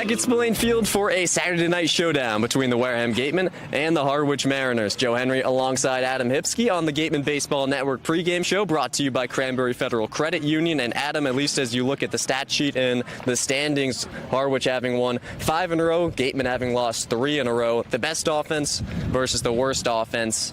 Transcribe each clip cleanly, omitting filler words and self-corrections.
Back at Spillane Field for a Saturday night showdown between the Wareham Gatemen and the Harwich Mariners. Joe Henry alongside Adam Hipsky on the Gatemen Baseball Network pregame show, brought to you by Cranberry Federal Credit Union. And Adam, at least as you look at the stat sheet and the standings, Harwich having won 5 in a row, Gatemen having lost 3 in a row. The best offense versus the worst offense.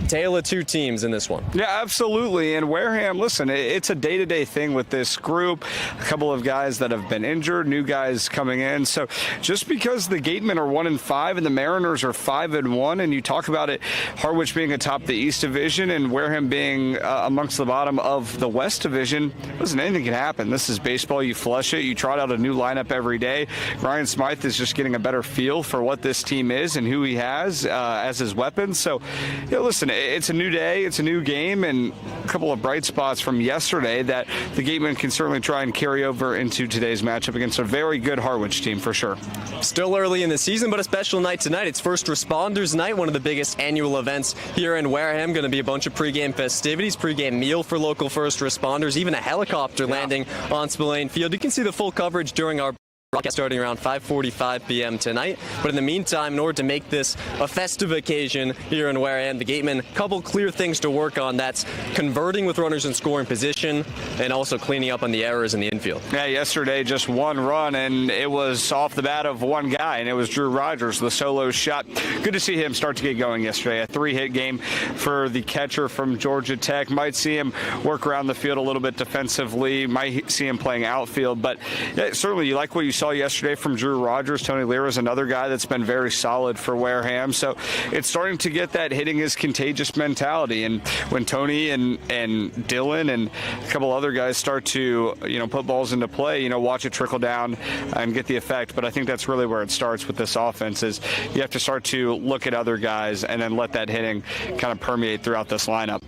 Tale of two teams in this one. Yeah, absolutely. And Wareham, listen, it's a day-to-day thing with this group. A couple of guys that have been injured, new guys coming in. So just because the Gatemen are 1-5 and the Mariners are 5-1, and you talk about it, Harwich being atop the East Division and Wareham being amongst the bottom of the West Division, listen, anything can happen. This is baseball. You flush it. You trot out a new lineup every day. Ryan Smythe is just getting a better feel for what this team is and who he has as his weapons. So, listen, it's a new day, it's a new game, and a couple of bright spots from yesterday that the Gatemen can certainly try and carry over into today's matchup against a very good Harwich team for sure. Still early in the season, but a special night tonight. It's First Responders Night, one of the biggest annual events here in Wareham. Going to be a bunch of pregame festivities, pregame meal for local first responders, even a helicopter landing on Spillane Field. You can see the full coverage during our broadcast starting around 5:45 p.m. tonight. But in the meantime, in order to make this a festive occasion here in Wareham, the Gatemen, couple clear things to work on. That's converting with runners in scoring position and also cleaning up on the errors in the infield. Yeah, yesterday just one run, and it was off the bat of one guy, and it was Drew Rogers, the solo shot. Good to see him start to get going yesterday. A 3-hit game for the catcher from Georgia Tech. Might see him work around the field a little bit defensively. Might see him playing outfield. But yeah, certainly you like what you saw yesterday from Drew Rogers. Tony Lira is another guy that's been very solid for Wareham. So it's starting to get that hitting is contagious mentality. And when Tony and Dylan and a couple other guys start to, put balls into play, watch it trickle down and get the effect. But I think that's really where it starts with this offense is you have to start to look at other guys and then let that hitting kind of permeate throughout this lineup.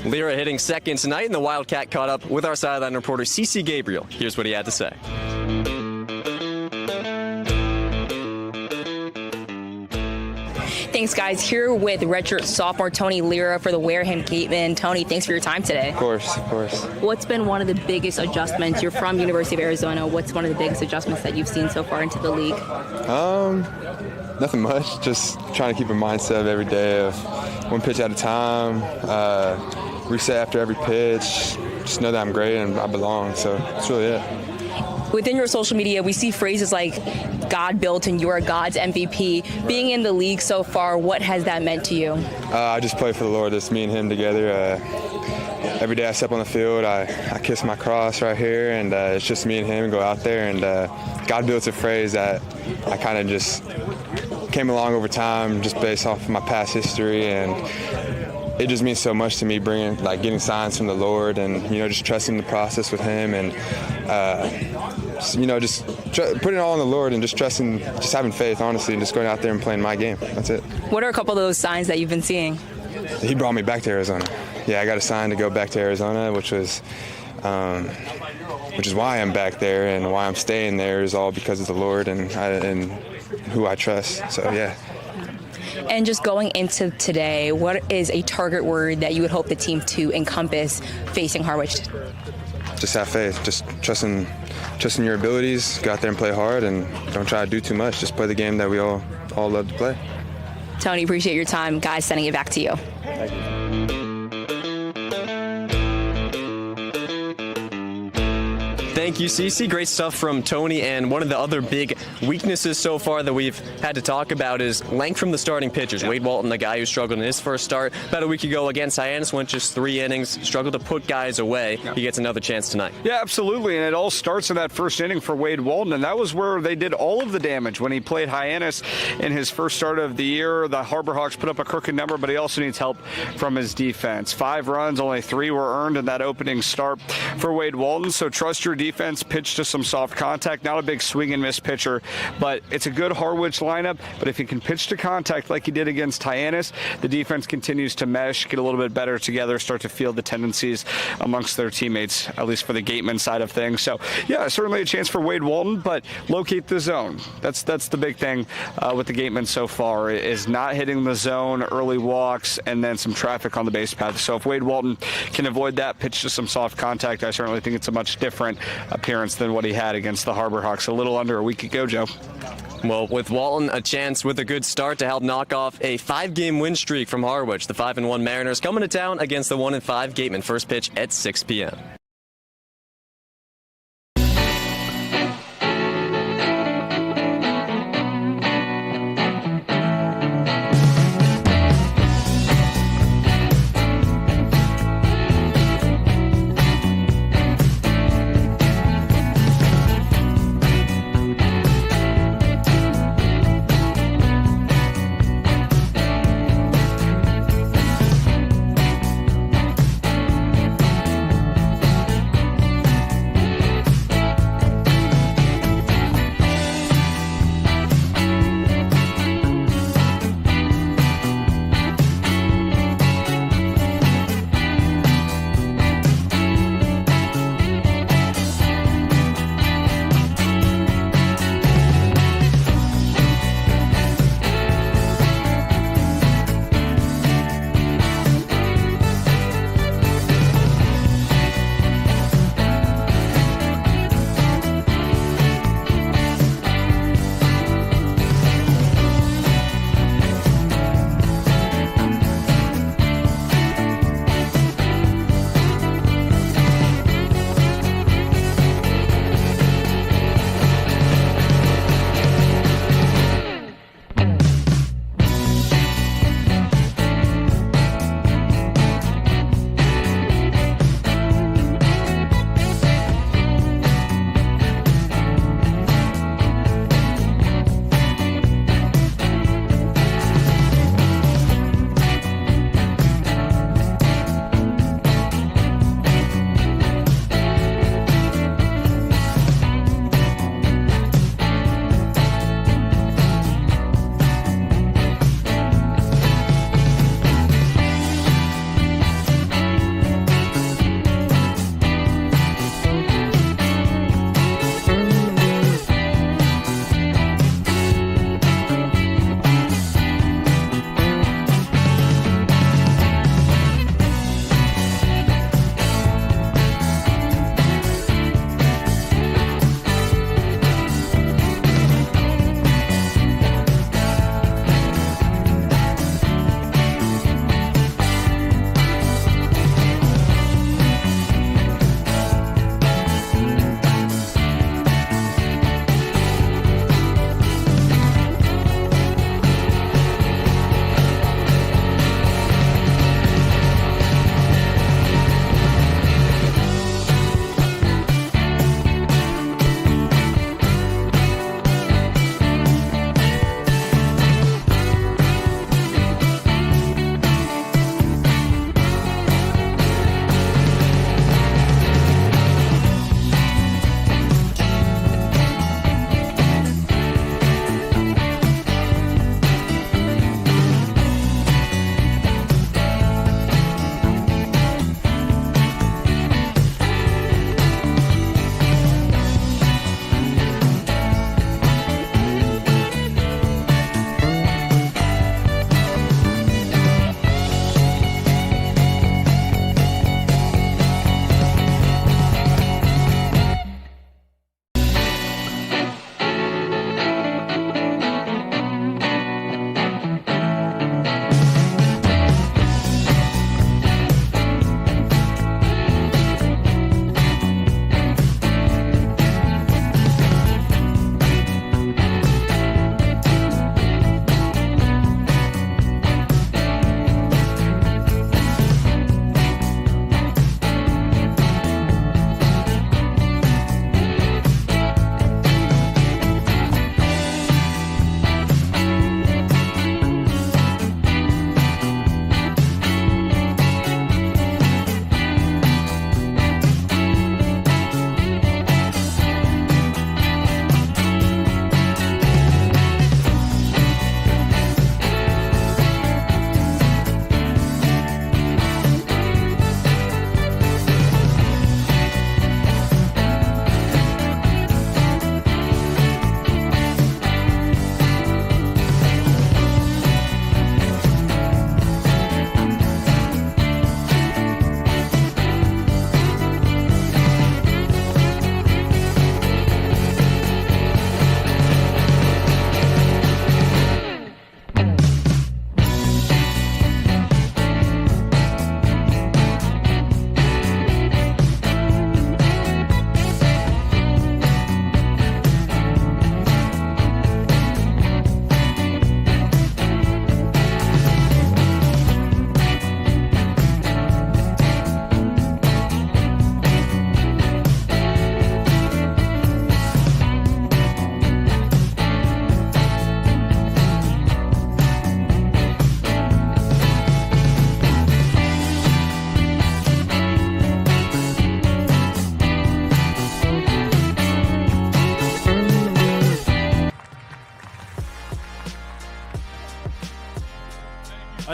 Lira hitting second tonight, and the Wildcat caught up with our sideline reporter, CeCe Gabriel. Here's what he had to say. Thanks, guys. Here with redshirt sophomore Tony Lira for the Wareham Gatemen. Tony, thanks for your time today. Of course. What's been one of the biggest adjustments? You're from University of Arizona. What's one of the biggest adjustments that you've seen so far into the league? Nothing much. Just trying to keep a mindset of every day of one pitch at a time, reset after every pitch, just know that I'm great and I belong. So that's really it. Within your social media, we see phrases like God built and you're God's MVP. Being in the league so far, what has that meant to you? I just play for the Lord. It's me and him together. Every day I step on the field, I kiss my cross right here, and it's just me and him go out there. And God built's a phrase that I kind of just came along over time just based off of my past history, and it just means so much to me getting signs from the Lord and, just trusting the process with him and, just putting it all on the Lord and just trusting, just having faith, honestly, and just going out there and playing my game. That's it. What are a couple of those signs that you've been seeing? He brought me back to Arizona. Yeah, I got a sign to go back to Arizona, which is why I'm back there and why I'm staying there is all because of the Lord and who I trust. So, yeah. And just going into today, what is a target word that you would hope the team to encompass facing Harwich? Just have faith. Just trusting your abilities. Go out there and play hard, and don't try to do too much. Just play the game that we all love to play. Tony, appreciate your time. Guys, sending it back to you. Thank you. Thank you, CeCe. Great stuff from Tony. And one of the other big weaknesses so far that we've had to talk about is length from the starting pitchers. Wade Walton, the guy who struggled in his first start about a week ago against Hyannis, went just 3 innings, struggled to put guys away. He gets another chance tonight. Yeah, absolutely. And it all starts in that first inning for Wade Walton. And that was where they did all of the damage when he played Hyannis in his first start of the year. The Harbor Hawks put up a crooked number, but he also needs help from his defense. 5 runs, only 3 were earned in that opening start for Wade Walton. So trust your defense. Pitch to some soft contact. Not a big swing and miss pitcher, but it's a good Harwich lineup. But if he can pitch to contact like he did against Hyannis, the defense continues to mesh, get a little bit better together, start to feel the tendencies amongst their teammates, at least for the Gateman side of things. So, yeah, certainly a chance for Wade Walton, but locate the zone. That's the big thing with the Gatemen so far is not hitting the zone, early walks, and then some traffic on the base path. So if Wade Walton can avoid that, pitch to some soft contact, I certainly think it's a much different appearance than what he had against the Harbor Hawks a little under a week ago, Joe. Well, with Walton a chance with a good start to help knock off a 5-game win streak from Harwich. The 5-1 Mariners coming to town against the 1-5 Gatemen. First pitch at 6 p.m.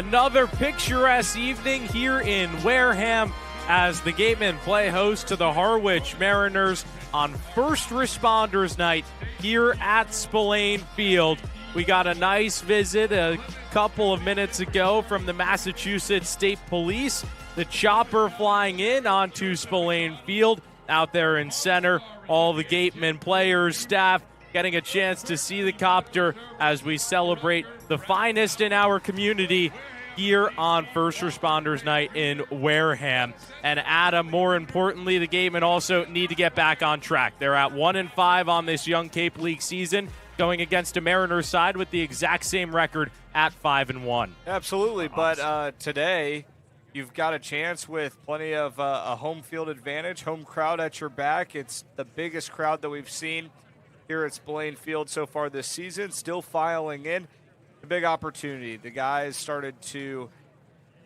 Another picturesque evening here in Wareham as the Gatemen play host to the Harwich Mariners on First Responders Night here at Spillane Field. We got a nice visit a couple of minutes ago from the Massachusetts State Police. The chopper flying in onto Spillane Field out there in center. All the Gatemen players, staff, getting a chance to see the copter as we celebrate the finest in our community here on First Responders Night in Wareham. And Adam, more importantly, the Gatemen also need to get back on track. They're at 1-5 on this Young Cape League season, going against a Mariners side with the exact same record at 5-1. Absolutely, but today you've got a chance with plenty of a home field advantage, home crowd at your back. It's the biggest crowd that we've seen here at Spillane Field so far this season, still filing in. A big opportunity. The guys started to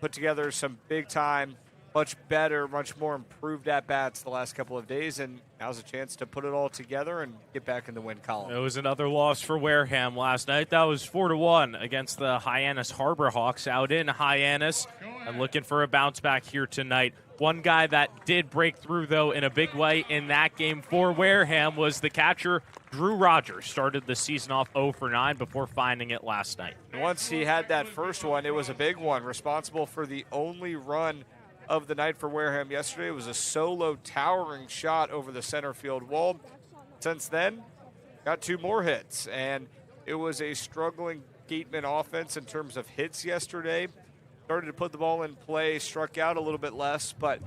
put together some big-time, much better, much more improved at-bats the last couple of days, and now's a chance to put it all together and get back in the win column. It was another loss for Wareham last night. That was 4-1 against the Hyannis Harbor Hawks out in Hyannis, and looking for a bounce back here tonight. One guy that did break through, though, in a big way in that game for Wareham was the catcher, Drew Rogers. Started the season off 0-9 before finding it last night. Once he had that first one, it was a big one, responsible for the only run of the night for Wareham yesterday. It was a solo towering shot over the center field wall. Since then, got 2 more hits, and it was a struggling Gatemen offense in terms of hits yesterday. Started to put the ball in play, struck out a little bit less, but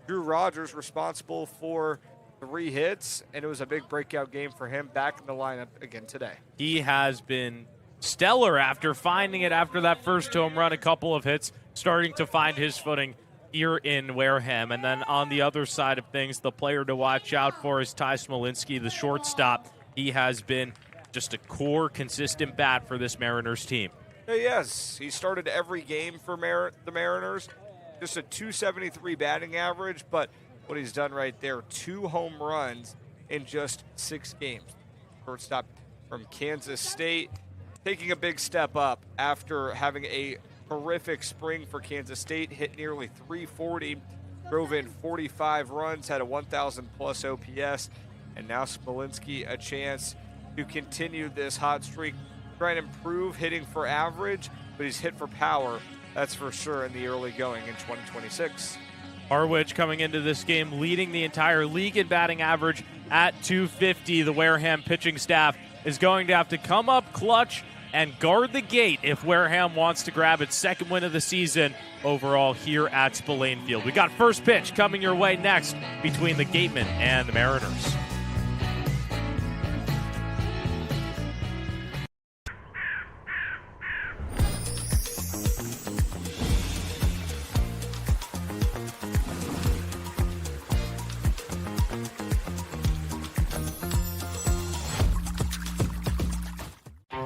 Drew Rogers responsible for 3 hits, and it was a big breakout game for him, back in the lineup again today. He has been stellar after finding it after that first home run, a couple of hits, starting to find his footing here in Wareham. And then on the other side of things, the player to watch out for is Ty Smolinski, the shortstop. He has been just a core, consistent bat for this Mariners team. Yes, he started every game for the Mariners. Just a .273 batting average, but what he's done right there, 2 home runs in just 6 games. Shortstop from Kansas State, taking a big step up after having a horrific spring for Kansas State, hit nearly .340, drove in 45 runs, had a 1,000-plus OPS, and now Smolinski a chance to continue this hot streak. Trying to improve hitting for average, but he's hit for power, that's for sure, in the early going in 2026. Harwich coming into this game leading the entire league in batting average at .250. The Wareham pitching staff is going to have to come up clutch and guard the gate if Wareham wants to grab its second win of the season overall here at Spillane Field. We got first pitch coming your way next between the Gatemen and the Mariners.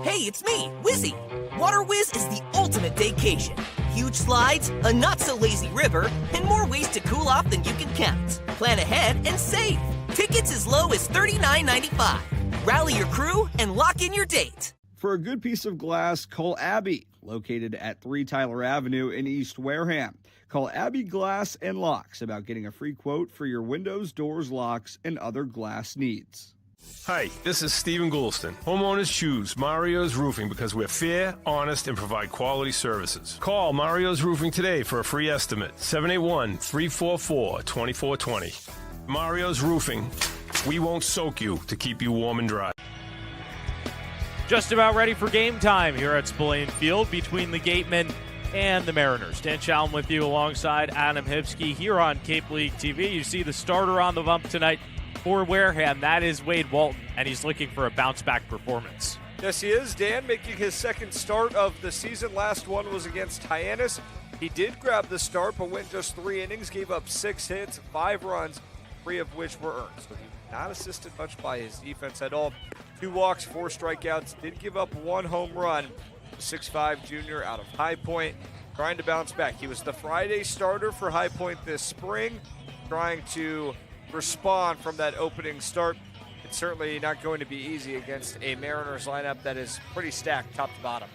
Hey, it's me, Wizzy. Water Whiz is the ultimate vacation. Huge slides, a not-so-lazy river, and more ways to cool off than you can count. Plan ahead and save. Tickets as low as $39.95. Rally your crew and lock in your date. For a good piece of glass, call Abby, located at 3 Tyler Avenue in East Wareham. Call Abby Glass and Locks about getting a free quote for your windows, doors, locks, and other glass needs. Hi, this is Stephen Goulston. Homeowners choose Mario's Roofing because we're fair, honest, and provide quality services. Call Mario's Roofing today for a free estimate. 781-344-2420. Mario's Roofing. We won't soak you to keep you warm and dry. Just about ready for game time here at Spillane Field between the Gatemen and the Mariners. Dan Shalam with you alongside Adam Hipsky here on Cape League TV. You see the starter on the bump tonight for Wareham. That is Wade Walton, and he's looking for a bounce-back performance. Yes, he is, Dan, making his second start of the season. Last one was against Hyannis. He did grab the start, but went just 3 innings, gave up 6 hits, 5 runs, 3 of which were earned. So he was not assisted much by his defense at all. 2 walks, 4 strikeouts, did give up 1 home run. 6'5" junior out of High Point, trying to bounce back. He was the Friday starter for High Point this spring, trying to respond from that opening start. It's certainly not going to be easy against a Mariners lineup that is pretty stacked top to bottom.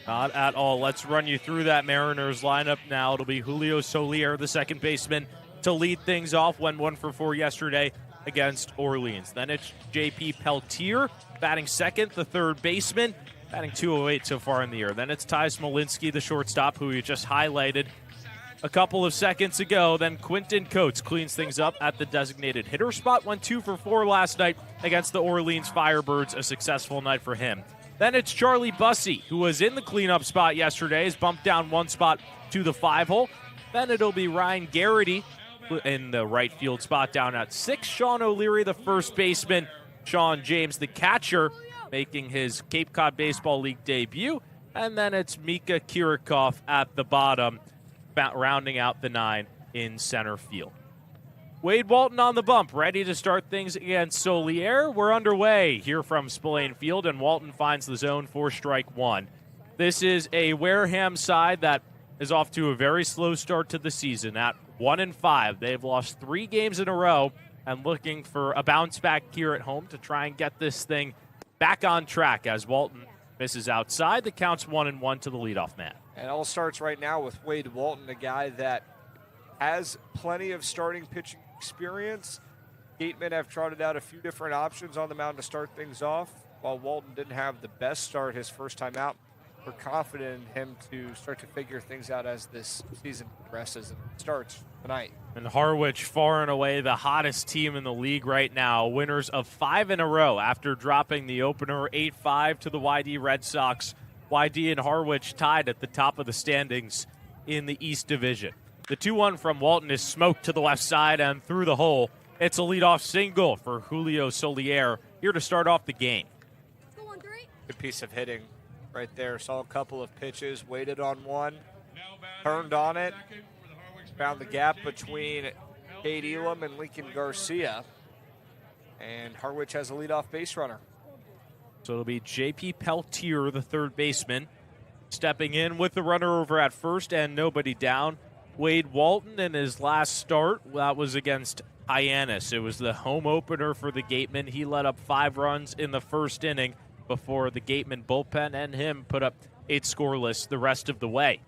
Not at all. Let's run you through that Mariners lineup now. It'll be Julio Solier, the second baseman, to lead things off. Went 1 for 4 yesterday against Orleans. Then it's J.P. Peltier batting second, the third baseman, batting .208 so far in the year. Then it's Ty Smolinski, the shortstop, who you just highlighted a couple of seconds ago. Then Quentin Coates cleans things up at the designated hitter spot. Went 2 for 4 last night against the Orleans Firebirds, a successful night for him. Then it's Charlie Bussey, who was in the cleanup spot yesterday, is bumped down 1 spot to the 5-hole. Then it'll be Ryan Garrity in the right field spot down at 6. Sean O'Leary, the first baseman. Sean James, the catcher, making his Cape Cod Baseball League debut. And then it's Mika Kirikov at the bottom, rounding out the 9 in center field. Wade Walton on the bump, ready to start things against Solier. We're underway here from Spillane Field, and Walton finds the zone for strike 1. This is a Wareham side that is off to a very slow start to the season at 1-5. They've lost 3 games in a row and looking for a bounce back here at home to try and get this thing back on track as Walton misses outside. The count's 1-1 to the leadoff man. And it all starts right now with Wade Walton, a guy that has plenty of starting pitching experience. Gatemen have trotted out a few different options on the mound to start things off. While Walton didn't have the best start his first time out, we're confident in him to start to figure things out as this season progresses and starts tonight. And Harwich, far and away the hottest team in the league right now. Winners of 5 in a row after dropping the opener 8-5 to the YD Red Sox. YD and Harwich tied at the top of the standings in the East Division. The 2-1 from Walton is smoked to the left side and through the hole. It's a leadoff single for Julio Solier here to start off the game. Good piece of hitting right there. Saw a couple of pitches, waited on one, turned on it, found the gap between Cade Elam and Lincoln Garcia, and Harwich has a leadoff base runner. So it'll be J.P. Peltier, the third baseman, stepping in with the runner over at first and nobody down. Wade Walton in his last start, that was against Hyannis. It was the home opener for the Gatemen. He let up 5 runs in the first inning before the Gatemen bullpen and him put up 8 scoreless the rest of the way.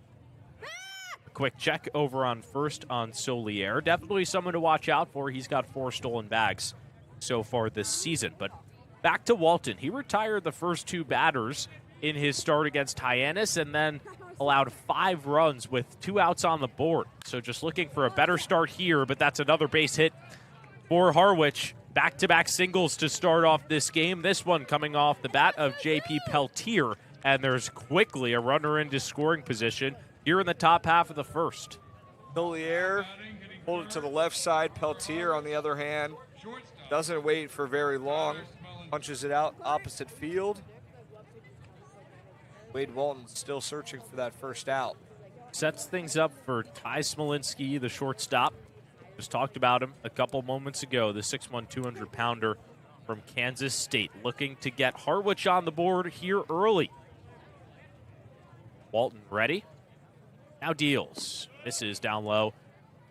A quick check over on first on Solier. Definitely someone to watch out for. He's got 4 stolen bags so far this season. But back to Walton. He retired the first 2 batters in his start against Hyannis and then allowed 5 runs with 2 outs on the board. So just looking for a better start here, but that's another base hit for Harwich. Back-to-back singles to start off this game. This one coming off the bat of J.P. Peltier, and there's quickly a runner into scoring position here in the top half of the first. Solier pulled it to the left side. Peltier, on the other hand, doesn't wait for very long. Punches it out opposite field. Wade Walton still searching for that first out. Sets things up for Ty Smolinski, the shortstop. Just talked about him a couple moments ago, the 6'1", 200-pounder from Kansas State, looking to get Harwich on the board here early. Walton ready. Now deals. This is down low.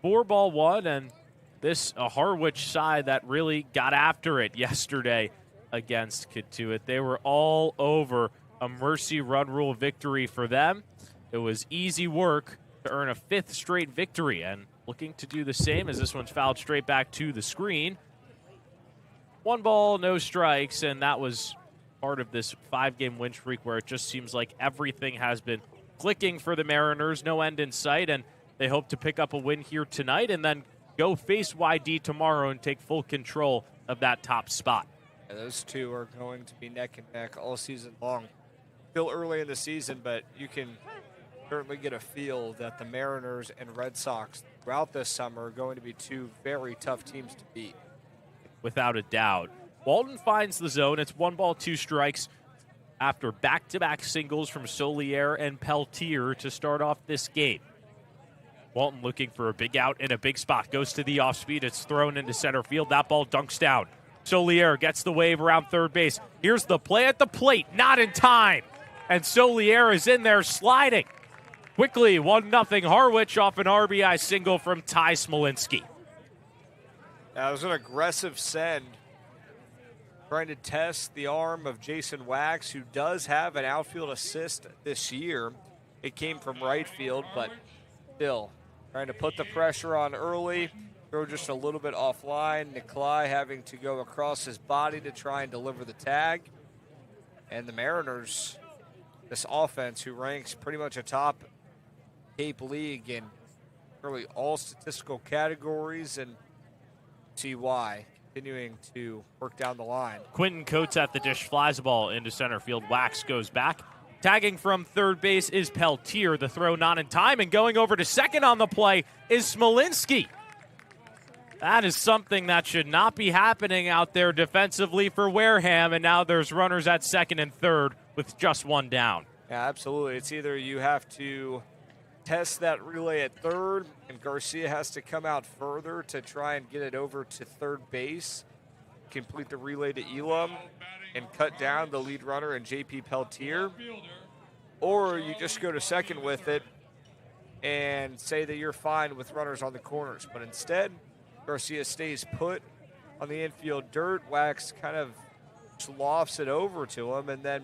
4-1, and this a Harwich side that really got after it yesterday against Katuitt. They were all over a mercy run rule victory for them. It was easy work to earn a 5th straight victory, and looking to do the same as this one's fouled straight back to the screen. 1 ball, no strikes, and that was part of this 5-game win streak where it just seems like everything has been clicking for the Mariners. No end in sight, and they hope to pick up a win here tonight and then go face YD tomorrow and take full control of that top spot. Yeah, those two are going to be neck and neck all season long. Still early in the season, but you can certainly get a feel that the Mariners and Red Sox throughout this summer are going to be 2 very tough teams to beat. Without a doubt. Walton finds the zone. It's 1 ball, 2 strikes after back-to-back singles from Solier and Peltier to start off this game. Walton looking for a big out in a big spot. Goes to the off-speed. It's thrown into center field. That ball dunks down. Solier gets the wave around third base. Here's the play at the plate. Not in time. And Solier is in there sliding. Quickly, 1-0 Harwich off an RBI single from Ty Smolinski. That was an aggressive send trying to test the arm of Jason Wax, who does have an outfield assist this year. It came from right field, but still trying to put the pressure on early, throw just a little bit offline. Nikolai having to go across his body to try and deliver the tag. And the Mariners, this offense, who ranks pretty much atop Cape League in really all statistical categories, and see why, continuing to work down the line. Quentin Coates at the dish, flies the ball into center field. Wax goes back. Tagging from third base is Peltier. The throw not in time, and going over to second on the play is Smolinski. That is something that should not be happening out there defensively for Wareham, and now there's runners at second and third with just one down. Yeah, absolutely. It's either you have to test that relay at third, and Garcia has to come out further to try and get it over to third base, complete the relay to Elam, and cut down the lead runner and JP Peltier. Or you just go to second with it and say that you're fine with runners on the corners. But instead, Garcia stays put on the infield dirt. Wax kind of just lofts it over to him, and then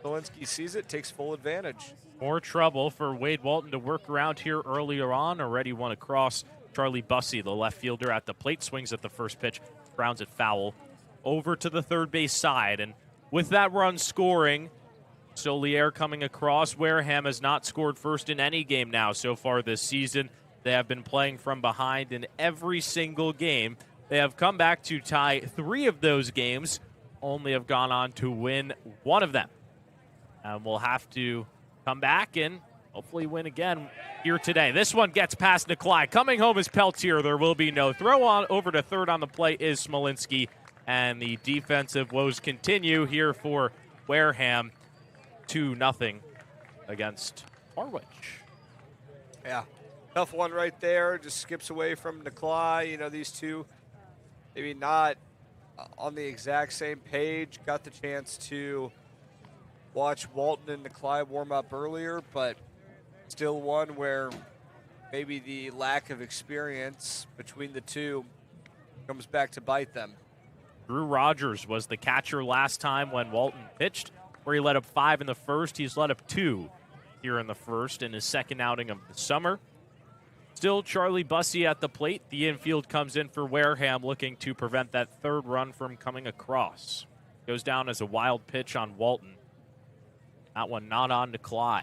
Smolinski sees it, takes full advantage. More trouble for Wade Walton to work around here earlier on. Already one across. Charlie Bussey, the left fielder at the plate, swings at the first pitch, grounds it foul over to the third base side. And with that run scoring, Solier coming across. Wareham has not scored first in any game now so far this season. They have been playing from behind in every single game. They have come back to tie 3 of those games, only have gone on to win 1 of them. And we'll have to come back and hopefully win again here today. This one gets past Nikolai. Coming home is Peltier. There will be no throw on. Over to third on the play is Smolinski. And the defensive woes continue here for Wareham. 2-0 against Harwich. Yeah, tough one right there. Just skips away from Nikolai. You know, these two maybe not on the exact same page. Got the chance to watch Walton and Nikolai warm up earlier, but still one where maybe the lack of experience between the two comes back to bite them. Drew Rogers was the catcher last time when Walton pitched, where he let up 5 in the first. He's let up 2 here in the first in his second outing of the summer. Still Charlie Bussey at the plate. The infield comes in for Wareham, looking to prevent that third run from coming across. Goes down as a wild pitch on Walton. That one not on Nikolai.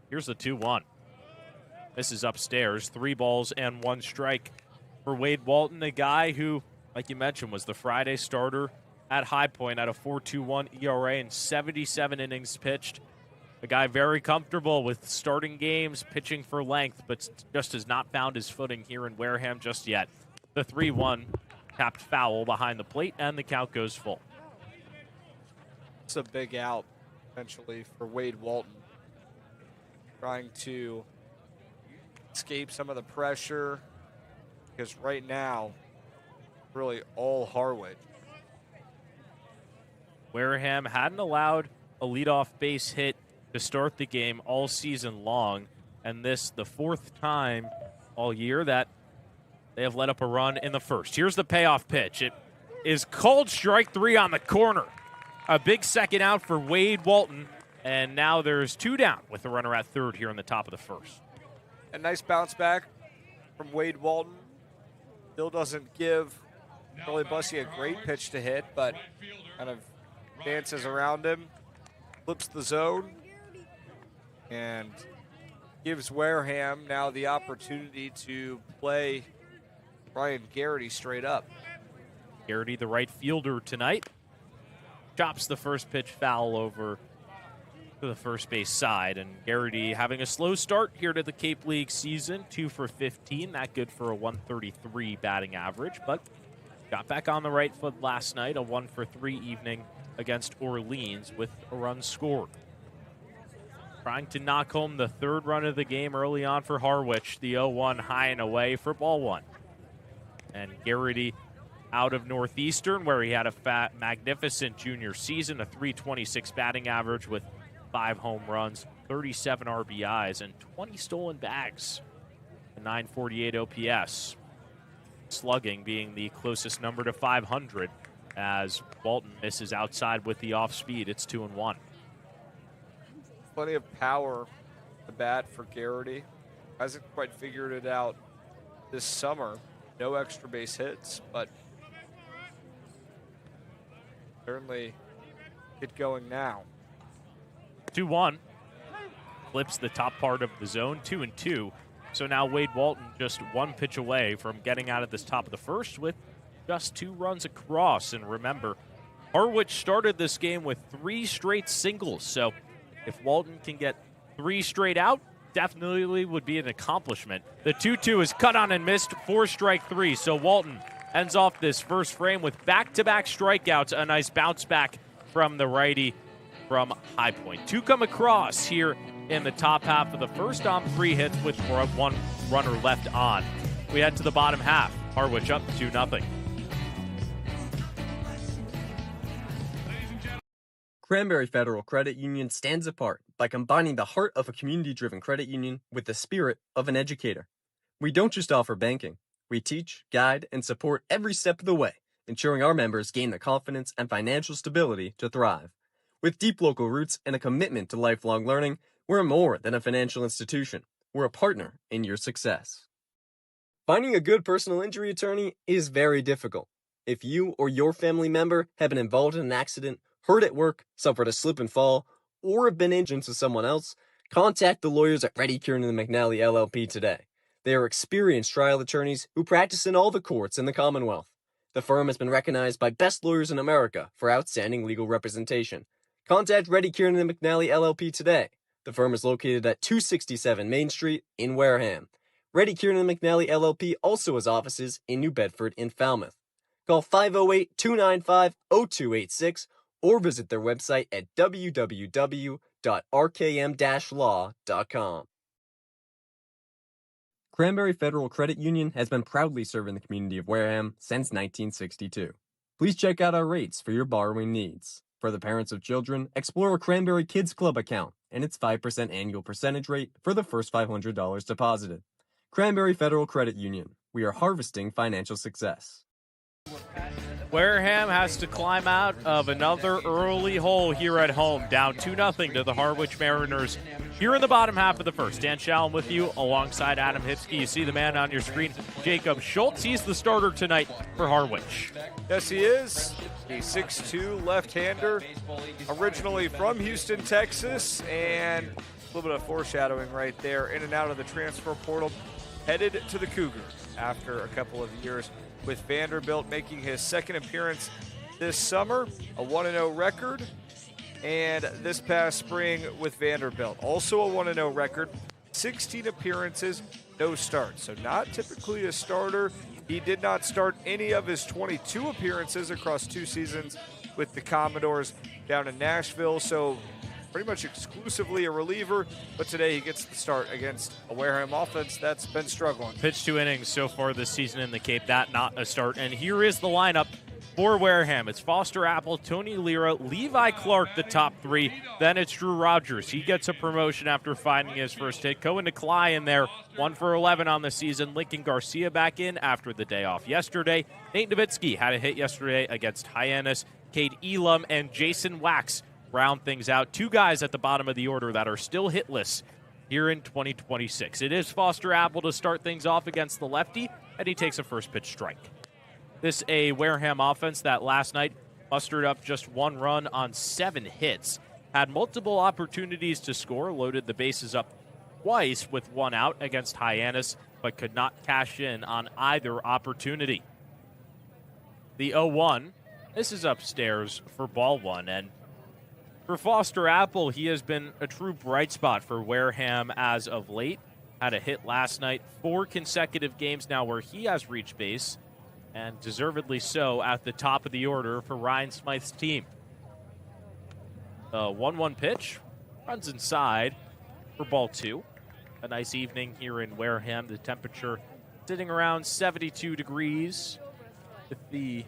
Here's the 2-1. This is upstairs. 3 balls and 1 strike for Wade Walton, a guy who, like you mentioned, was the Friday starter at High Point at a 4.21 ERA and 77 innings pitched. A guy very comfortable with starting games, pitching for length, but just has not found his footing here in Wareham just yet. The 3-1 tapped foul behind the plate, and the count goes full. It's a big out, essentially, for Wade Walton. Trying to escape some of the pressure, because right now, really all Harwich. Wareham hadn't allowed a leadoff base hit to start the game all season long, and this the 4th time all year that they have let up a run in the first. Here's the payoff pitch. It is called strike 3 on the corner. A big second out for Wade Walton, and now there's 2 down with the runner at third here in the top of the first. A nice bounce back from Wade Walton. Still doesn't give Charlie Bussey a great pitch to hit, but kind of dances around him, flips the zone, and gives Wareham now the opportunity to play Brian Garrity straight up. Garrity, the right fielder tonight, chops the first pitch foul over to the first base side. And Garrity having a slow start here to the Cape League season, 2 for 15, not good for a 133 batting average, but got back on the right foot last night, a 1 for 3 evening against Orleans with a run scored. Trying to knock home the 3rd run of the game early on for Harwich. The 0-1 high and away for ball 1. And Garrity out of Northeastern, where he had a magnificent junior season, a 326 batting average with 5 home runs, 37 RBIs, and 20 stolen bags. A 948 OPS. Slugging being the closest number to 500 as Walton misses outside with the off speed. It's 2-1. Plenty of power to bat for Garrity. Hasn't quite figured it out this summer. No extra base hits, but certainly get going now. 2-1. Flips the top part of the zone, 2-2. So now Wade Walton just one pitch away from getting out of this top of the first with just 2 runs across. And remember, Harwich started this game with 3 straight singles. So if Walton can get 3 straight out, definitely would be an accomplishment. The 2-2 is cut on and missed, 4-strike 3. So Walton ends off this first frame with back-to-back strikeouts. A nice bounce back from the righty from High Point. 2 come across here in the top half of the first on 3 hits with 1 runner left on. We head to the bottom half. Harwich up 2-0. Cranberry Federal Credit Union stands apart by combining the heart of a community-driven credit union with the spirit of an educator. We don't just offer banking. We teach, guide, and support every step of the way, ensuring our members gain the confidence and financial stability to thrive. With deep local roots and a commitment to lifelong learning, we're more than a financial institution. We're a partner in your success. Finding a good personal injury attorney is very difficult. If you or your family member have been involved in an accident, hurt at work, suffered a slip and fall, or have been injured to someone else, contact the lawyers at Reddy Kiernan and McNally LLP today. They are experienced trial attorneys who practice in all the courts in the Commonwealth. The firm has been recognized by Best Lawyers in America for outstanding legal representation. Contact Reddy Kiernan and McNally LLP today. The firm is located at 267 Main Street in Wareham. Reddy Kiernan and McNally LLP also has offices in New Bedford and Falmouth. Call 508-295-0286 or visit their website at www.rkm-law.com. Cranberry Federal Credit Union has been proudly serving the community of Wareham since 1962. Please check out our rates for your borrowing needs. For the parents of children, explore a Cranberry Kids Club account and its 5% annual percentage rate for the first $500 deposited. Cranberry Federal Credit Union. We are harvesting financial success. Wareham has to climb out of another early hole here at home, down 2-0 to the Harwich Mariners here in the bottom half of the first. Dan Shalam with you alongside Adam Hipsky. You see the man on your screen, Jacob Schultz. He's the starter tonight for Harwich. Yes, he is. A 6'2 left-hander, originally from Houston, Texas, and a little bit of foreshadowing right there. In and out of the transfer portal, headed to the Cougars after a couple of years with Vanderbilt, making his second appearance this summer, a 1-0 record, and this past spring with Vanderbilt, also a 1-0 record, 16 appearances, no starts. So not typically a starter. He did not start any of his 22 appearances across 2 seasons with the Commodores down in Nashville, so pretty much exclusively a reliever, but today he gets the start against a Wareham offense that's been struggling. Pitched 2 innings so far this season in the Cape. That not a start. And here is the lineup for Wareham. It's Foster Apple, Tony Lira, Levi Clark, the top 3. Then it's Drew Rogers. He gets a promotion after finding his first hit. Cohen Nicolai in there, 1 for 11 on the season. Lincoln Garcia back in after the day off yesterday. Nate Nowitzki had a hit yesterday against Hyannis. Cade Elam and Jason Wax round things out. 2 guys at the bottom of the order that are still hitless here in 2026. It is Foster Apple to start things off against the lefty, and he takes a first pitch strike. This a Wareham offense that last night mustered up just 1 run on 7 hits. Had multiple opportunities to score, loaded the bases up twice with 1 out against Hyannis, but could not cash in on either opportunity. The 0-1, this is upstairs for ball 1, and for Foster Apple, he has been a true bright spot for Wareham as of late. Had a hit last night, 4 consecutive games now where he has reached base, and deservedly so at the top of the order for Ryan Smythe's team. The 1-1 pitch runs inside for ball 2. A nice evening here in Wareham. The temperature sitting around 72 degrees with the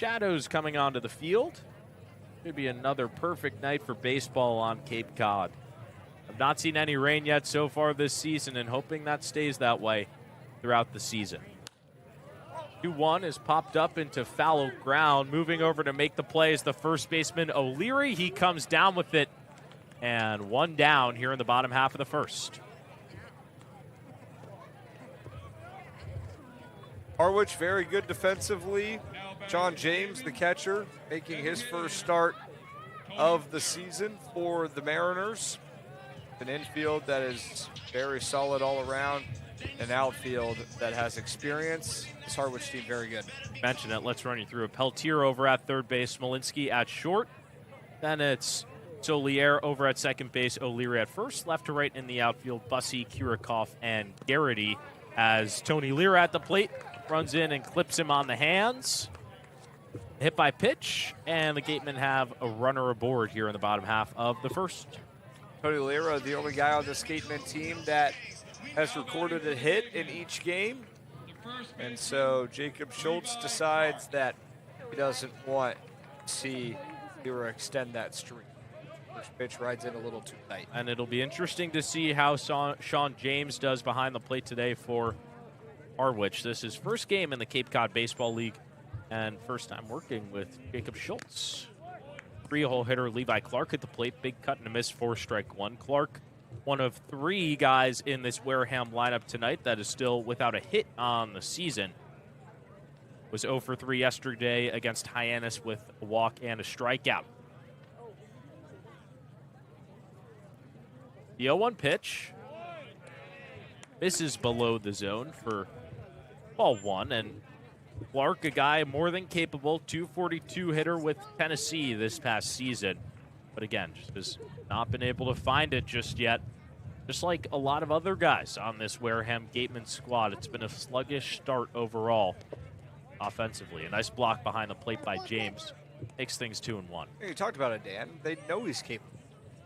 shadows coming onto the field. Could be another perfect night for baseball on Cape Cod. I've not seen any rain yet so far this season and hoping that stays that way throughout the season. 2-1 is popped up into fallow ground. Moving over to make the play is the first baseman, O'Leary. He comes down with it, and one down here in the bottom half of the first. Harwich very good defensively. John James, the catcher, making his first start of the season for the Mariners. An infield that is very solid all around. An outfield that has experience. This Harwich team very good. Mention it. Let's run you through it. Peltier over at third base, Smolinski at short. Then it's Solier over at second base, O'Leary at first. Left to right in the outfield, Bussey, Kirikoff, and Garrity. As Tony Lear at the plate runs in and clips him on the hands. Hit by pitch, and the Gatemen have a runner aboard here in the bottom half of the first. Tony Lira, the only guy on this Gatemen team that has recorded a hit in each game. And so Jacob Schultz decides that he doesn't want to see Lira extend that streak. First pitch rides in a little too tight. And it'll be interesting to see how Sean James does behind the plate today for Harwich. This is first game in the Cape Cod Baseball League and first time working with Jacob Schultz. 3-hole hitter Levi Clark at the plate. Big cut and a miss, 4-strike-1. Clark, one of 3 guys in this Wareham lineup tonight that is still without a hit on the season. Was 0 for 3 yesterday against Hyannis with a walk and a strikeout. The 0-1 pitch misses below the zone for ball 1, and Clark, a guy more than capable, 242 hitter with Tennessee this past season. But again, just has not been able to find it just yet. Just like a lot of other guys on this Wareham Gatemen squad, it's been a sluggish start overall offensively. A nice block behind the plate by James. Makes things 2-1. You talked about it, Dan. They know he's capable.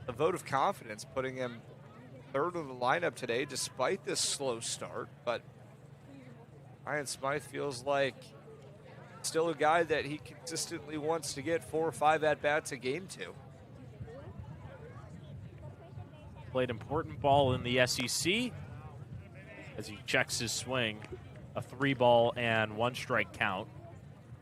A vote of confidence putting him third of the lineup today despite this slow start. But Ryan Smythe feels like still a guy that he consistently wants to get 4 or 5 at-bats a game to. Played important ball in the SEC as he checks his swing. A 3-ball and 1-strike count.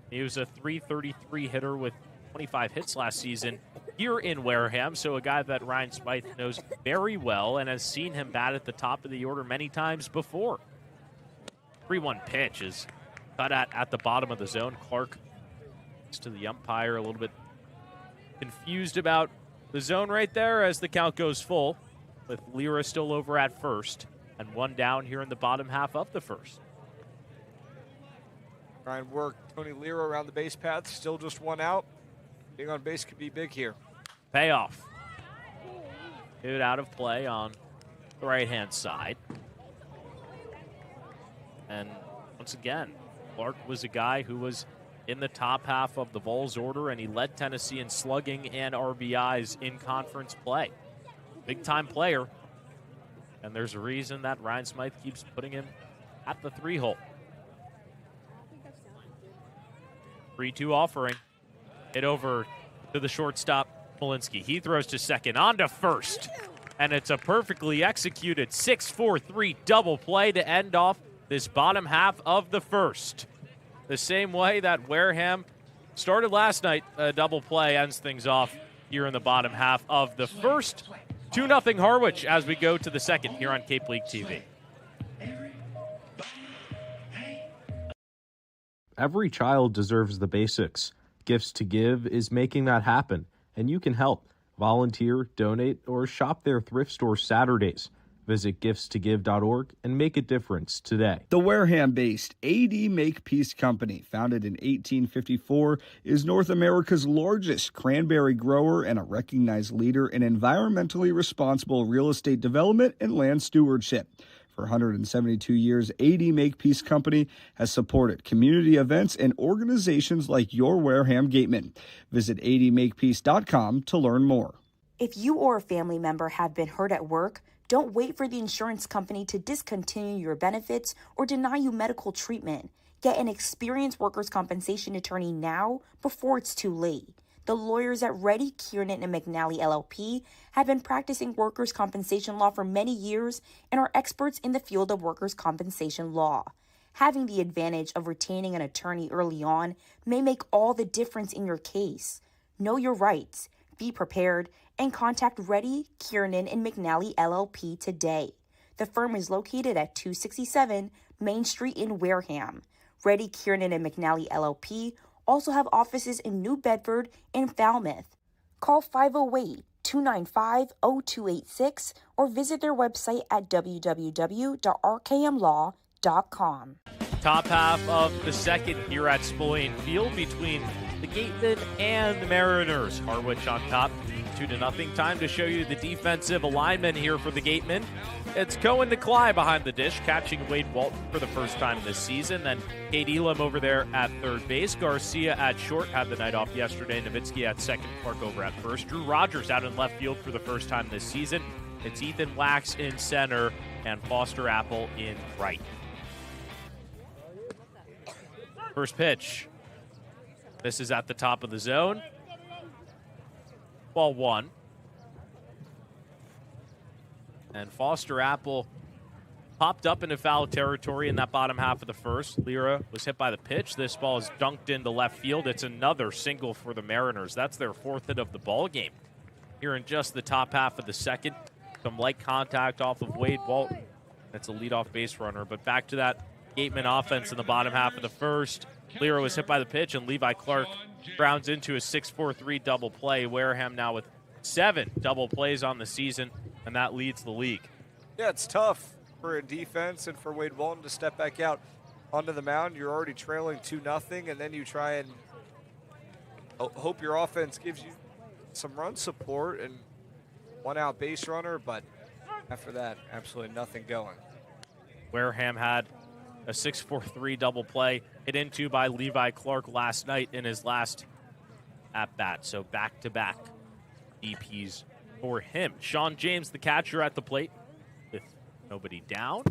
He was a .333 hitter with 25 hits last season here in Wareham, so a guy that Ryan Smythe knows very well and has seen him bat at the top of the order many times before. 3-1 pitch is cut at the bottom of the zone. Clark is to the umpire, a little bit confused about the zone right there as the count goes full, with Lira still over at first and one down here in the bottom half of the first. Try and work Tony Lira around the base path, still just one out. Being on base could be big here. Payoff. Hit out of play on the right-hand side. And once again, Clark was a guy who was in the top half of the Vols order, and he led Tennessee in slugging and RBIs in conference play. Big-time player, and there's a reason that Ryan Smythe keeps putting him at the 3-hole. 3-2 offering. Hit over to the shortstop, Smolinski. He throws to second, on to first, and it's a perfectly executed 6-4-3 double play to end off this bottom half of the first. The same way that Wareham started last night, a double play ends things off here in the bottom half of the first. 2-0 Harwich as we go to the second here on Cape League TV. Every child deserves the basics. Gifts to Give is making that happen, and you can help. Volunteer, donate, or shop their thrift store Saturdays. Visit giftstogive.org and make a difference today. The Wareham-based AD Makepeace Company, founded in 1854, is North America's largest cranberry grower and a recognized leader in environmentally responsible real estate development and land stewardship. For 172 years, AD Makepeace Company has supported community events and organizations like your Wareham Gatemen. Visit admakepeace.com to learn more. If you or a family member have been hurt at work, don't wait for the insurance company to discontinue your benefits or deny you medical treatment. Get an experienced workers' compensation attorney now before it's too late. The lawyers at Reddy, Kiernan, and McNally LLP have been practicing workers' compensation law for many years and are experts in the field of workers' compensation law. Having the advantage of retaining an attorney early on may make all the difference in your case. Know your rights, be prepared, and contact Reddy, Kiernan, and McNally LLP today. The firm is located at 267 Main Street in Wareham. Reddy, Kiernan, and McNally LLP also have offices in New Bedford and Falmouth. Call 508-295-0286 or visit their website at www.rkmlaw.com. Top half of the second here at Spillane Field between the Gatemen and the Mariners. Harwich on top, 2-0. Time to show you the defensive alignment here for the Gatemen. It's Cohen to Cly behind the dish, catching Wade Walton for the first time this season. Then Kate Elam over there at third base. Garcia at short, had the night off yesterday. Nowitzki at second, Clark over at first. Drew Rogers out in left field for the first time this season. It's Ethan Wax in center and Foster Apple in right. First pitch. This is at the top of the zone. Ball one. And Foster Apple popped up into foul territory in that bottom half of the first. Lira was hit by the pitch. This ball is dunked into left field. It's another single for the Mariners. That's their fourth hit of the ball game. Here in just the top half of the second, some light contact off of Wade Walton. That's a leadoff base runner. But back to that Gateman offense in the bottom half of the first. Lira was hit by the pitch, and Levi Clark grounds into a 6-4-3 double play. Wareham now with 7 double plays on the season, and that leads the league. Yeah, it's tough for a defense and for Wade Walton to step back out onto the mound. You're already trailing 2-0, and then you try and hope your offense gives you some run support and one out base runner, but after that, absolutely nothing going. Wareham had a 6-4-3 double play hit into by Levi Clark last night in his last at-bat. So back-to-back DPs for him. Sean James, the catcher at the plate, with nobody down.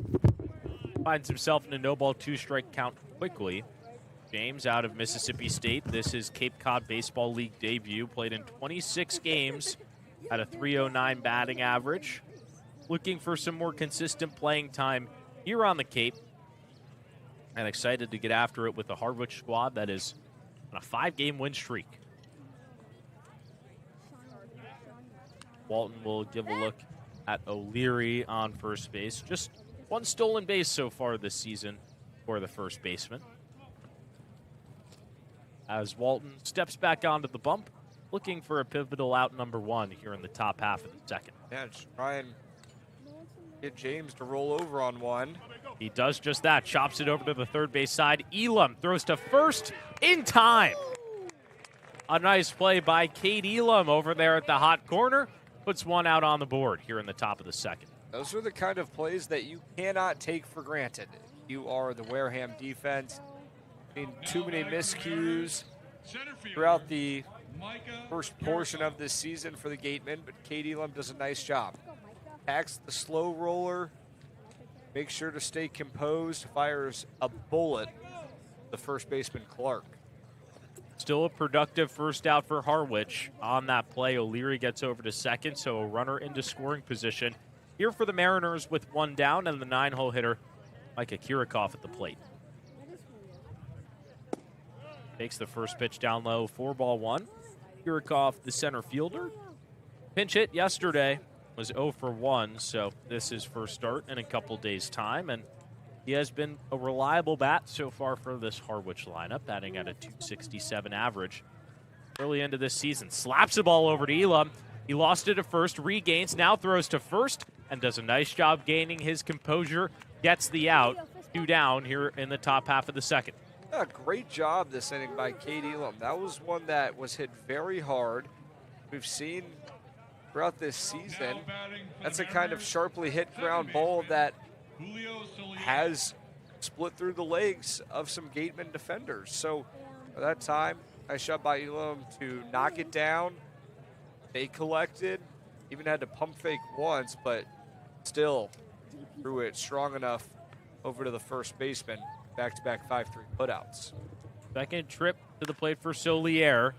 Finds himself in a no-ball, 2-strike count quickly. James out of Mississippi State. This is Cape Cod Baseball League debut. Played in 26 games, had a .309 batting average. Looking for some more consistent playing time here on the Cape. And excited to get after it with the Harwich squad that is on a 5-game win streak. Walton will give a look at O'Leary on first base. Just one stolen base so far this season for the first baseman. As Walton steps back onto the bump, looking for a pivotal out number 1 here in the top half of the second. Yeah, just try and get James to roll over on one. He does just that, chops it over to the third base side. Elam throws to first in time. A nice play by Kate Elam over there at the hot corner. Puts one out on the board here in the top of the second. Those are the kind of plays that you cannot take for granted. You are the Wareham defense. Too many miscues throughout the first portion of this season for the Gatemen, but Kate Elam does a nice job. Attacks the slow roller, makes sure to stay composed, fires a bullet, the first baseman Clark. Still a productive first out for Harwich. On that play, O'Leary gets over to second, so a runner into scoring position. Here for the Mariners with one down, and the 9-hole hitter, Micah Kirikoff at the plate. Takes the first pitch down low, 4-1. Kirikoff, the center fielder. Pinch hit yesterday, was 0 for 1, so this is first start in a couple days' time, and he has been a reliable bat so far for this Harwich lineup, batting at a .267 average. Early into this season, slaps the ball over to Elam. He lost it at first, regains, now throws to first, and does a nice job gaining his composure, gets the out, 2 down here in the top half of the second. Yeah, great job this inning by Kate Elam. That was one that was hit very hard. We've seen throughout this season, that's a kind of sharply hit ground ball that has split through the legs of some Gatemen defenders. So at that time, nice shot by Elam to knock it down. They collected, even had to pump fake once, but still threw it strong enough over to the first baseman. Back-to-back 5-3 putouts. Second trip to the plate for Solier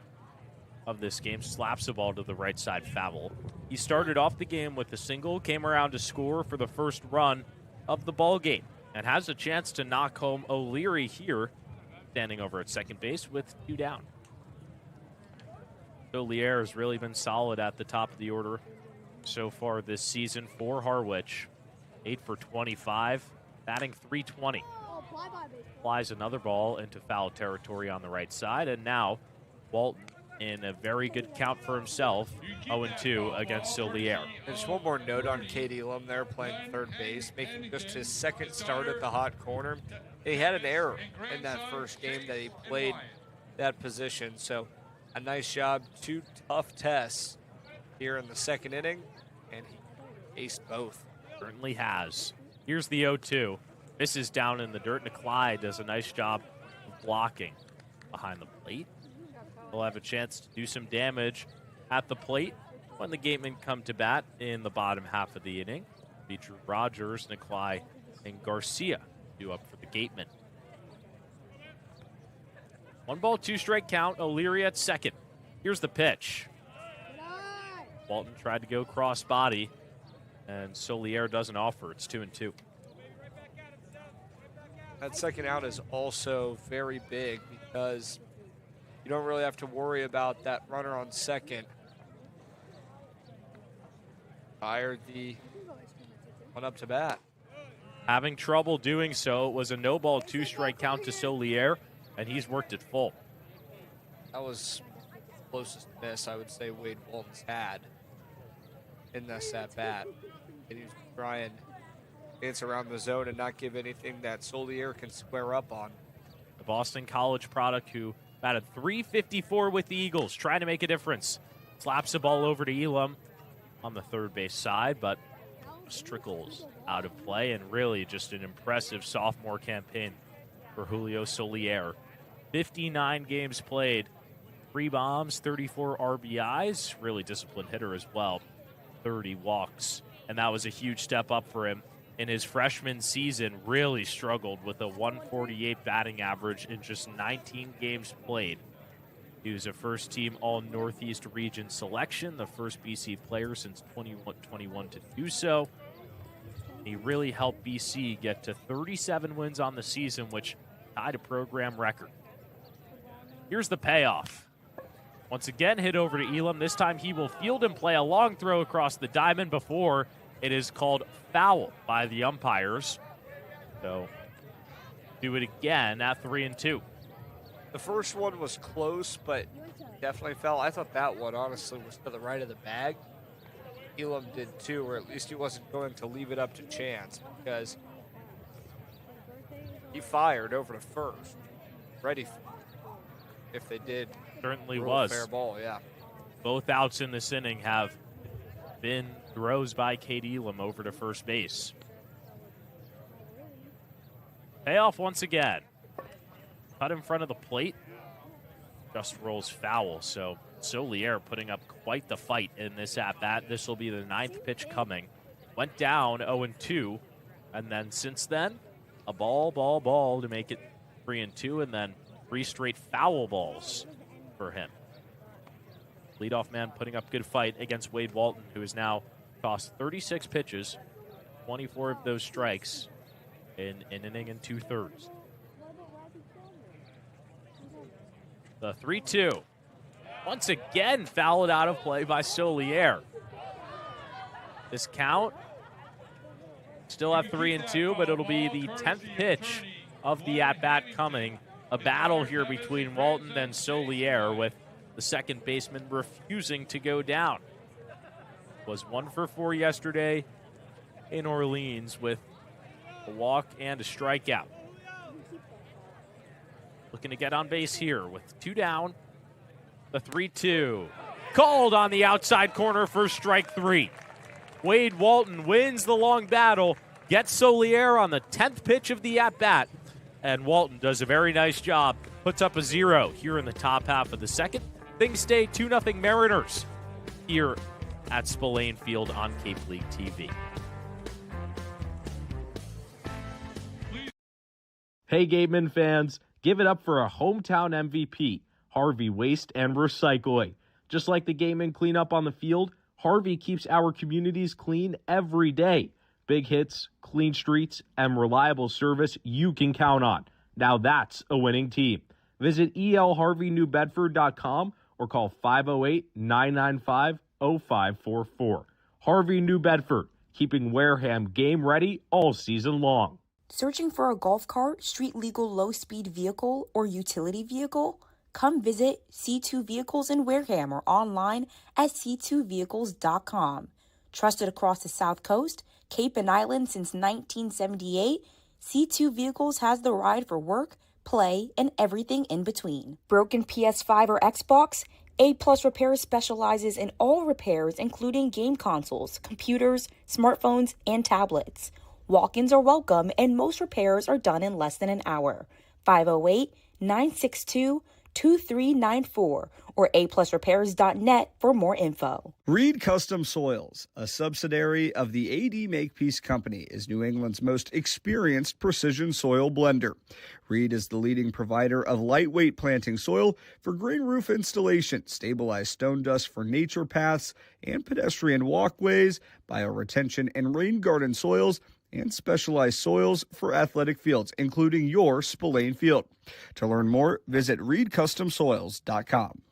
of this game. Slaps the ball to the right side foul. He started off the game with a single, came around to score for the first run of the ball game. and has a chance to knock home O'Leary here, standing over at second base with 2 down. O'Leary has really been solid at the top of the order so far this season for Harwich. 8 for 25, batting .320. Flies another ball into foul territory on the right side, and now Walton in a very good count for himself, 0-2 against O'Leary. And just one more note on Cade Elam there playing third base, making just his second start at the hot corner. He had an error in that first game that he played that position, so a nice job. 2 tough tests here in the second inning, and he aced both. Certainly has. Here's the 0-2. This is down in the dirt, and Clyde does a nice job of blocking behind the plate. He'll have a chance to do some damage at the plate when the Gatemen come to bat in the bottom half of the inning. Drew Rogers, Nikolai, and Garcia due up for the Gatemen. 1 ball, 2 strike count. O'Leary at second. Here's the pitch. Walton tried to go cross body, and Solier doesn't offer. It's 2-2. That second out is also very big because you don't really have to worry about that runner on second. Fired the one up to bat. Having trouble doing so. It was a no ball, 2 strike count to Solier, and he's worked it full. That was the closest miss I would say Wade Walton's had in this at bat. And he was trying to dance around the zone and not give anything that Solier can square up on. The Boston College product who batted .354 with the Eagles, trying to make a difference. Slaps the ball over to Elam on the third base side, but trickles out of play, and really just an impressive sophomore campaign for Julio Solier. 59 games played, 3 bombs, 34 RBIs, really disciplined hitter as well, 30 walks, and that was a huge step up for him. In his freshman season, really struggled with a 148 batting average in just 19 games played. He was a first-team All-Northeast Region selection, the first BC player since 2021 to do so. He really helped BC get to 37 wins on the season, which tied a program record. Here's the payoff. Once again, hit over to Elam. This time he will field and play a long throw across the diamond before it is called foul by the umpires. So, do it again at 3-2. The first one was close, but definitely fell. I thought that one, honestly, was to the right of the bag. Elam did too, or at least he wasn't going to leave it up to chance because he fired over to first. Ready if they did. Certainly was. Fair ball, yeah. Both outs in this inning have been throws by Cade Elam over to first base. Payoff once again. Cut in front of the plate. Just rolls foul, so Solier putting up quite the fight in this at-bat. This will be the 9th pitch coming. Went down 0-2, and then since then, a ball to make it 3-2, and then 3 straight foul balls for him. Leadoff man putting up good fight against Wade Walton, who has now tossed 36 pitches, 24 of those strikes in an inning and 2/3. The 3-2. Once again, fouled out of play by Solier. This count still have 3-2, but it'll be the 10th pitch of the at-bat coming. A battle here between Walton and Solier, with the second baseman refusing to go down. Was 1 for 4 yesterday in Orleans with a walk and a strikeout. Looking to get on base here with 2 down. The 3-2. Called on the outside corner for strike 3. Wade Walton wins the long battle, gets Solier on the 10th pitch of the at-bat, and Walton does a very nice job. Puts up a 0 here in the top half of the second. Things stay 2-0 Mariners here at Spillane Field on Cape League TV. Hey, Gatemen fans, give it up for a hometown MVP, Harvey Waste and Recycling. Just like the Gatemen clean up on the field, Harvey keeps our communities clean every day. big hits, clean streets, and reliable service you can count on. Now that's a winning team. Visit elharveynewbedford.com or call 508-995-0544. Harvey New Bedford, keeping Wareham game ready all season long. Searching for a golf cart, street legal low-speed vehicle, or utility vehicle? Come visit C2 Vehicles in Wareham or online at c2vehicles.com. Trusted across the South Coast, Cape and Island since 1978, C2 Vehicles has the ride for work, play, and everything in between. Broken PS5 or Xbox? A Plus Repair specializes in all repairs, including game consoles, computers, smartphones, and tablets. Walk-ins are welcome, and most repairs are done in less than an hour. 508-962-2394 or aplusrepairs.net for more info. Reed Custom Soils, a subsidiary of the AD Makepeace Company, is New England's most experienced precision soil blender. Reed is the leading provider of lightweight planting soil for green roof installation, stabilized stone dust for nature paths and pedestrian walkways, bioretention and rain garden soils, and specialized soils for athletic fields, including your Spillane field. To learn more, visit reedcustomsoils.com.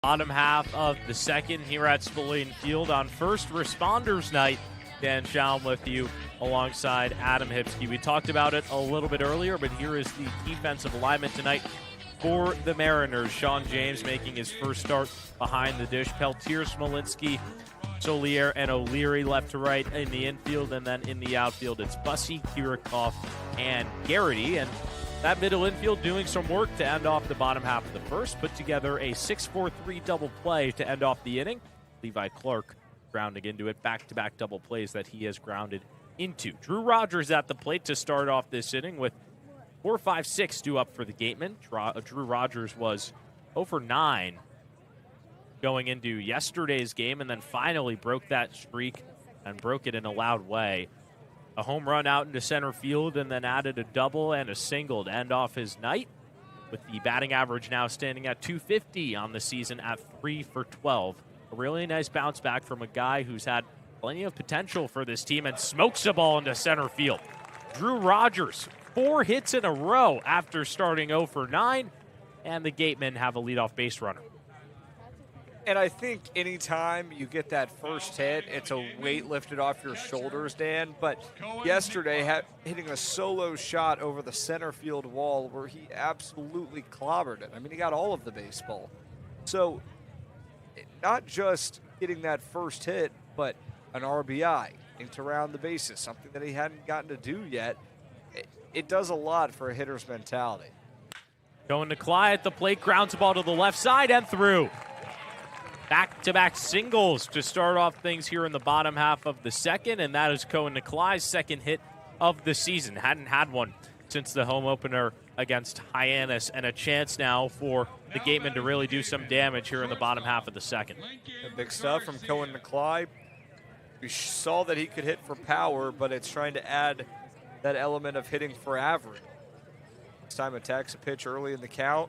Bottom half of the second here at Spillane Field on First Responders Night. Dan Shalam with you alongside Adam Hipsky. We talked about it a little bit earlier, but here is the defensive alignment tonight for the Mariners. Sean James making his first start behind the dish. Peltier, Smolinski, Solier, and O'Leary left to right in the infield, and then in the outfield it's Bussey, Kirikoff, and Garrity. And that middle infield doing some work to end off the bottom half of the first. Put together a 6-4-3 double play to end off the inning. Levi Clark grounding into it. Back-to-back double plays that he has grounded into. Drew Rogers at the plate to start off this inning with 4-5-6 due up for the Gatemen. Drew Rogers was 0 for 9 going into yesterday's game, and then finally broke that streak and broke it in a loud way. A home run out into center field, and then added a double and a single to end off his night, with the batting average now standing at .250 on the season at 3 for 12. A really nice bounce back from a guy who's had plenty of potential for this team and smokes the ball into center field. Drew Rogers, 4 hits in a row after starting 0 for 9, and the Gatemen have a leadoff base runner. And I think anytime you get that first hit, it's a weight lifted off your shoulders, Dan. But yesterday, hitting a solo shot over the center field wall where he absolutely clobbered it. I mean, he got all of the baseball. So not just getting that first hit, but an RBI into round the bases, something that he hadn't gotten to do yet. It does a lot for a hitter's mentality. Going to Clyde at the plate, grounds the ball to the left side and through. Back-to-back singles to start off things here in the bottom half of the second, and that is Cohen Nikolai's second hit of the season. Hadn't had one since the home opener against Hyannis, and a chance now for the Gatemen to really do some damage here in the bottom half of the second. Big stuff from Cohen Nikolai. We saw that he could hit for power, but it's trying to add that element of hitting for average. This time attacks a pitch early in the count,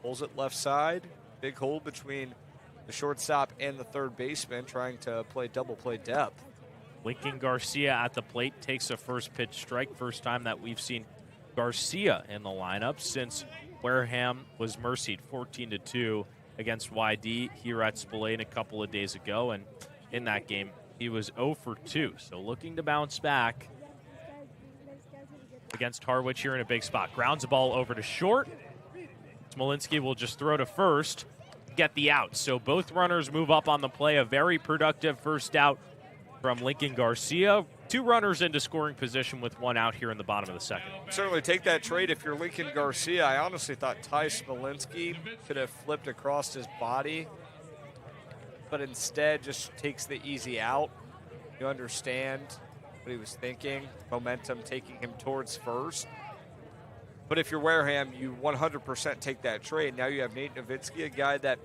pulls it left side. Big hole between the shortstop and the third baseman, trying to play double play depth. Lincoln Garcia at the plate takes a first pitch strike. First time that we've seen Garcia in the lineup since Wareham was mercied 14-2 against YD here at Spillane a couple of days ago. And in that game, he was 0 for 2. So looking to bounce back against Harwich here in a big spot. Grounds the ball over to short. Smolinski will just throw to first, get the out. So both runners move up on the play. A very productive first out from Lincoln Garcia. 2 runners into scoring position with 1 out here in the bottom of the second. Certainly take that trade if you're Lincoln Garcia. I honestly thought Ty Smolinski could have flipped across his body, but instead just takes the easy out. You understand what he was thinking, momentum taking him towards first. But if you're Wareham, you 100% take that trade. Now you have Nate Nowitzki, a guy that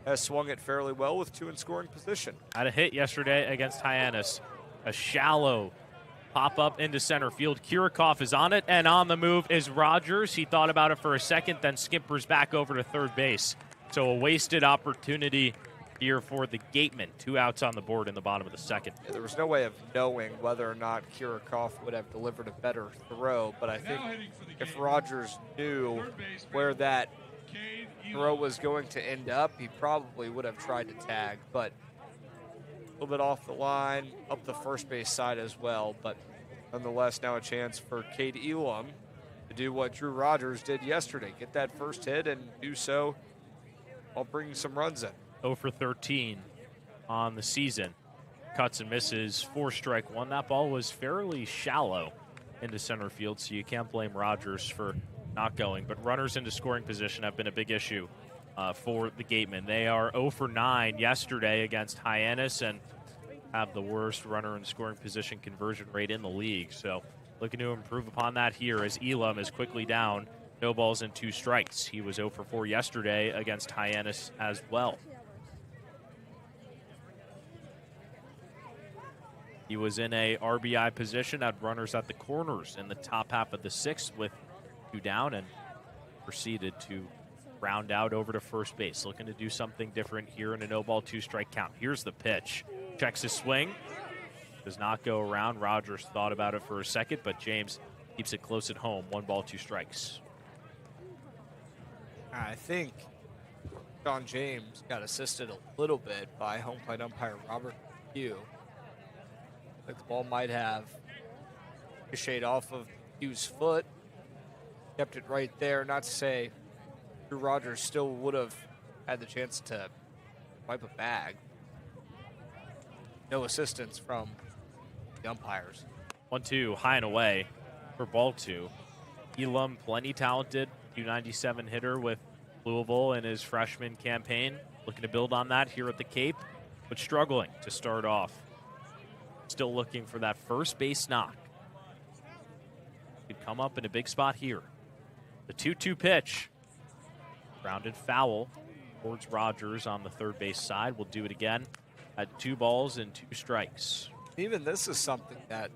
has swung it fairly well with 2 in scoring position. Had a hit yesterday against Hyannis. A shallow pop-up into center field. Kirikoff is on it, and on the move is Rogers. He thought about it for a second, then skippers back over to third base. So a wasted opportunity here for the Gatemen. 2 outs on the board in the bottom of the second. Yeah, there was no way of knowing whether or not Kirikov would have delivered a better throw, but I think if Rogers knew where that throw was going to end up, he probably would have tried to tag, but a little bit off the line, up the first base side as well, but nonetheless now a chance for Cade Elam to do what Drew Rogers did yesterday, get that first hit and do so while bringing some runs in. 0 for 13 on the season. Cuts and misses, 4-strike 1. That ball was fairly shallow into center field, so you can't blame Rogers for not going. But runners into scoring position have been a big issue for the Gatemen. They are 0 for 9 yesterday against Hyannis and have the worst runner in scoring position conversion rate in the league. So looking to improve upon that here as Elam is quickly down. No balls and 2 strikes. He was 0 for 4 yesterday against Hyannis as well. He was in a RBI position, had runners at the corners in the top half of the 6th with 2 down and proceeded to round out over to first base. Looking to do something different here in a no-ball, 2-strike count. Here's the pitch. Checks his swing. Does not go around. Rogers thought about it for a second, but James keeps it close at home. 1 ball, 2 strikes. I think John James got assisted a little bit by home plate umpire Robert Pugh. Like the ball might have a shade off of Hugh's foot. Kept it right there. Not to say Drew Rogers still would have had the chance to wipe a bag. No assistance from the umpires. 1-2, high and away for ball 2. Elam, plenty talented, 297 hitter with Louisville in his freshman campaign. Looking to build on that here at the Cape, but struggling to start off. Still looking for that first base knock. Could come up in a big spot here. The 2-2 pitch. Grounded foul towards Rogers on the third base side. We'll do it again at 2 balls and 2 strikes. Even this is something that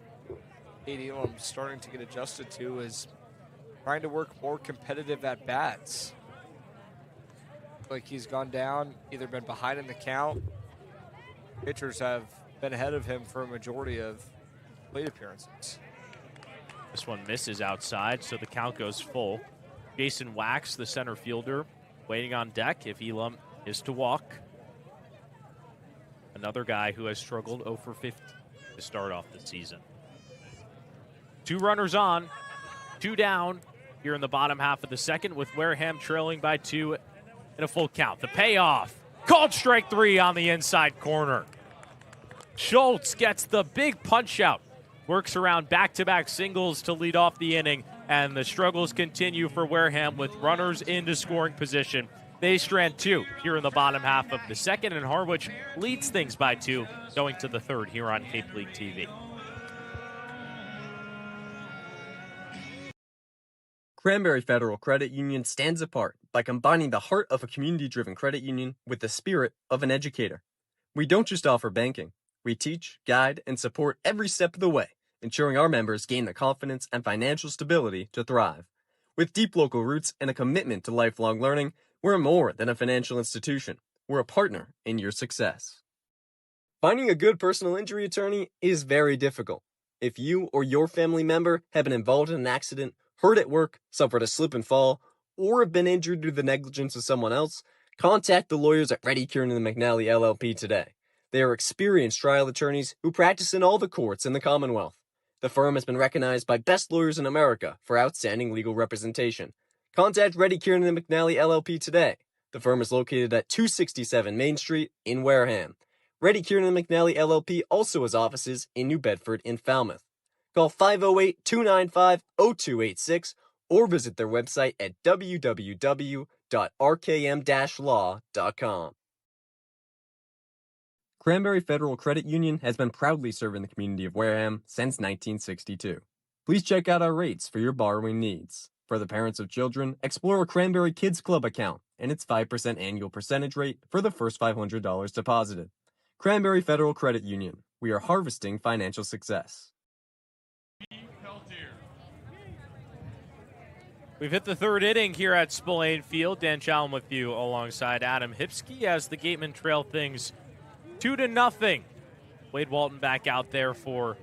Cade Elam's starting to get adjusted to, is trying to work more competitive at bats. Like he's gone down, either been behind in the count. Pitchers have been ahead of him for a majority of plate appearances. This one misses outside, so the count goes full. Jason Wax, the center fielder, waiting on deck if Elam is to walk. Another guy who has struggled 0 for 50 to start off the season. 2 runners on, 2 down here in the bottom half of the second with Wareham trailing by 2 in a full count. The payoff, called strike 3 on the inside corner. Schultz gets the big punch out, works around back-to-back singles to lead off the inning, and the struggles continue for Wareham with runners into scoring position. They strand 2 here in the bottom half of the second, and Harwich leads things by 2 going to the third here on Cape League TV. Cranberry Federal Credit Union stands apart by combining the heart of a community-driven credit union with the spirit of an educator. We don't just offer banking. We teach, guide, and support every step of the way, ensuring our members gain the confidence and financial stability to thrive. With deep local roots and a commitment to lifelong learning, we're more than a financial institution. We're a partner in your success. Finding a good personal injury attorney is very difficult. If you or your family member have been involved in an accident, hurt at work, suffered a slip and fall, or have been injured due to the negligence of someone else, contact the lawyers at Reddy Kiernan and McNally LLP today. They are experienced trial attorneys who practice in all the courts in the Commonwealth. The firm has been recognized by Best Lawyers in America for outstanding legal representation. Contact Reddy Kiernan and McNally LLP today. The firm is located at 267 Main Street in Wareham. Reddy Kiernan and McNally LLP also has offices in New Bedford and Falmouth. Call 508-295-0286 or visit their website at www.rkm-law.com. Cranberry Federal Credit Union has been proudly serving the community of Wareham since 1962. Please check out our rates for your borrowing needs. For the parents of children, explore a Cranberry Kids Club account and its 5% annual percentage rate for the first $500 deposited. Cranberry Federal Credit Union. We are harvesting financial success. We've hit the third inning here at Spillane Field. Dan Shalam with you alongside Adam Hipsky as the Gatemen trail things 2-0. Wade Walton back out there for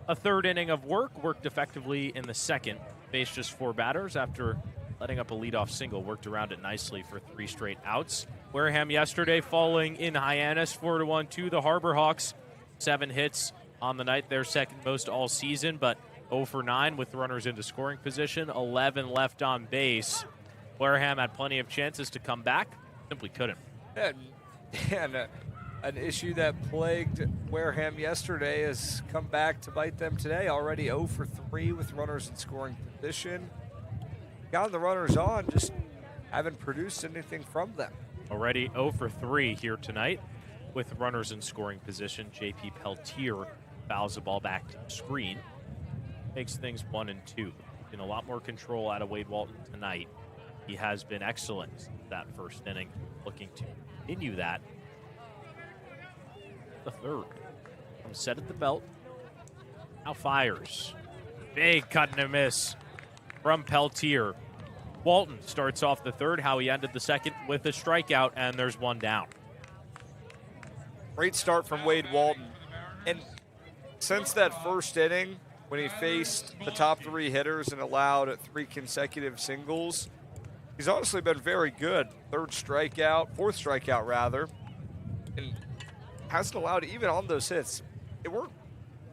a third inning of work. Worked effectively in the second. Faced just 4 batters after letting up a leadoff single. Worked around it nicely for 3 straight outs. Wareham yesterday falling in Hyannis 4-1 to the Harbor Hawks. 7 hits on the night, their second most all season, but 0 for 9 with runners into scoring position, 11 left on base. Wareham had plenty of chances to come back, simply couldn't. And an issue that plagued Wareham yesterday has come back to bite them today. Already 0 for 3 with runners in scoring position. Got the runners on, just haven't produced anything from them. Already 0 for 3 here tonight with runners in scoring position. J.P. Peltier fouls the ball back to the screen. Makes things 1-2. In a lot more control out of Wade Walton tonight. He has been excellent that first inning. Looking to continue that. The third. From set at the belt. Now fires. Big cut and a miss from Peltier. Walton starts off the third, how he ended the second with a strikeout, and there's 1 down. Great start from Wade Walton. And since that first inning, when he faced the top 3 hitters and allowed 3 consecutive singles, he's honestly been very good. Fourth strikeout rather, and hasn't allowed, even on those hits, it weren't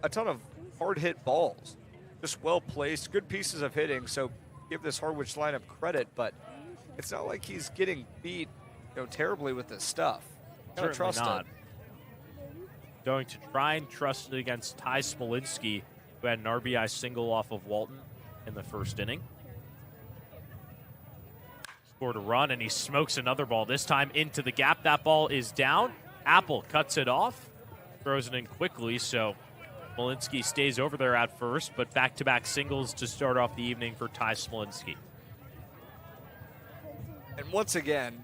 a ton of hard hit balls, just well placed, good pieces of hitting. So give this Harwich lineup credit, but it's not like he's getting beat, terribly with this stuff. Gotta trust it. Going to try and trust it against Ty Smolinski, who had an RBI single off of Walton in the first inning. Scored a run, and he smokes another ball, this time into the gap. That ball is down. Apple cuts it off, throws it in quickly, so Smolinski stays over there at first, but back-to-back singles to start off the evening for Ty Smolinski. And once again,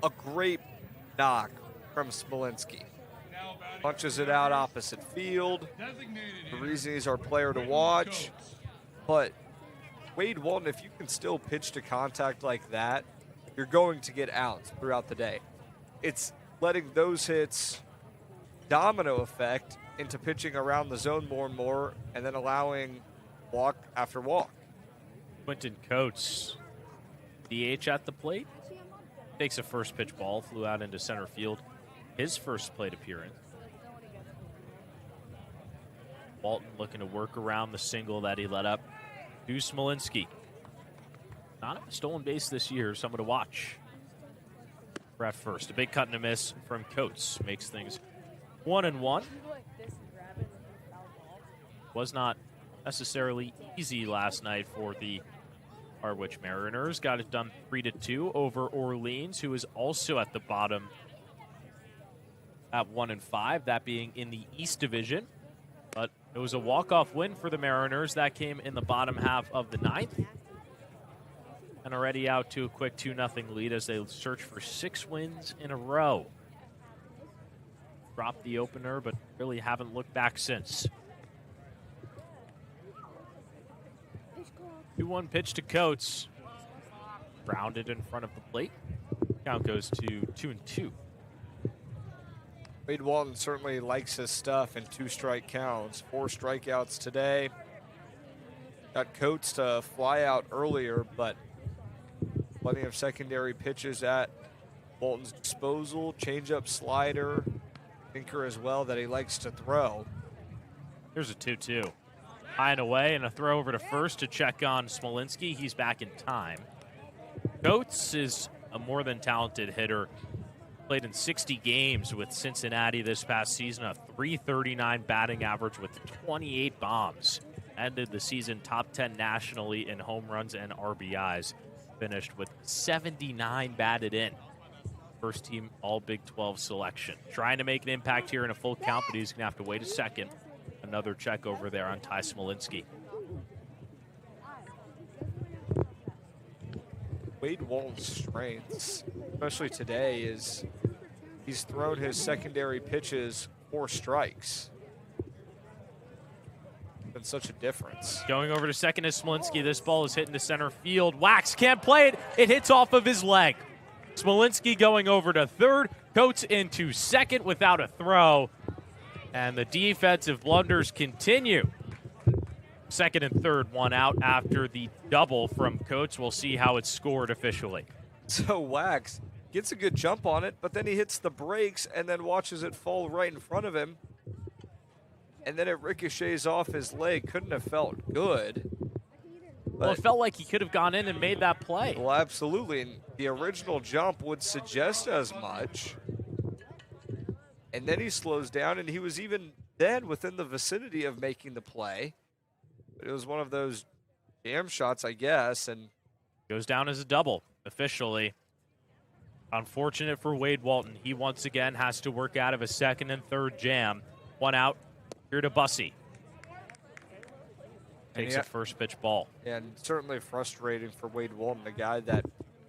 a great knock from Smolinski. Punches it out opposite field. The reason he's our player to watch. But Wade Walton, if you can still pitch to contact like that, you're going to get outs throughout the day. It's letting those hits domino effect into pitching around the zone more and more, and then allowing walk after walk. Quentin Coates, DH at the plate. Takes a first pitch ball, flew out into center field. His first plate appearance. Walton looking to work around the single that he let up to Smolinski. Not a stolen base this year, someone to watch. We're at first. A big cut and a miss from Coates makes things 1-1. Was not necessarily easy last night for the Harwich Mariners. Got it done 3-2 over Orleans, who is also at the bottom at 1-5, that being in the East Division. But it was a walk-off win for the Mariners. That came in the bottom half of the 9th. And already out to a quick 2-0 lead as they search for 6 wins in a row. Dropped the opener, but really haven't looked back since. 2-1 pitch to Coates. Grounded in front of the plate. Count goes to 2-2. Wade Walton certainly likes his stuff in 2-strike counts. 4 strikeouts today. Got Coates to fly out earlier, but plenty of secondary pitches at Walton's disposal. Changeup, slider, sinker as well that he likes to throw. Here's a 2-2. High and away, and a throw over to first to check on Smolinski. He's back in time. Coates is a more than talented hitter. Played in 60 games with Cincinnati this past season, a .339 batting average with 28 bombs. Ended the season top 10 nationally in home runs and RBIs. Finished with 79 batted in. First team All Big 12 selection. Trying to make an impact here in a full count, but he's going to have to wait a second. Another check over there on Ty Smolinski. Wade Walton's strengths, especially today, is he's thrown his secondary pitches 4 strikes. been such a difference. Going over to second is Smolinski. This ball is hitting to center field. Wax can't play it. It hits off of his leg. Smolinski going over to third. Coates into second without a throw. And the defensive blunders continue. Second and third, one out after the double from Coates. We'll see how it's scored officially. So Wax gets a good jump on it, but then he hits the brakes and then watches it fall right in front of him. And then it ricochets off his leg. Couldn't have felt good. Well, it felt like he could have gone in and made that play. Well, absolutely. And the original jump would suggest as much. And then he slows down, and he was even then within the vicinity of making the play. But it was one of those jam shots, I guess, and goes down as a double officially. Unfortunate for Wade Walton. He once again has to work out of a second and third jam. One out. Here to Bussey. Takes a first pitch ball. And certainly frustrating for Wade Walton, the guy that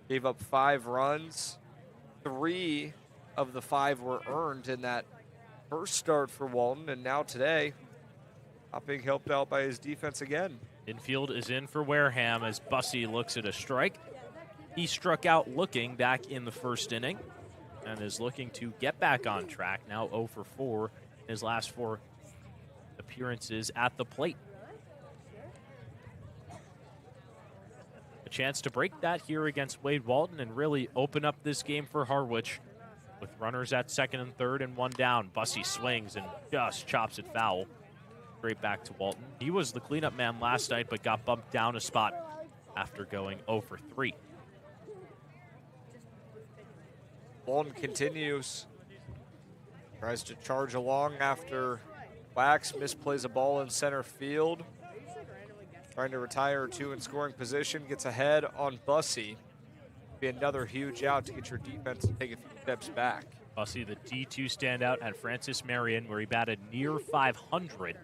gave up 5 runs. 3 of the 5 were earned in that first start for Walton, and now today, not being helped out by his defense again. Infield is in for Wareham as Bussey looks at a strike. He struck out looking back in the first inning and is looking to get back on track. Now 0 for 4 in his last 4 appearances at the plate. A chance to break that here against Wade Walton and really open up this game for Harwich with runners at second and third and one down. Bussey swings and just chops it foul. Straight back to Walton. He was the cleanup man last night but got bumped down a spot after going 0 for 3. Walton continues. Tries to charge along after Wax misplays a ball in center field. Trying to retire 2 in scoring position. Gets ahead on Bussey. Be another huge out to get your defense to take a few steps back. Bussey, the D2 standout at Francis Marion, where he batted near 500.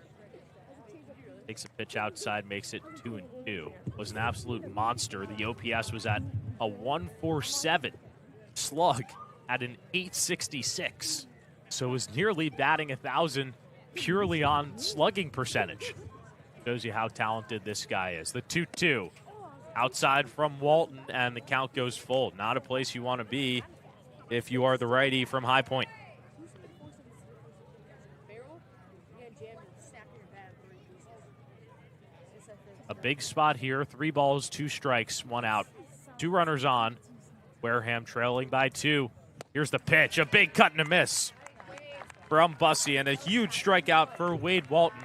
Takes a pitch outside, makes it 2-2. Was an absolute monster. The OPS was at a 147. Slug at an 866. So it was nearly batting 1,000 purely on slugging percentage. Shows you how talented this guy is. The 2-2 outside from Walton, and the count goes full. Not a place you want to be if you are the righty from High Point. A big spot here. 3 balls, 2 strikes, 1 out. 2 runners on. Wareham trailing by 2. Here's the pitch. A big cut and a miss from Bussey, and a huge strikeout for Wade Walton.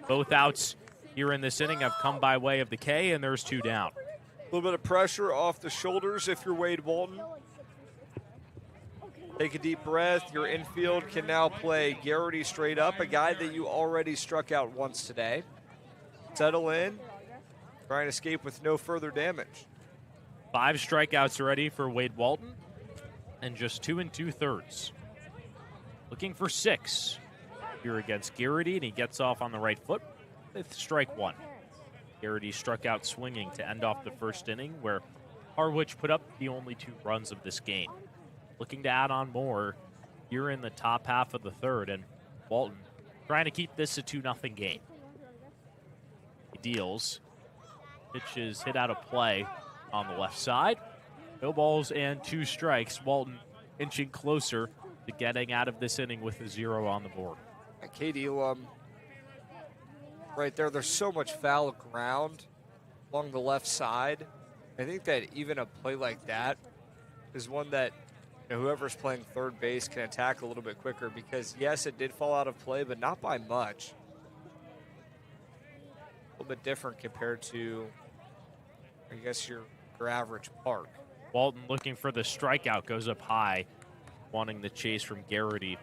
Both outs here in this inning have come by way of the K, and there's 2 down. A little bit of pressure off the shoulders if you're Wade Walton. Take a deep breath. Your infield can now play Garrity straight up, a guy that you already struck out once today. Settle in. Try and escape with no further damage. 5 strikeouts already for Wade Walton, and just 2 2/3. Looking for 6 here against Garrity, and he gets off on the right foot with strike 1. Garrity struck out swinging to end off the first inning, where Harwich put up the only 2 runs of this game. Looking to add on more here in the top half of the third, and Walton trying to keep this a 2-0 game. He deals. Pitch is hit out of play on the left side. No balls and 2 strikes. Walton inching closer to getting out of this inning with a 0 on the board. Katie, right there, there's so much foul ground along the left side. I think that even a play like that is one that whoever's playing third base can attack a little bit quicker, because yes, it did fall out of play, but not by much. A little bit different compared to, I guess, your average park. Walton looking for the strikeout, goes up high, wanting the chase from Garrity.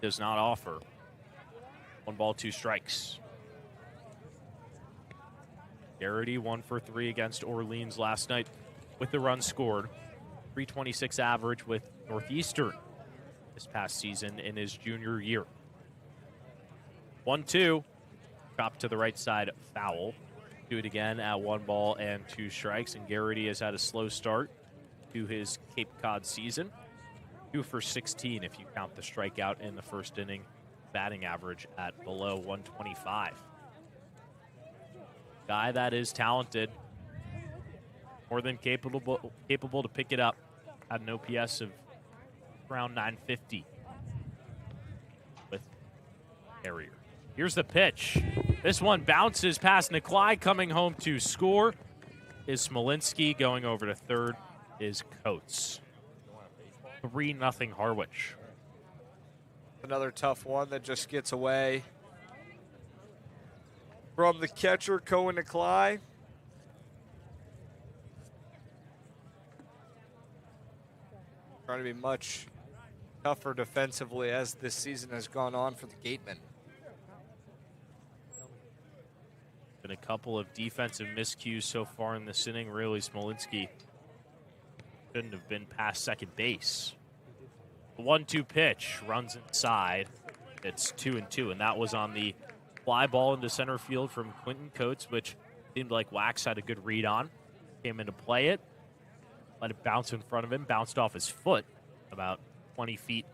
Does not offer. 1 ball, 2 strikes. Garrity 1 for 3 against Orleans last night with the run scored. 326 average with Northeastern this past season in his junior year. 1-2. Chop to the right side, foul. Do it again at 1 ball and 2 strikes. And Garrity has had a slow start to his Cape Cod season. 2 for 16 if you count the strikeout in the first inning. Batting average at below 125. Guy that is talented, more than capable to pick it up. Had an OPS of around 950 with Harrier. Here's the pitch. This one bounces past Nikolai, coming home to score is Smolinski. Going over to third is Coates. 3-0 Harwich. Another tough one that just gets away from the catcher, Cohen Nikolai. Trying to be much tougher defensively as this season has gone on for the Gatemen. Been a couple of defensive miscues so far in this inning. Really, Smolinski couldn't have been past second base. The 1-2 pitch runs inside. It's 2-2, and that was on the fly ball into center field from Quentin Coates, which seemed like Wax had a good read on. Came in to play it, let it bounce in front of him, bounced off his foot about 20 feet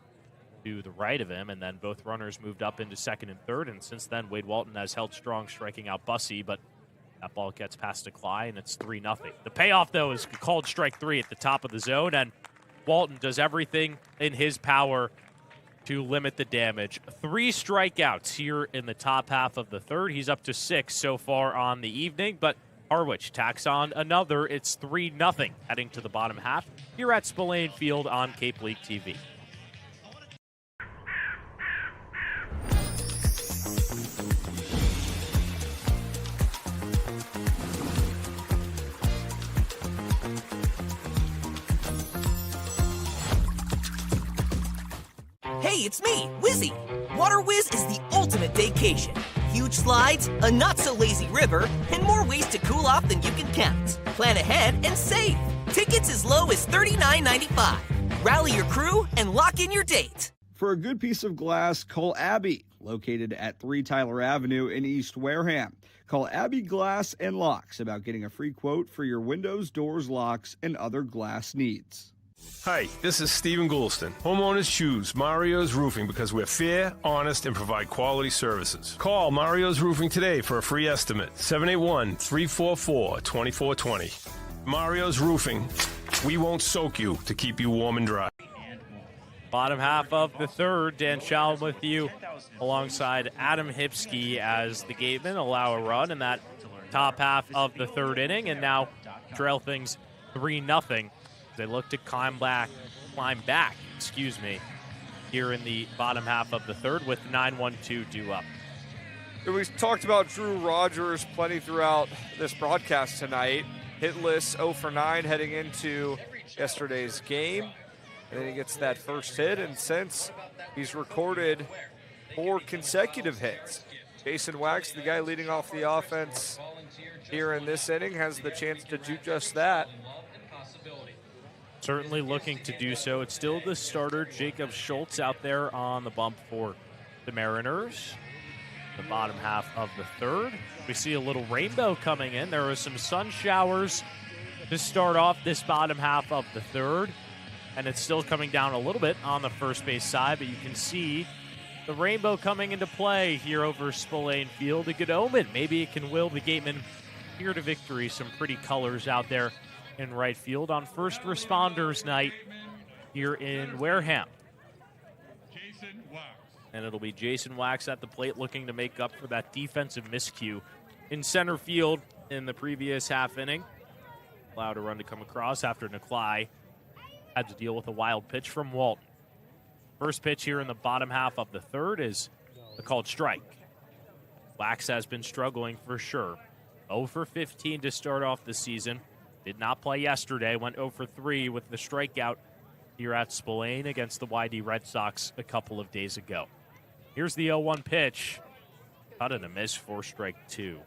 to the right of him, and then both runners moved up into second and third, and since then Wade Walton has held strong, striking out Bussey, but that ball gets past Nikolai, and it's 3-0. The payoff, though, is called strike 3 at the top of the zone, and Walton does everything in his power to limit the damage. 3 strikeouts here in the top half of the third. He's up to 6 so far on the evening, but Harwich tacks on another. It's 3-0 heading to the bottom half here at Spillane Field on Cape League TV. Hey, it's me, Wizzy. Water Whiz is the ultimate vacation. Huge slides, a not-so-lazy river, and more ways to cool off than you can count. Plan ahead and save. Tickets as low as $39.95. Rally your crew and lock in your date. For a good piece of glass, call Abby, located at 3 Tyler Avenue in East Wareham. Call Abby Glass and Locks about getting a free quote for your windows, doors, locks, and other glass needs. Hi, this is Stephen Goulston. Homeowners choose Mario's Roofing because we're fair, honest, and provide quality services. Call Mario's Roofing today for a free estimate. 781-344-2420. Mario's Roofing. We won't soak you to keep you warm and dry. Bottom half of the third, Dan Shalam with you alongside Adam Hipsky as the Gatemen allow a run in that top half of the third inning, and now trail things 3-0. They look to climb back, here in the bottom half of the third with 9-1-2 due up. We talked about Drew Rogers plenty throughout this broadcast tonight. Hitless 0 for 9 heading into yesterday's game. And then he gets that first hit, and since he's recorded 4 consecutive hits. Jason Wax, the guy leading off the offense here in this inning, has the chance to do just that. Certainly looking to do so. It's still the starter, Jacob Schultz, out there on the bump for the Mariners. The bottom half of the third. We see a little rainbow coming in. There were some sun showers to start off this bottom half of the third. And it's still coming down a little bit on the first base side, but you can see the rainbow coming into play here over Spillane Field. A good omen. Maybe it can will the Gatemen here to victory. Some pretty colors out there in right field on First Responders Night here in Wareham. And it'll be Jason Wax at the plate looking to make up for that defensive miscue in center field in the previous half inning. Allowed a run to come across after Nikolai had to deal with a wild pitch from Walton. First pitch here in the bottom half of the third is a called strike. Wax has been struggling for sure. 0 for 15 to start off the season. Did not play yesterday, went 0 for 3 with the strikeout here at Spillane against the YD Red Sox a couple of days ago. Here's the 0-1 pitch. Cut and a miss for strike 2.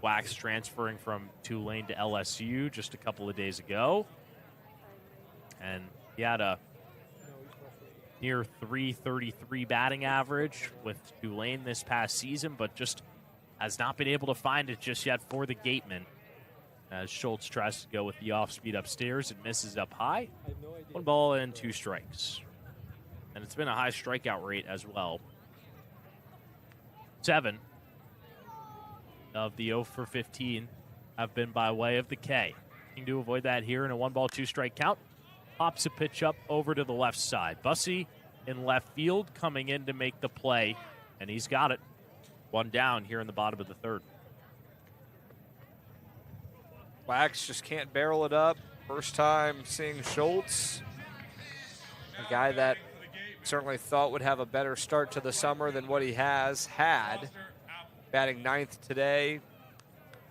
Wax transferring from Tulane to LSU just a couple of days ago. And he had a near .333 batting average with Tulane this past season, but just has not been able to find it just yet for the Gatemen. As Schultz tries to go with the off-speed upstairs and misses up high. 1 ball and 2 strikes. And it's been a high strikeout rate as well. 7. of the 0 for 15 have been by way of the K. Looking to avoid that here in a 1-ball, 2-strike count. Pops a pitch up over to the left side. Bussey in left field coming in to make the play, and he's got it. 1 down here in the bottom of the 3rd. Wax just can't barrel it up. First time seeing Schultz, a guy that certainly thought would have a better start to the summer than what he has had. Batting 9th today.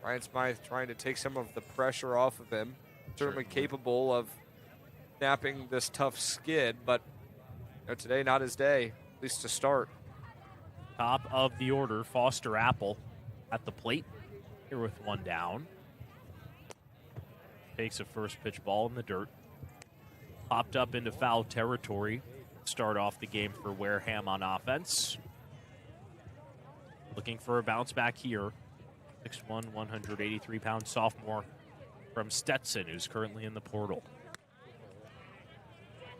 Ryan Smythe trying to take some of the pressure off of him. Certainly capable of snapping this tough skid, but today not his day, at least to start. Top of the order, Foster Apple at the plate here with 1 down. Takes a first pitch ball in the dirt. Popped up into foul territory. Start off the game for Wareham on offense. Looking for a bounce back here. 6'1", 183-pound sophomore from Stetson, who's currently in the portal.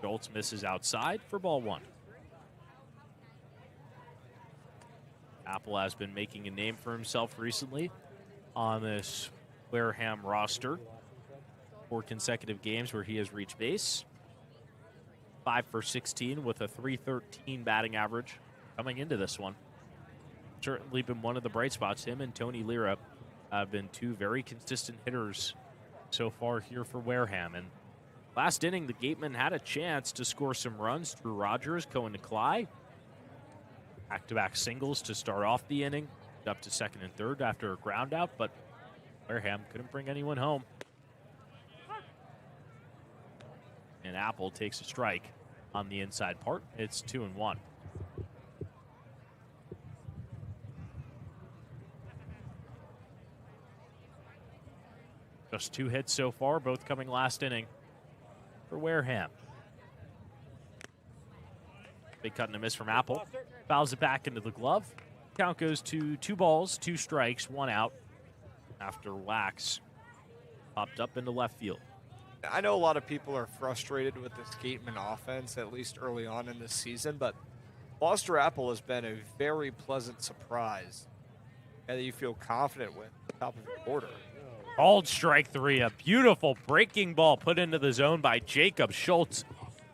Schultz misses outside for ball 1. Apple has been making a name for himself recently on this Wareham roster. 4 consecutive games where he has reached base. 5 for 16 with a .313 batting average coming into this one. Certainly been one of the bright spots. Him and Tony Lira have been 2 very consistent hitters so far here for Wareham. And last inning, the Gatemen had a chance to score some runs through Rogers, Cohen to Cly. Back-to-back singles to start off the inning, up to 2nd and 3rd after a ground out, but Wareham couldn't bring anyone home. And Apple takes a strike on the inside part. It's 2-1. Just 2 hits so far, both coming last inning for Wareham. Big cut and a miss from Apple. Fouls it back into the glove. Count goes to 2 balls, 2 strikes, 1 out after Wax popped up into left field. I know a lot of people are frustrated with this Gateman offense, at least early on in this season, but Foster Apple has been a very pleasant surprise that you feel confident with at the top of your order. Called strike 3, a beautiful breaking ball put into the zone by Jacob Schultz.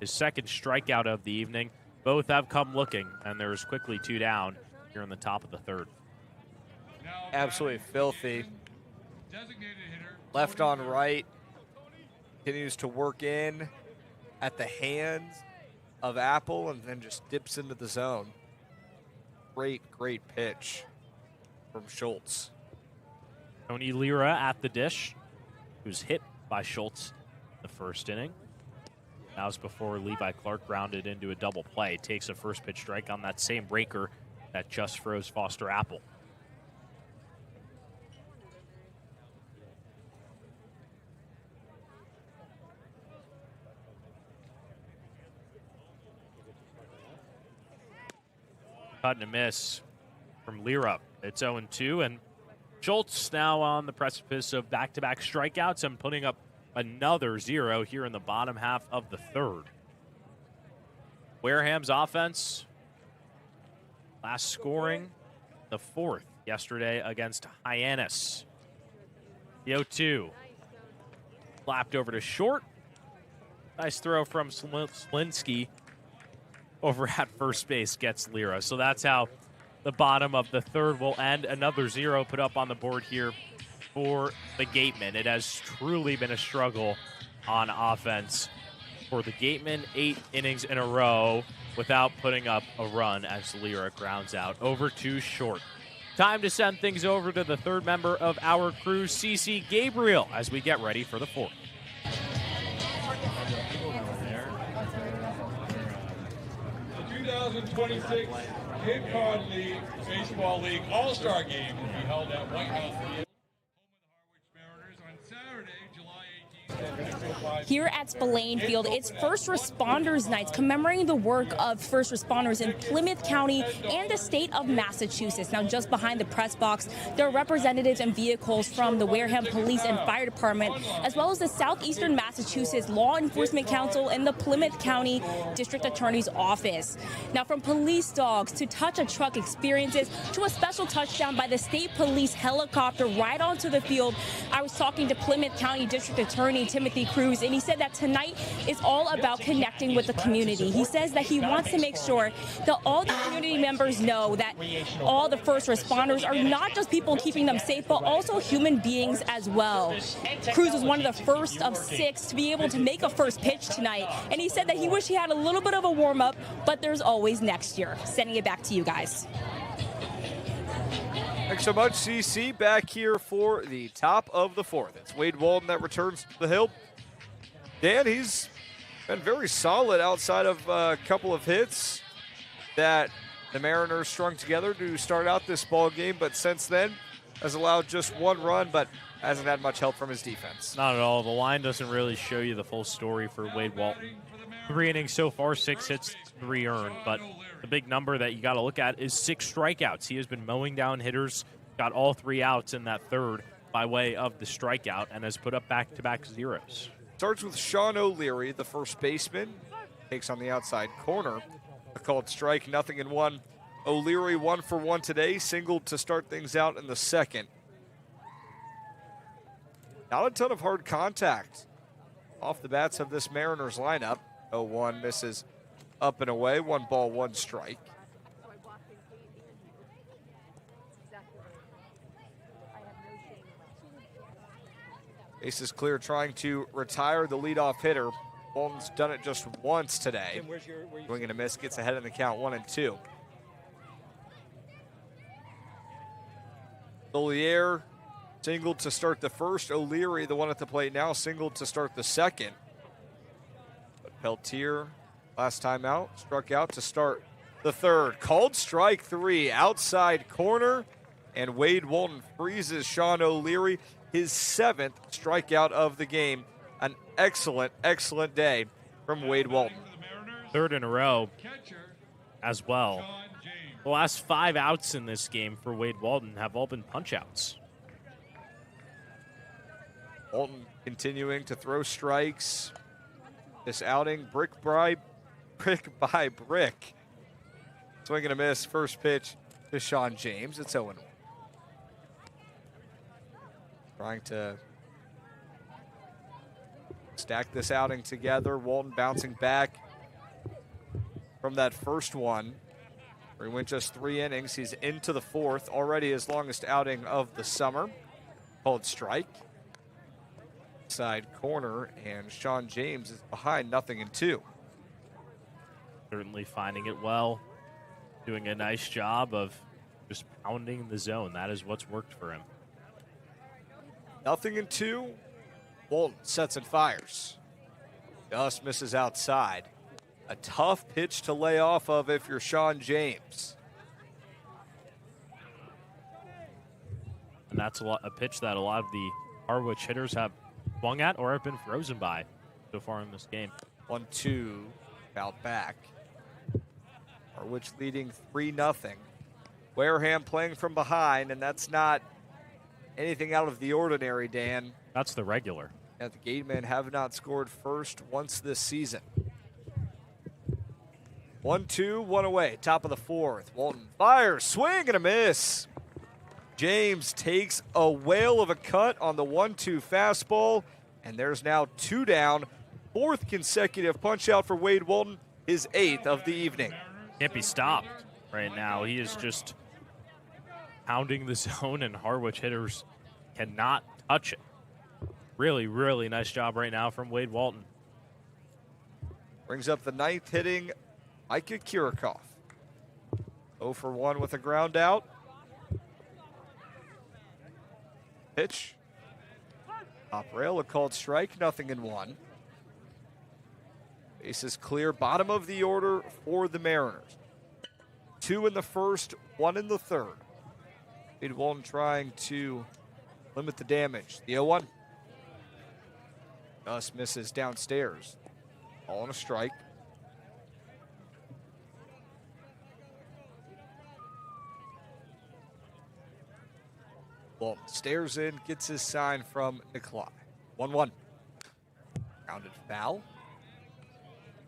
His 2nd strikeout of the evening. Both have come looking, and there's quickly 2 down here in the top of the 3rd. Absolutely filthy. Left on right. Continues to work in at the hands of Apple and then just dips into the zone. Great pitch from Schultz. Tony Lira at the dish, who's hit by Schultz in the 1st inning. That was before Levi Clark grounded into a double play. Takes a first pitch strike on that same breaker that just froze Foster Apple. Cut and a miss from Lira. It's 0-2, and Schultz now on the precipice of back-to-back strikeouts and putting up another 0 here in the bottom half of the 3rd. Wareham's offense, last scoring the 4th yesterday against Hyannis. The 0-2. Slapped over to short. Nice throw from Slinsky over at first base gets Lira. So that's how the bottom of the 3rd will end. Another 0 put up on the board here for the Gatemen. It has truly been a struggle on offense for the Gatemen. 8 innings in a row without putting up a run as Lira grounds out over to short. Time to send things over to the 3rd member of our crew, CeCe Gabriel, as we get ready for the 4th. The 2026 Cape Cod League Baseball League All-Star Game will be held at White House Field, home of the Harwich Mariners, on Saturday, July 18th at 6:05 here at Spillane Field. It's First Responders Nights, commemorating the work of first responders in Plymouth County and the state of Massachusetts. Now, just behind the press box, there are representatives and vehicles from the Wareham Police and Fire Department, as well as the Southeastern Massachusetts Law Enforcement Council and the Plymouth County District Attorney's Office. Now, from police dogs to touch a truck experiences to a special touchdown by the state police helicopter right onto the field, I was talking to Plymouth County District Attorney Timothy Cruz, and he said that tonight is all about connecting with the community. He says that he wants to make sure that all the community members know that all the first responders are not just people keeping them safe, but also human beings as well. Cruz was one of the first of 6 to be able to make a first pitch tonight, and he said that he wished he had a little bit of a warm-up, but there's always next year. Sending it back to you guys. Thanks so much, CeCe. Back here for the top of the 4th. It's Wade Walden that returns to the hill. Dan, he's been very solid outside of a couple of hits that the Mariners strung together to start out this ball game, but since then has allowed just 1 run, but hasn't had much help from his defense. Not at all. The line doesn't really show you the full story for Wade Walton. 3 innings so far, 6 hits, 3 earned, but the big number that you got to look at is 6 strikeouts. He has been mowing down hitters, got all 3 outs in that 3rd by way of the strikeout, and has put up back-to-back zeros. Starts with Sean O'Leary, the first baseman. Takes on the outside corner. A called strike, 0-1. O'Leary 1 for 1 today, singled to start things out in the 2nd. Not a ton of hard contact off the bats of this Mariners lineup. 0-1 misses up and away. 1 ball, 1 strike. Base is clear, trying to retire the leadoff hitter. Walton's done it just once today. Swing and a miss, gets ahead in the count, 1-2. Solier singled to start the 1st. O'Leary, the one at the plate now, singled to start the 2nd. But Peltier, last time out, struck out to start the 3rd. Called strike 3, outside corner, and Wade Walton freezes Sean O'Leary, his 7th strikeout of the game. An excellent, excellent day from Wade Walton. 3rd in a row as well. The last 5 outs in this game for Wade Walton have all been punch-outs. Walton continuing to throw strikes. This outing, brick by brick. Swing and a miss, first pitch to Sean James. It's 0-1. Trying to stack this outing together. Walton bouncing back from that first one, where he went just 3 innings. He's into the 4th, already his longest outing of the summer. Called strike. Side corner, and Sean James is behind, 0-2. Certainly finding it well, doing a nice job of just pounding the zone. That is what's worked for him. 0-2. Walton sets and fires. Just misses outside. A tough pitch to lay off of if you're Sean James. And that's a pitch that a lot of the Harwich hitters have swung at or have been frozen by so far in this game. 1-2, fouled back. Harwich leading 3-0. Wareham playing from behind, and that's not anything out of the ordinary, Dan. That's the regular. Yeah, the Gatemen have not scored first once this season. 1-2, 1 away, top of the 4th. Walton fires, swing and a miss. James takes a whale of a cut on the 1-2 fastball, and there's now 2 down. 4th consecutive punch out for Wade Walton, his 8th of the evening. Can't be stopped right now. He is just pounding the zone, and Harwich hitters cannot touch it. Really, really nice job right now from Wade Walton. Brings up the 9th hitting Micah Kirikoff. 0 for 1 with a ground out. Pitch. Top rail, a called strike, 0-1. Base is clear, bottom of the order for the Mariners. 2 in the 1st, 1 in the 3rd. Wade Walton trying to limit the damage. The 0-1. Just misses downstairs. All on a strike. Well, stares in, gets his sign from Nikolai. 1-1. Grounded foul.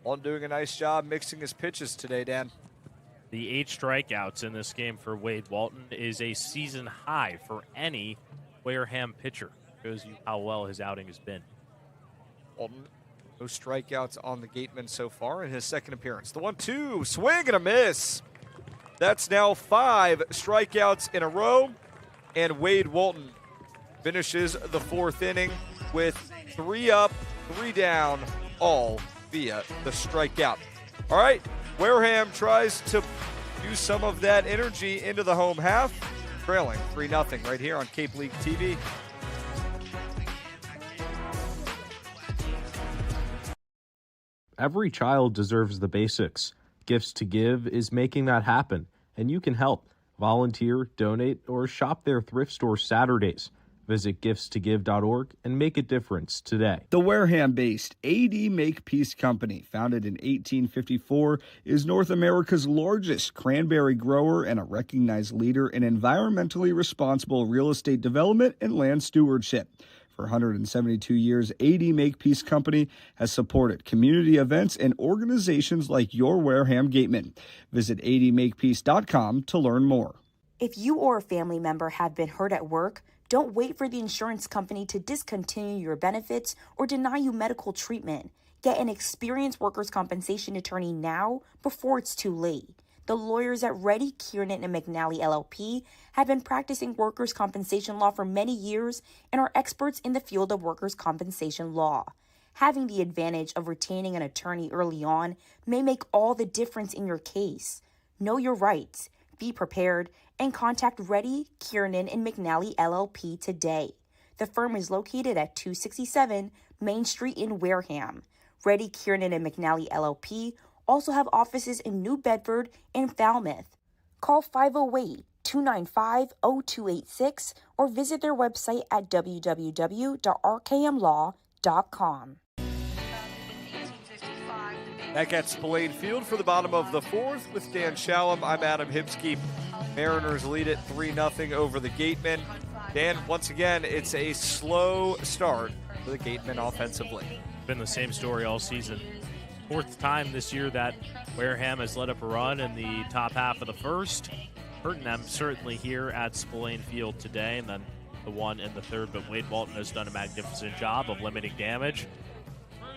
Walton doing a nice job mixing his pitches today, Dan. The 8 strikeouts in this game for Wade Walton is a season high for any Wareham pitcher. Shows you how well his outing has been. Walton, no strikeouts on the Gatemen so far in his second appearance. The 1-2, swing and a miss. That's now 5 strikeouts in a row. And Wade Walton finishes the 4th inning with 3 up, 3 down, all via the strikeout. All right, Wareham tries to use some of that energy into the home half, trailing 3-0 right here on Cape League TV. Every child deserves the basics. Gifts to Give is making that happen, and you can help. Volunteer, donate, or shop their thrift store Saturdays. Visit giftstogive.org and make a difference today. The Wareham-based AD Makepeace Company, founded in 1854, is North America's largest cranberry grower and a recognized leader in environmentally responsible real estate development and land stewardship. For 172 years, AD Makepeace Company has supported community events and organizations like your Wareham Gatemen. Visit admakepeace.com to learn more. If you or a family member have been hurt at work, don't wait for the insurance company to discontinue your benefits or deny you medical treatment. Get an experienced workers' compensation attorney now before it's too late. The lawyers at Reddy, Kiernan, and McNally LLP have been practicing workers' compensation law for many years and are experts in the field of workers' compensation law. Having the advantage of retaining an attorney early on may make all the difference in your case. Know your rights, be prepared, and contact Reddy, Kiernan, and McNally LLP today. The firm is located at 267 Main Street in Wareham. Reddy, Kiernan, and McNally LLP also have offices in New Bedford and Falmouth. Call 508-295-0286 or visit their website at www.rkmlaw.com. Back at Spillane Field for the bottom of the 4th with Dan Shalam. I'm Adam Hipsky. Mariners lead it 3-0 over the Gatemen. Dan, once again, it's a slow start for the Gatemen offensively. Been the same story all season. 4th time this year that Wareham has let up a run in the top half of the first. Hurting them certainly here at Spillane Field today, and then the one in the 3rd. But Wade Walton has done a magnificent job of limiting damage.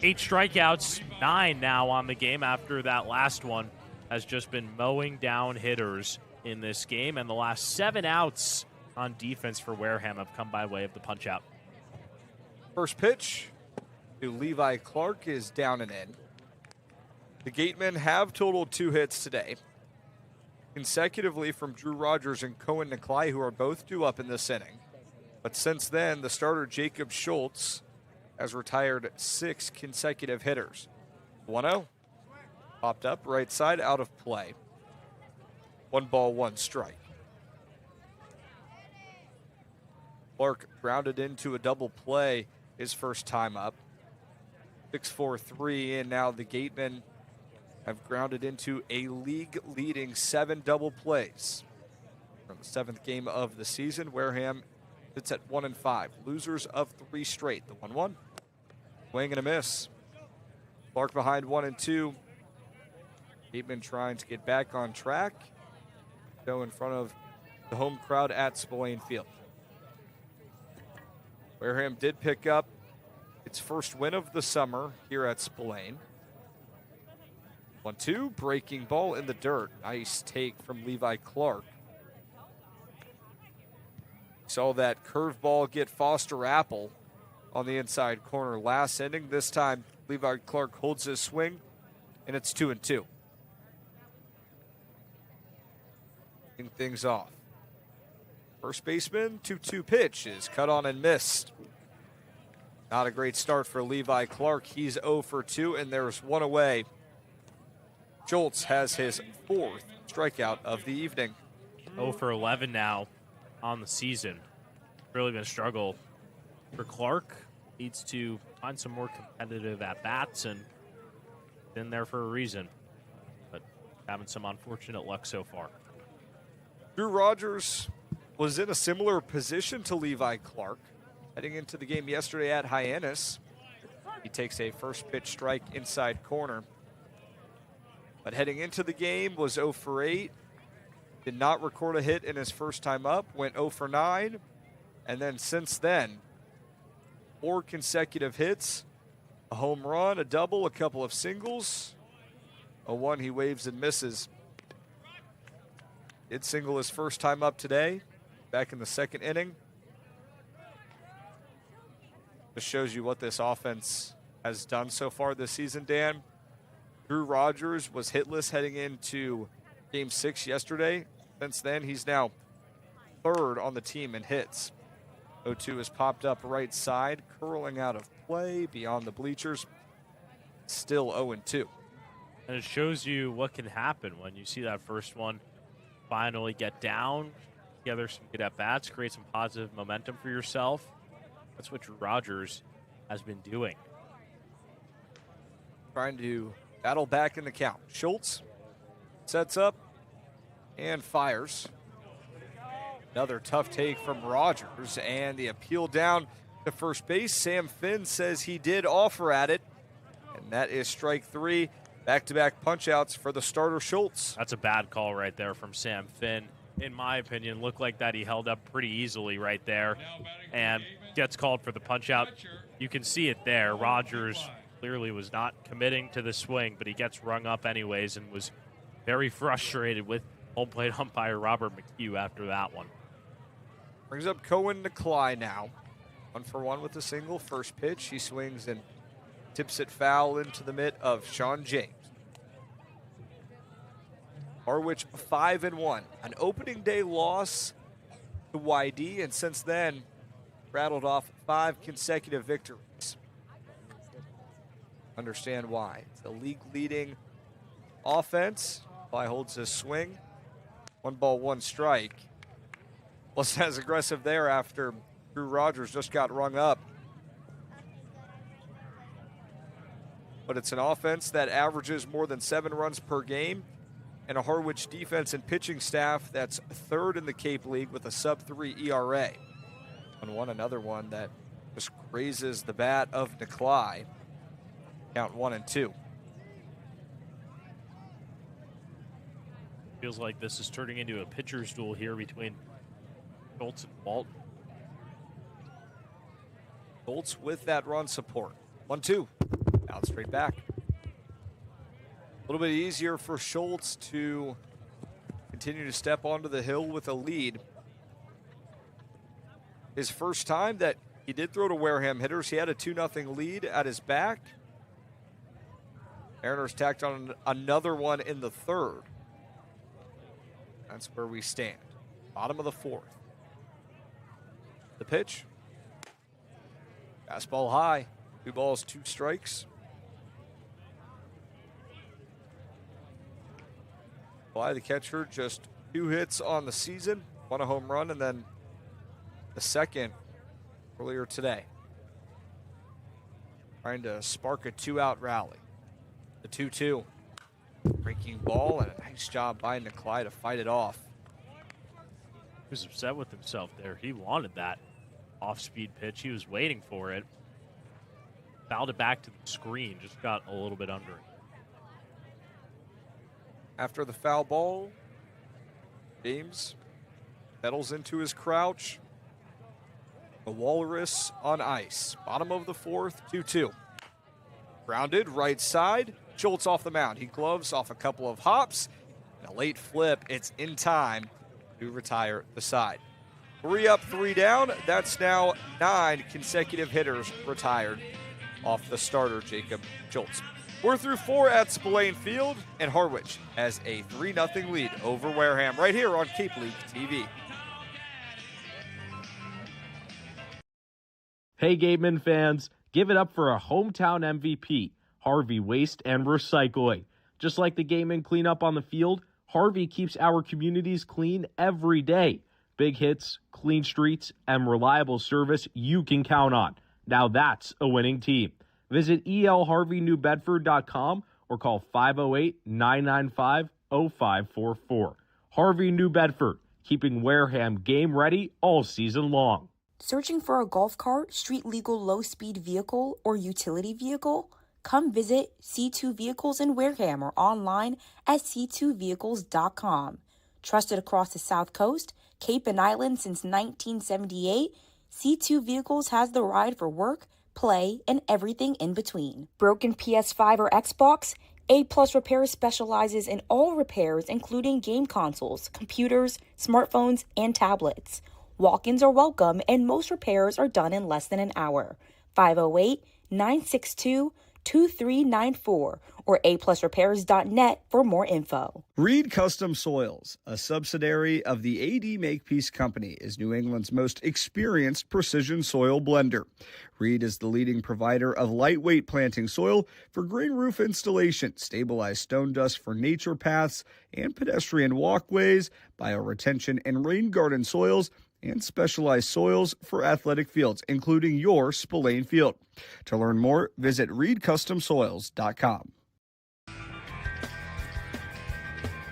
8 strikeouts, 9 now on the game after that last one has just been mowing down hitters in this game. And the last 7 outs on defense for Wareham have come by way of the punch-out. First pitch to Levi Clark is down and in. The Gatemen have totaled 2 hits today, consecutively from Drew Rogers and Cohen Nikolai, who are both due up in this inning. But since then, the starter Jacob Schultz has retired 6 consecutive hitters. 1-0, popped up right side, out of play. 1 ball, 1 strike. Clark grounded into a double play his first time up. 6-4-3, and now the Gatemen have grounded into a league-leading 7 double plays. From the 7th game of the season, Wareham sits at 1-5, losers of 3 straight. The 1-1, swing and a miss. Clark behind 1-2. Gatemen trying to get back on track, go in front of the home crowd at Spillane Field. Wareham did pick up its first win of the summer here at Spillane. 1-2, breaking ball in the dirt. Nice take from Levi Clark. Saw that curveball get Foster Apple on the inside corner last inning. This time, Levi Clark holds his swing, and it's 2-2. Getting things off. First baseman, 2-2 pitch is cut on and missed. Not a great start for Levi Clark. He's 0 for 2, and there's 1 away. Schultz has his 4th strikeout of the evening. 0 for 11 now on the season. Really been a struggle for Clark. needs to find some more competitive at-bats, and been there for a reason. But having some unfortunate luck so far. Drew Rogers was in a similar position to Levi Clark. Heading into the game yesterday at Hyannis, he takes a first pitch strike inside corner. But heading into the game was 0 for 8. Did not record a hit in his first time up, went 0 for 9. And then since then, 4 consecutive hits, a home run, a double, a couple of singles, a one he waves and misses. Did single his first time up today, back in the second inning. This shows you what this offense has done so far this season, Dan. Drew Rogers was hitless heading into Game 6 yesterday. Since then, he's now 3rd on the team in hits. 0-2 has popped up right side, curling out of play beyond the bleachers. Still 0-2. And it shows you what can happen when you see that first one finally get down, gather some good at-bats, create some positive momentum for yourself. That's what Drew Rogers has been doing. Trying to battle back in the count. Schultz sets up and fires. Another tough take from Rogers, and the appeal down to first base. Sam Finn says he did offer at it, and that is strike 3. Back-to-back punch-outs for the starter Schultz. That's a bad call right there from Sam Finn. In my opinion, looked like that he held up pretty easily right there and gets called for the punch-out. You can see it there. Rogers clearly was not committing to the swing, but he gets rung up anyways and was very frustrated with home plate umpire Robert McHugh after that one. Brings up Cohen Nicolai now. 1 for 1 with a single. First pitch, he swings and tips it foul into the mitt of Sean James. Harwich 5-1. An opening day loss to YD, and since then, rattled off 5 consecutive victories. Understand why. It's a league-leading offense. Nicolai holds his swing. 1 ball, 1 strike. Wasn't as aggressive there after Drew Rogers just got rung up. But it's an offense that averages more than 7 runs per game, and a Harwich defense and pitching staff that's 3rd in the Cape League with a sub-3 ERA. 1-1, another one that just grazes the bat of Nicolai. Count 1-2. Feels like this is turning into a pitcher's duel here between Schultz and Walton. Schultz with that run support. 1-2. Out straight back. A little bit easier for Schultz to continue to step onto the hill with a lead. His first time that he did throw to Wareham hitters, he had a 2-0 lead at his back. Mariners tacked on another one in the 3rd. That's where we stand. Bottom of the 4th. The pitch. Fastball high. 2 balls, 2 strikes. By the catcher, just 2 hits on the season, 1 a home run, and then the second earlier today. Trying to spark a 2-out rally. The 2-2. Breaking ball, and a nice job by Nicolai to fight it off. He was upset with himself there. He wanted that off-speed pitch. He was waiting for it. Fouled it back to the screen, just got a little bit under it. After the foul ball, James settles into his crouch. The Walrus on ice. Bottom of the 4th, 2-2. Grounded, right side. Schultz off the mound. He gloves off a couple of hops. And a late flip. It's in time to retire the side. 3 up, 3 down. That's now 9 consecutive hitters retired off the starter, Jacob Schultz. We're through 4 at Spillane Field, and Harwich has a 3-0 lead over Wareham right here on Cape League TV. Hey, Gatemen fans, give it up for a hometown MVP, Harvey Waste and Recycling. Just like the Gatemen clean up on the field, Harvey keeps our communities clean every day. Big hits, clean streets, and reliable service you can count on. Now that's a winning team. Visit elharveynewbedford.com or call 508-995-0544. Harvey New Bedford, keeping Wareham game ready all season long. Searching for a golf cart, street legal low-speed vehicle, or utility vehicle? Come visit C2 Vehicles in Wareham or online at c2vehicles.com. Trusted across the South Coast, Cape and Island since 1978, C2 Vehicles has the ride for work, play, and everything in between. Broken PS5 or Xbox? A Plus Repair specializes in all repairs, including game consoles, computers, smartphones, and tablets. Walk-ins are welcome, and most repairs are done in less than an hour. 508-962-2394 or aplusrepairs.net for more info. Reed Custom Soils, a subsidiary of the AD Makepeace Company, is New England's most experienced precision soil blender. Reed is the leading provider of lightweight planting soil for green roof installation, stabilized stone dust for nature paths and pedestrian walkways, bioretention and rain garden soils, and specialized soils for athletic fields, including your Spillane Field. To learn more, visit reedcustomsoils.com.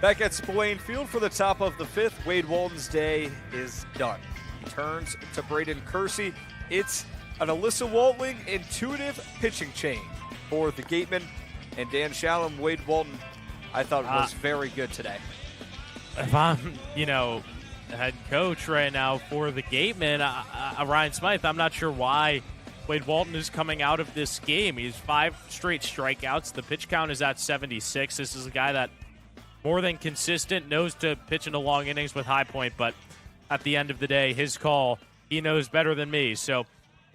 Back at Spillane Field for the top of the fifth, Wade Walton's day is done. He turns to Braden Kersey. It's an Alyssa Waltling intuitive pitching change for the Gatemen. And Dan Shalam, Wade Walton, I thought was very good today. If I'm, head coach right now for the Gatemen, Ryan Smythe, I'm not sure why Wade Walton is coming out of this game. He's 5 straight strikeouts. The pitch count is at 76. This is a guy that more than consistent, knows to pitch into long innings with High Point, but at the end of the day, his call, he knows better than me. So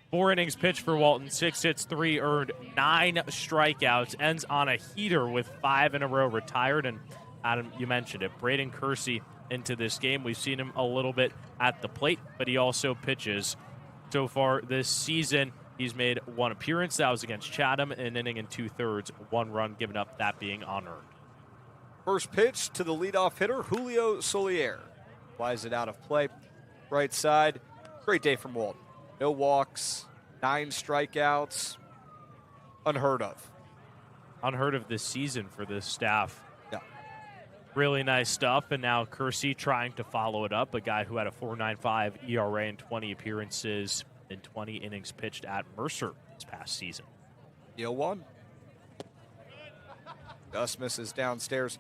4 innings pitched for Walton, 6 hits, 3 earned, 9 strikeouts, ends on a heater with 5 in a row retired. And Adam, you mentioned it, Braden Kersey into this game. We've seen him a little bit at the plate, but he also pitches. So far this season, he's made 1 appearance. That was against Chatham, an inning and 2/3, 1 run given up, that being unearned. First pitch to the leadoff hitter, Julio Solier. Flies it out of play. Right side. Great day from Walton. No walks, 9 strikeouts. Unheard of. Unheard of this season for this staff. Yeah. Really nice stuff. And now Kersey trying to follow it up. A guy who had a 4.95 ERA in 20 appearances and 20 innings pitched at Mercer this past season. 0-1. Gus misses downstairs.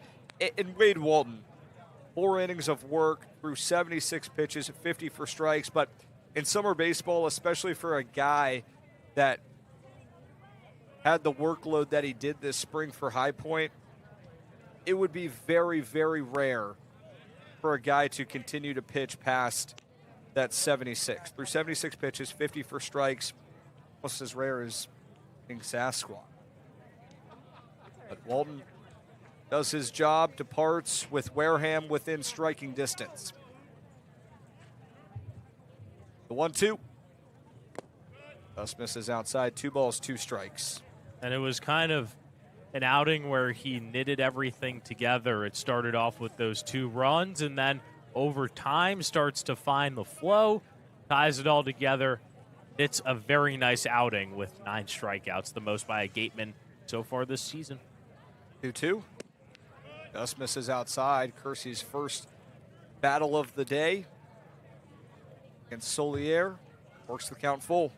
And Wade Walton, 4 innings of work through 76 pitches, 50 for strikes. But in summer baseball, especially for a guy that had the workload that he did this spring for High Point, it would be very, very rare for a guy to continue to pitch past that 76. Through 76 pitches, 50 for strikes, almost as rare as King Sasquatch. But Walton does his job, departs with Wareham within striking distance. The 1-2. Gus misses outside, 2 balls, 2 strikes. And it was kind of an outing where he knitted everything together. It started off with those 2 runs, and then over time starts to find the flow, ties it all together. It's a very nice outing with 9 strikeouts, the most by a Gateman so far this season. 2-2. Gus misses outside. Kersey's first battle of the day. And Solier works the count full.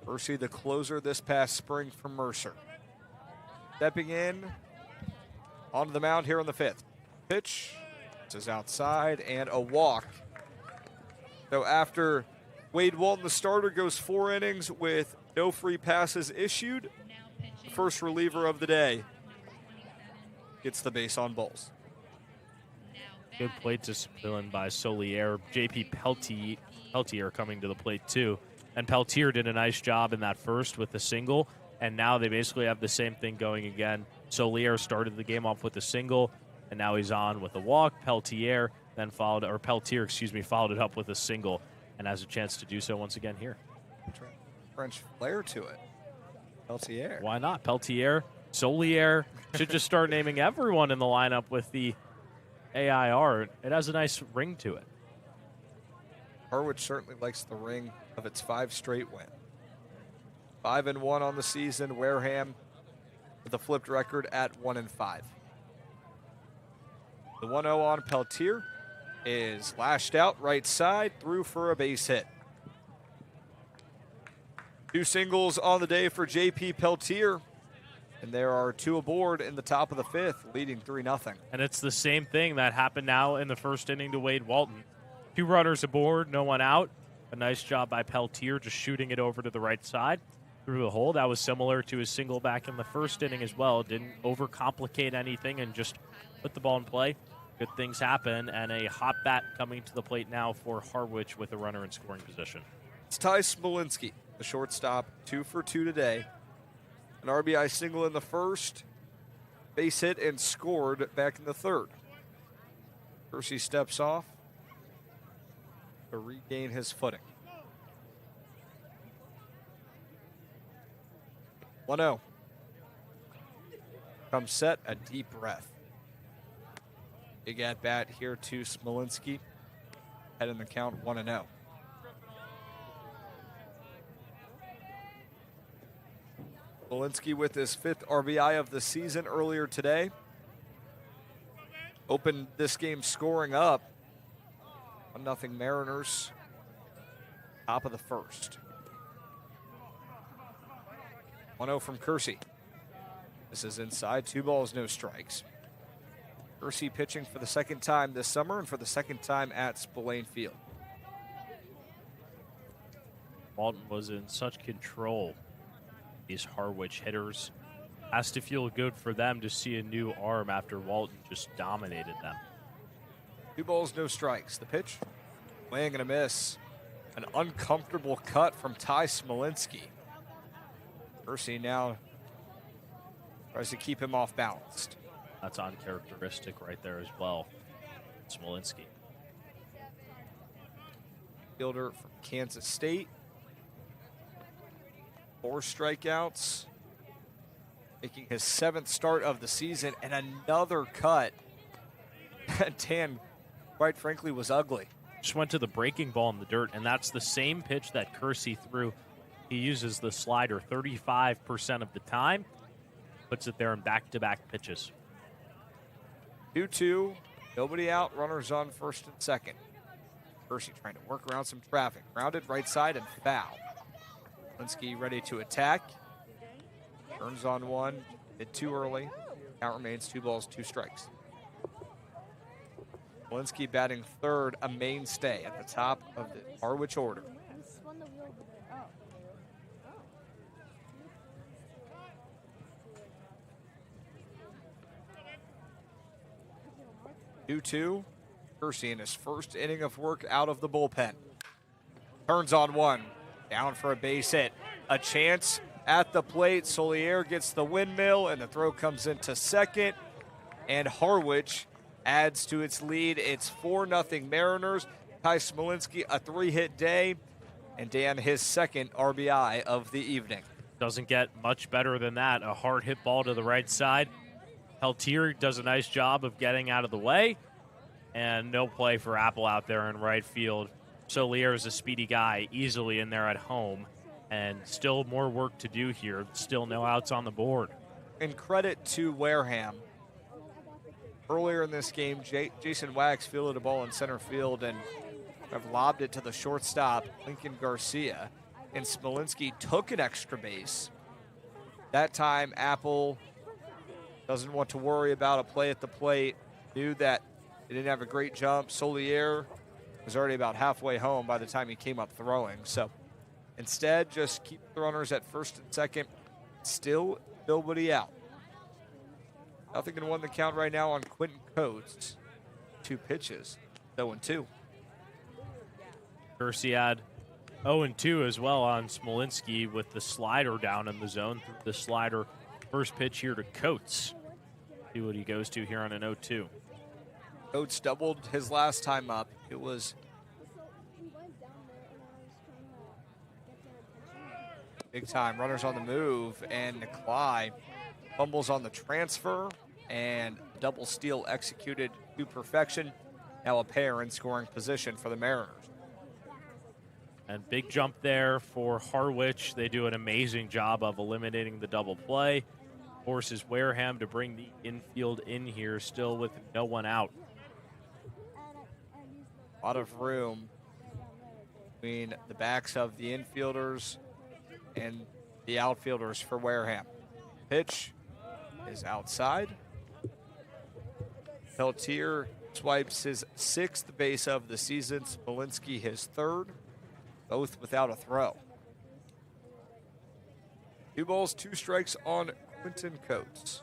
Kersey, the closer this past spring for Mercer. Stepping in onto the mound here in the 5th. Pitch. This is outside and a walk. So after Wade Walton, the starter, goes 4 innings with no free passes issued, the first reliever of the day gets the base on balls. Good plate discipline by Solier. JP Peltier coming to the plate too. And Peltier did a nice job in that first with the single, and now they basically have the same thing going again. Solier started the game off with a single, and now he's on with a walk. Peltier followed it up with a single, and has a chance to do so once again here. French flair to it. Peltier. Why not? Peltier, Solier. Should just start naming everyone in the lineup with the AIR, it has a nice ring to it. Harwich certainly likes the ring of its 5 straight win. 5-1 on the season. Wareham with a flipped record at 1-5. The 1-0 on Peltier is lashed out right side, through for a base hit. 2 singles on the day for J.P. Peltier, and there are 2 aboard in the top of the 5th, leading 3-0. And it's the same thing that happened now in the first inning to Wade Walton. 2 runners aboard, no one out. A nice job by Peltier just shooting it over to the right side through the hole. That was similar to his single back in the first inning as well. Didn't overcomplicate anything and just put the ball in play. Good things happen, and a hot bat coming to the plate now for Harwich with a runner in scoring position. It's Ty Smolinski, the shortstop, 2 for 2 today. An RBI single in the first, base hit and scored back in the third. Percy steps off to regain his footing. 1-0. Comes set, a deep breath. Big at bat here to Smolinski. Head in the count 1-0. Smolinski with his 5th RBI of the season earlier today. Opened this game scoring up. 1-0 Mariners. Top of the first. 1-0 from Kersey. This is inside. 2 balls, no strikes. Kersey pitching for the 2nd time this summer and for the 2nd time at Spillane Field. Walton was in such control. These Harwich hitters. Has to feel good for them to see a new arm after Walton just dominated them. 2 balls, no strikes. The pitch, swing and a miss. An uncomfortable cut from Ty Smolinski. Kersey now tries to keep him off balance. That's uncharacteristic right there as well. Smolinski. Fielder from Kansas State. 4 strikeouts. Making his 7th start of the season, and another cut. That tan, quite frankly, was ugly. Just went to the breaking ball in the dirt, and that's the same pitch that Kersey threw. He uses the slider 35% of the time. Puts it there in back-to-back pitches. 2-2, nobody out, runners on first and second. Kersey trying to work around some traffic. Grounded right side and foul. Linsky ready to attack. Turns on one, hit too early. Count remains 2 balls, 2 strikes. Linsky batting third, a mainstay at the top of the Harwich order. Two. Kersey in his first inning of work out of the bullpen. Turns on one. Down for a base hit. A chance at the plate. Solier gets the windmill, and the throw comes into second. And Harwich adds to its lead. It's 4-0 Mariners. Ty Smolinski, a 3-hit day. And Dan, his 2nd RBI of the evening. Doesn't get much better than that. A hard hit ball to the right side. Peltier does a nice job of getting out of the way. And no play for Apple out there in right field. Solier is a speedy guy, easily in there at home. And still more work to do here. Still no outs on the board. And credit to Wareham. Earlier in this game, Jason Wax fielded a ball in center field and have lobbed it to the shortstop, Lincoln Garcia. And Smolinski took an extra base. That time, Apple doesn't want to worry about a play at the plate. Knew that he didn't have a great jump. Solier was already about halfway home by the time he came up throwing. So instead, just keep the runners at first and second. Still nobody out. 0-1 the count right now on Quentin Coates. 2 pitches, 0-2. Kersey had 0-2 as well on Smolinski with the slider down in the zone. Through the slider, first pitch here to Coates. See what he goes to here on an 0-2. Coates doubled his last time up. It was big time. Runners on the move, and Nikolai fumbles on the transfer. and double steal executed to perfection. Now a pair in scoring position for the Mariners. And big jump there for Harwich. They do an amazing job of eliminating the double play. Forces Wareham to bring the infield in here, still with no one out. A lot of room between the backs of the infielders and the outfielders for Wareham. Pitch is outside. Peltier swipes his 6th base of the season. Smolinski his 3rd, both without a throw. 2 balls, 2 strikes on Quentin Coates.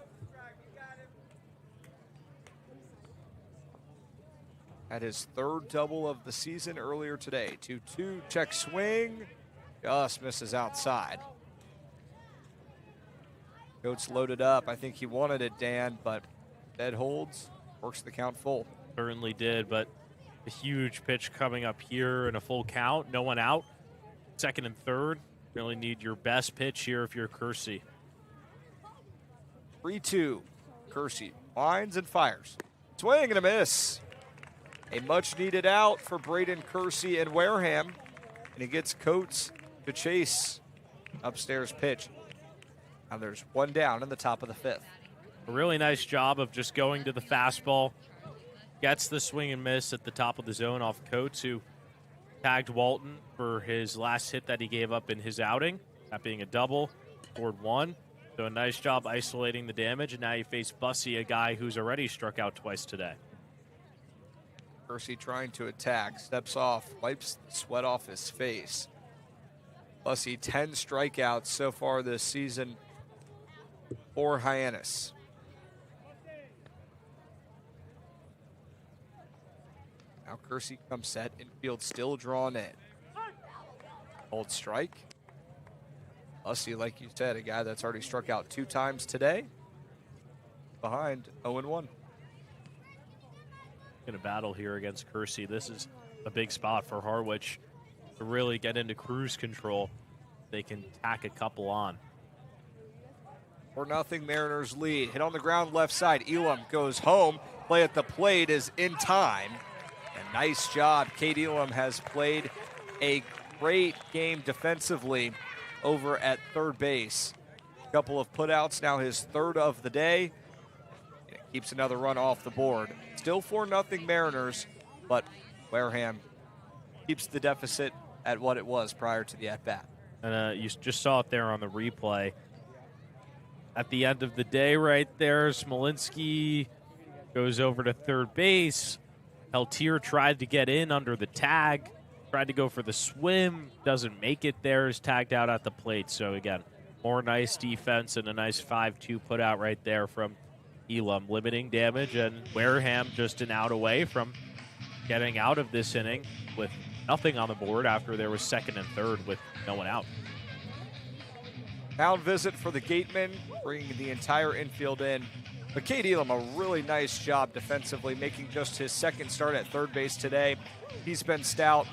Had his 3rd double of the season earlier today. 2-2, check swing, just misses outside. Coates loaded up. I think he wanted it, Dan, but dead holds, works the count full. Certainly did, but a huge pitch coming up here in a full count. No one out. 2nd and 3rd. Really need your best pitch here if you're Kersey. 3-2. Kersey winds and fires. Swing and a miss. A much-needed out for Braden Kersey and Wareham. And he gets Coates to chase upstairs pitch. Now there's 1 down in the top of the 5th. A really nice job of just going to the fastball. Gets the swing and miss at the top of the zone off Coates, who tagged Walton for his last hit that he gave up in his outing. That being a double, scored 1. So a nice job isolating the damage, and now you face Bussey, a guy who's already struck out twice today. Kersey trying to attack, steps off, wipes the sweat off his face. Bussey, 10 strikeouts so far this season for Hyannis. Now Kersey comes set, infield still drawn in. Old strike. Bussey, like you said, a guy that's already struck out 2 times today. Behind 0-1. In a battle here against Kersey. This is a big spot for Harwich to really get into cruise control. They can tack a couple on. 4-0 Mariners lead. Hit on the ground left side. Elam goes home. Play at the plate is in time. And nice job. Cade Elam has played a great game defensively over at third base. A couple of putouts, now his 3rd of the day. It keeps another run off the board. Still 4-0 Mariners, but Wareham keeps the deficit at what it was prior to the at-bat. And you just saw it there on the replay. At the end of the day right there, Smolinski goes over to third base. Peltier tried to get in under the tag, tried to go for the swim, doesn't make it there, is tagged out at the plate. So again, more nice defense and a nice 5-2 put out right there from Elam, limiting damage, and Wareham just an out away from getting out of this inning with nothing on the board after there was 2nd and 3rd with no one out. Mound visit for the Gatemen, bringing the entire infield in. But Cade Elam, a really nice job defensively, making just his 2nd start at third base today. He's been stout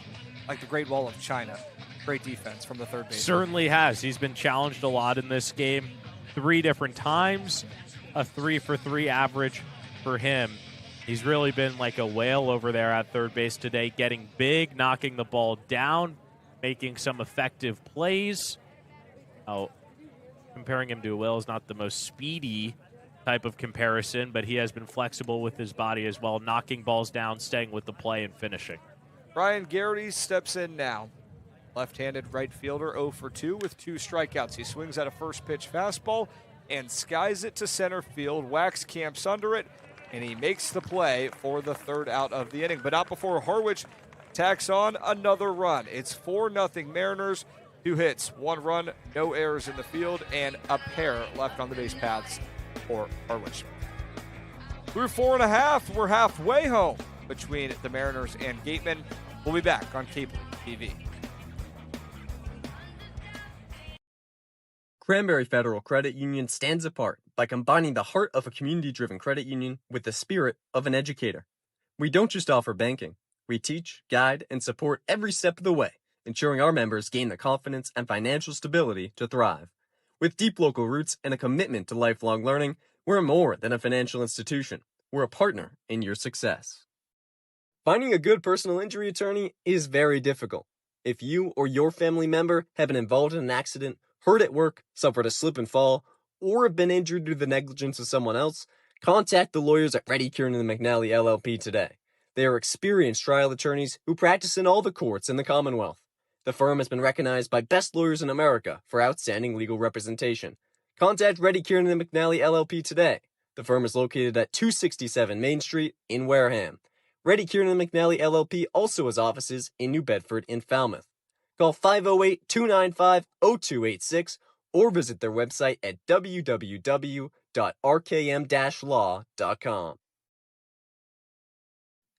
like the Great Wall of China. Great defense from the third base. Certainly has. He's been challenged a lot in this game 3 different times. A 3-for-3 average for him. He's really been like a whale over there at third base today, getting big, knocking the ball down, making some effective plays. Oh, comparing him to a whale is not the most speedy type of comparison, but he has been flexible with his body as well, knocking balls down, staying with the play, and finishing. Brian Garrity steps in now. Left-handed right fielder, 0-for-2 with 2 strikeouts. He swings at a first pitch fastball and skies it to center field. Wax camps under it, and he makes the play for the 3rd out of the inning. But not before Harwich tacks on another run. It's 4-0 Mariners. 2 hits, 1 run, no errors in the field, and a pair left on the base paths for Harwich. Through 4.5, we're halfway home between the Mariners and Gatemen. We'll be back on Cable TV. Cranberry Federal Credit Union stands apart by combining the heart of a community-driven credit union with the spirit of an educator. We don't just offer banking. We teach, guide, and support every step of the way, ensuring our members gain the confidence and financial stability to thrive. With deep local roots and a commitment to lifelong learning, We're more than a financial institution. We're a partner in your success. Finding a good personal injury attorney is very difficult. If you or your family member have been involved in an accident, hurt at work, suffered a slip and fall, or have been injured due to the negligence of someone else, contact the lawyers at Reddy Kieran and McNally LLP today. They are experienced trial attorneys who practice in all the courts in the Commonwealth. The firm has been recognized by Best Lawyers in America for outstanding legal representation. Contact Reddy Kieran and McNally LLP today. The firm is located at 267 Main Street in Wareham. Reddy Kieran and McNally LLP also has offices in New Bedford and Falmouth. Call 508-295-0286 or visit their website at www.rkm-law.com.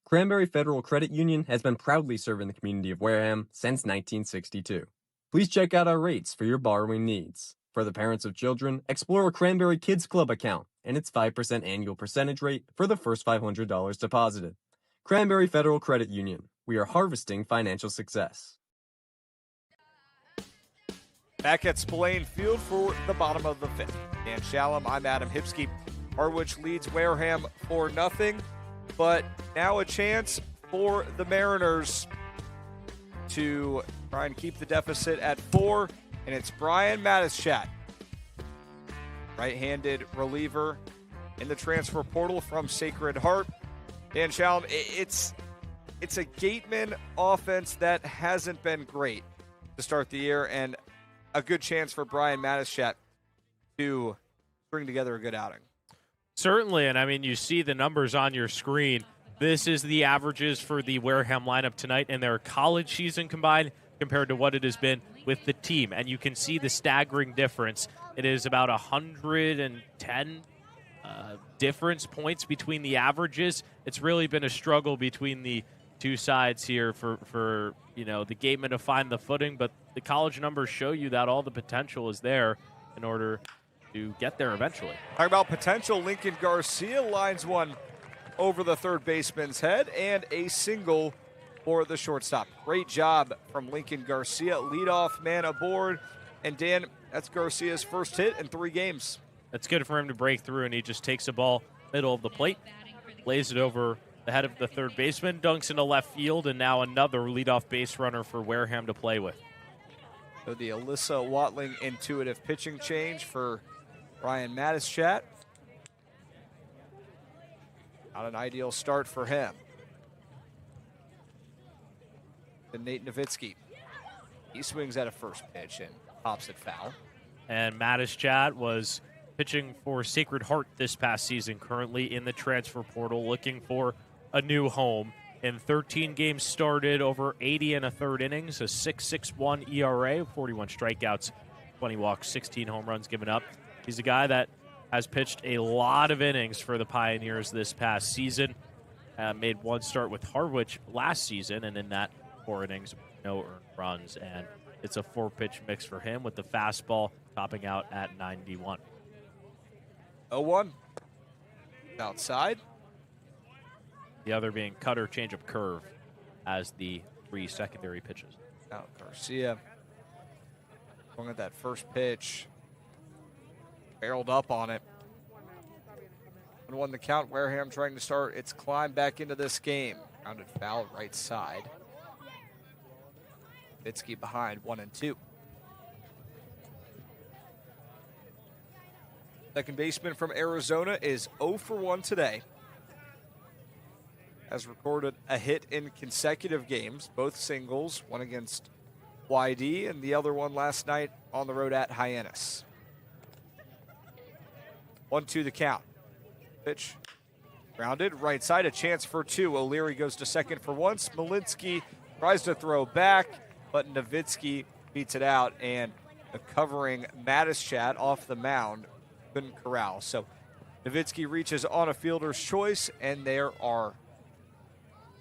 Cranberry Federal Credit Union has been proudly serving the community of Wareham since 1962. Please check out our rates for your borrowing needs. For the parents of children, explore a Cranberry Kids Club account and its 5% annual percentage rate for the first $500 deposited. Cranberry Federal Credit Union. We are harvesting financial success. Back at Spillane Field for the bottom of the fifth. And Shalam, I'm Adam Hipsky. Harwich leads Wareham 4-0, but now a chance for the Mariners to try and keep the deficit at 4, and it's Brian Matischat, right-handed reliever in the transfer portal from Sacred Heart. And Shalam, it's a Gatemen offense that hasn't been great to start the year, and a good chance for Brian Matischat to bring together a good outing. Certainly, and I mean, you see the numbers on your screen. This is the averages for the Wareham lineup tonight in their college season combined compared to what it has been with the team, and you can see the staggering difference. It is about 110 difference points between the averages. It's really been a struggle between the two sides here for the Gatemen to find the footing, but the college numbers show you that all the potential is there in order to get there eventually. Talking about potential, Lincoln Garcia lines one over the third baseman's head and a single for the shortstop. Great job from Lincoln Garcia, leadoff man aboard. And Dan, that's Garcia's first hit in 3 games. That's good for him to break through, and he just takes the ball middle of the plate, lays it over the head of the third baseman, dunks into left field, and now another leadoff base runner for Wareham to play with. So the Alyssa Watling intuitive pitching change for Brian Matischat. Not an ideal start for him. Then Nate Nowitzki. He swings at a first pitch and pops it foul. And Matischat was pitching for Sacred Heart this past season, currently in the transfer portal, looking for a new home. In 13 games started, over 80 and a third innings, a 6.61 ERA, 41 strikeouts, 20 walks, 16 home runs given up. He's a guy that has pitched a lot of innings for the Pioneers this past season. Made one start with Harwich last season, and in that 4 innings, no earned runs. And it's a 4-pitch mix for him with the fastball topping out at 91. 0-1. Outside. The other being cutter, changeup, curve as the 3 secondary pitches. Now Garcia going at that first pitch. Barreled up on it. 1-1 the count. Wareham trying to start its climb back into this game. Grounded foul right side. Vitsky behind 1-2. Second baseman from Arizona is 0 for 1 today. Has recorded a hit in consecutive games, both singles, one against YD and the other one last night on the road at Hyannis. 1-2 the count. Pitch grounded right side, a chance for 2. O'Leary goes to second for 1. Smolinski tries to throw back, but Nowitzki beats it out, and the covering Matischat off the mound couldn't corral. So Nowitzki reaches on a fielder's choice, and there are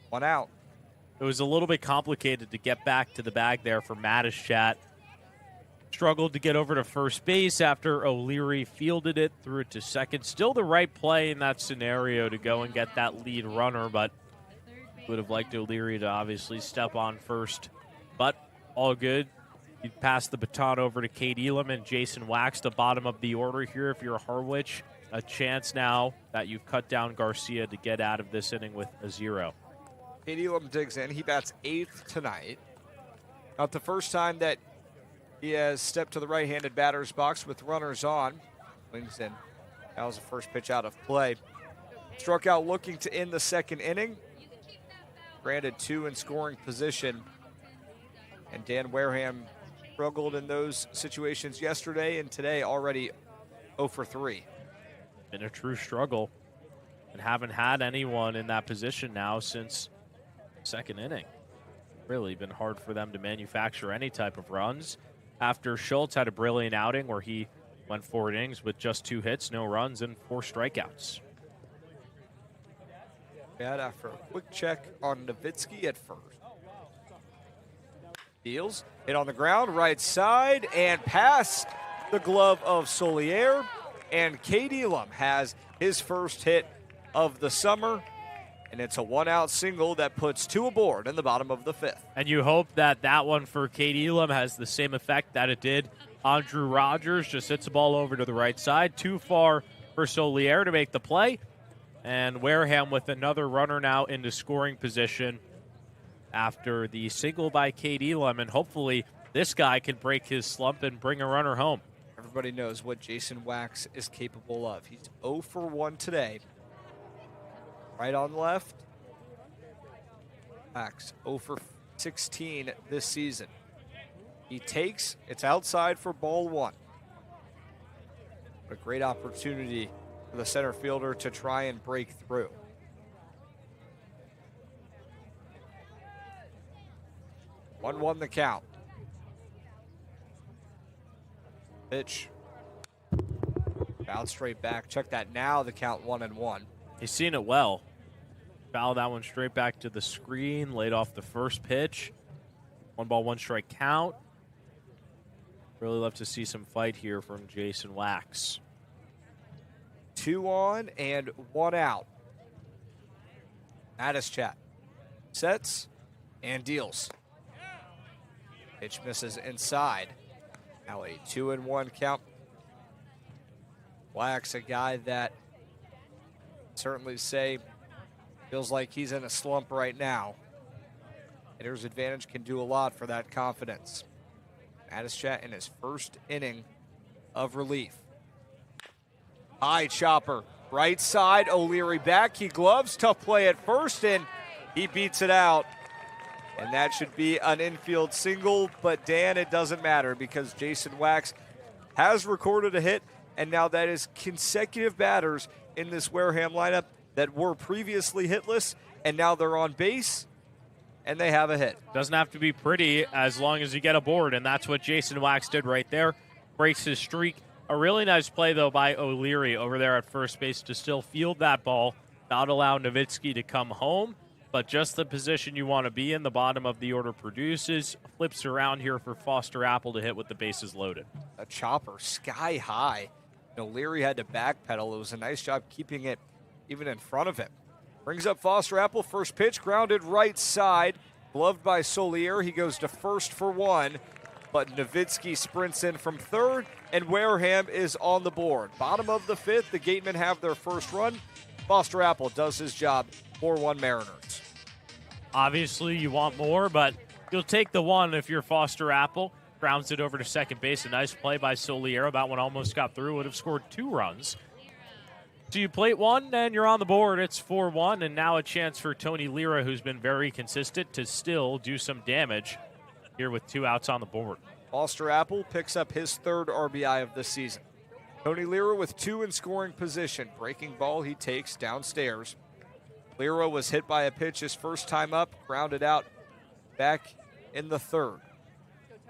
1 out. It was a little bit complicated to get back to the bag there for Matischat. Struggled to get over to first base after O'Leary fielded it, threw it to second. Still the right play in that scenario to go and get that lead runner, but would have liked O'Leary to obviously step on first. But all good. You pass the baton over to Kate Elam and Jason Wax, the bottom of the order here if you're Harwich. a chance now that you've cut down Garcia to get out of this inning with a 0. Katie Elam digs in. He bats 8th tonight. Not the first time that he has stepped to the right-handed batter's box with runners on. Swings in. That was the first pitch out of play. Struck out looking to end the second inning. Granted 2 in scoring position. And Dan Wareham struggled in those situations yesterday and today already 0 for 3. Been a true struggle, and haven't had anyone in that position now since second inning. Really been hard for them to manufacture any type of runs. After Schultz had a brilliant outing where he went 4 innings with just 2 hits, no runs, and 4 strikeouts. Bad after a quick check on Nowitzki at first. Deals, hit on the ground, right side, and past the glove of Solier. And Cade Elam has his first hit of the summer. And it's a 1-out single that puts 2 aboard in the bottom of the 5th. And you hope that that one for Cade Elam has the same effect that it did on Drew Rogers. Just hits the ball over to the right side. Too far for Solier to make the play. And Wareham with another runner now into scoring position after the single by Cade Elam. And hopefully this guy can break his slump and bring a runner home. Everybody knows what Jason Wax is capable of. He's 0 for 1 today. Right on left. Wax 0 for 16 this season. He takes, it's outside for ball 1. What a great opportunity for the center fielder to try and break through. One the count. Pitch. Bounce straight back. Check that now. The count 1-1. He's seen it well. Fouled that one straight back to the screen. Laid off the first pitch. 1 ball, 1 strike count. Really love to see some fight here from Jason Wax. 2 on and 1 out. Addis chat. Sets and deals. Pitch misses inside. Now a 2-1 count. Wax, a guy that certainly say feels like he's in a slump right now. Hitter's advantage can do a lot for that confidence. Addis chat in his first inning of relief. High chopper, right side, O'Leary back, he gloves, tough play at first, and he beats it out. And that should be an infield single, but Dan, it doesn't matter because Jason Wax has recorded a hit, and now that is consecutive batters in this Wareham lineup that were previously hitless, and now they're on base, and they have a hit. Doesn't have to be pretty as long as you get aboard, and that's what Jason Wax did right there. Breaks his streak. A really nice play, though, by O'Leary over there at first base to still field that ball, not allow Nowitzki to come home, but just the position you want to be in. The bottom of the order produces. Flips around here for Foster Apple to hit with the bases loaded. A chopper sky high. O'Leary had to backpedal. It was a nice job keeping it even in front of him. Brings up Foster Apple. First pitch grounded right side. Gloved by Solier. He goes to first for 1. But Nowitzki sprints in from third, and Wareham is on the board. Bottom of the 5th, the Gatemen have their first run. Foster Apple does his job. 4-1 Mariners. Obviously, you want more, but you'll take the 1 if you're Foster Apple. Grounds it over to second base. A nice play by Solier. That one almost got through. Would have scored 2 runs. So you plate 1, and you're on the board. It's 4-1, and now a chance for Tony Lira, who's been very consistent, to still do some damage here with 2 outs on the board. Foster Apple picks up his 3rd RBI of the season. Tony Lira with 2 in scoring position. Breaking ball he takes downstairs. Lira was hit by a pitch his first time up, grounded out back in the 3rd.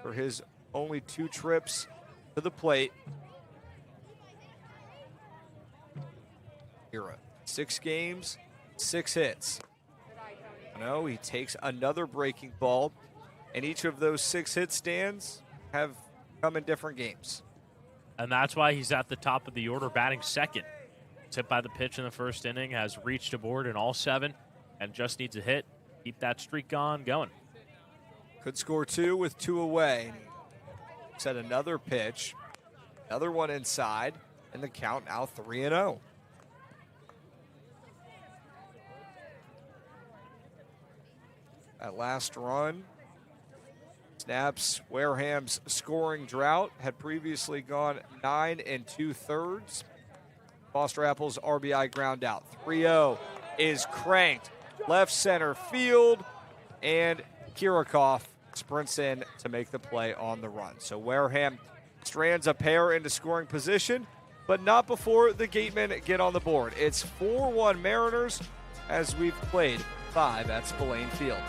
For his only 2 trips to the plate. Lira, 6 games, 6 hits. No, he takes another breaking ball, and each of those 6 hit stands have come in different games. And that's why he's at the top of the order, batting second. Hit by the pitch in the first inning, has reached aboard in all 7, and just needs a hit. Keep that streak on going. Could score 2 with 2 away. Set another pitch, another one inside. And the count now 3-0. That last run snaps Wareham's scoring drought. Had previously gone 9 2/3. Foster Apple's RBI ground out. 3-0 is cranked left center field, and Kirikoff sprints in to make the play on the run. So Wareham strands a pair into scoring position, but not before the Gatemen get on the board. It's 4-1 Mariners as we've played 5 at Spillane Field.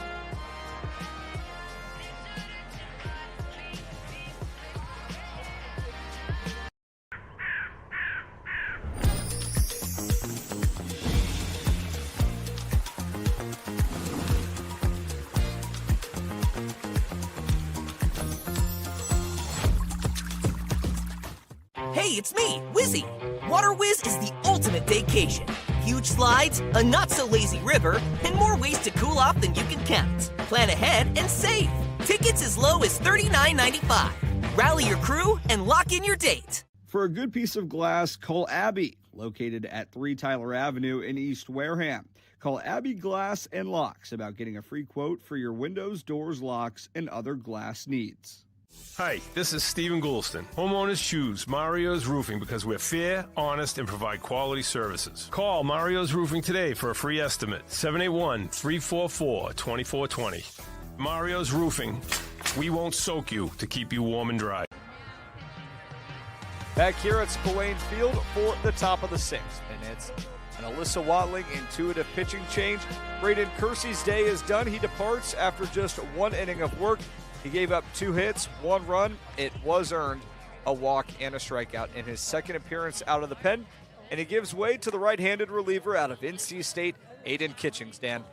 Hey, it's me, Wizzy. Water Whiz is the ultimate vacation. Huge slides, a not-so-lazy river, and more ways to cool off than you can count. Plan ahead and save. Tickets as low as $39.95. Rally your crew and lock in your date. For a good piece of glass, call Abby, located at 3 Tyler Avenue in East Wareham. Call Abby Glass and Locks about getting a free quote for your windows, doors, locks, and other glass needs. Hi, this is Stephen Goulston. Homeowners choose Mario's Roofing because we're fair, honest, and provide quality services. Call Mario's Roofing today for a free estimate. 781-344-2420. Mario's Roofing. We won't soak you to keep you warm and dry. Back here at Spillane Field for the top of the 6th. And it's an Alyssa Watling intuitive pitching change. Braden Kersey's day is done. He departs after just 1 inning of work. He gave up 2 hits, 1 run. It was earned, a walk and a strikeout in his second appearance out of the pen. And he gives way to the right-handed reliever out of NC State, Aiden Kitchings. Dan.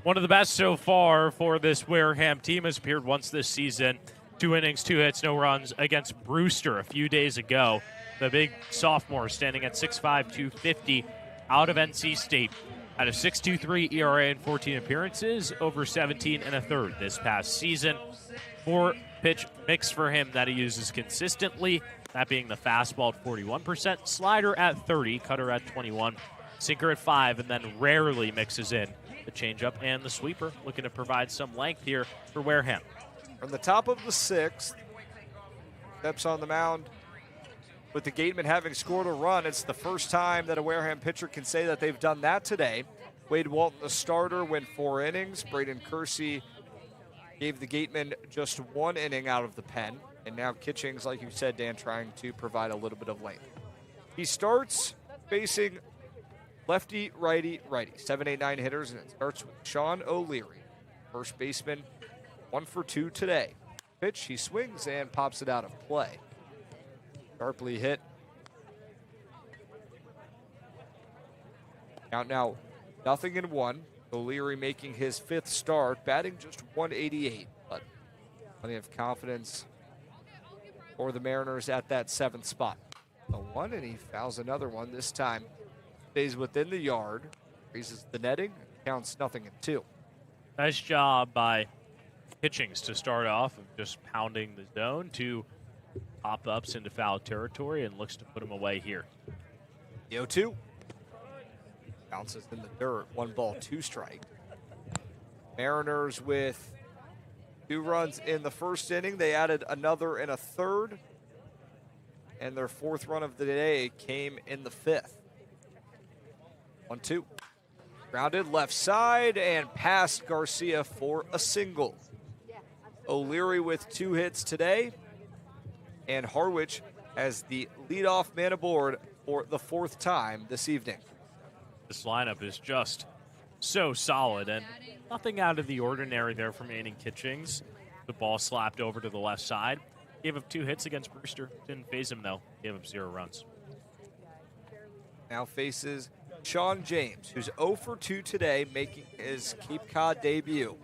One of the best so far for this Wareham team. Has appeared once this season. 2 innings, 2 hits, no runs against Brewster a few days ago. The big sophomore standing at 6'5", 250 out of NC State. Had a 6.23 ERA in 14 appearances, over 17 1/3 this past season. 4-pitch mix for him that he uses consistently, that being the fastball at 41%, slider at 30, cutter at 21, sinker at 5, and then rarely mixes in the changeup and the sweeper, looking to provide some length here for Wareham. From the top of the 6th, steps on the mound with the Gatemen having scored a run. It's the first time that a Wareham pitcher can say that they've done that today. Wade Walton, the starter, went 4 innings. Braden Kersey gave the Gatemen just 1 inning out of the pen. And now Kitchings, like you said, Dan, trying to provide a little bit of length. He starts facing lefty, righty, righty. 7, 8, 9 hitters, and it starts with Sean O'Leary. First baseman, 1 for 2 today. Pitch, he swings and pops it out of play. Sharply hit. Count now 0-1. O'Leary making his 5th start, batting just 188, but plenty of confidence for the Mariners at that 7th spot. A 1, and he fouls another one. This time stays within the yard, raises the netting, counts 0-2. Nice job by Kitchings to start off of just pounding the zone. 2 pop-ups into foul territory and looks to put him away here. The 0-2. Bounces in the dirt. 1 ball, 2 strike. Mariners with 2 runs in the first inning. They added another in a third. And their 4th run of the day came in the 5th. 1-2. Grounded left side and past Garcia for a single. O'Leary with 2 hits today. And Harwich as the leadoff man aboard for the 4th time this evening. This lineup is just so solid, and nothing out of the ordinary there from Aiden Kitchings. The ball slapped over to the left side. Gave up 2 hits against Brewster. Didn't phase him, though. Gave up 0 runs. Now faces Sean James, who's 0 for 2 today, making his Cape Cod debut.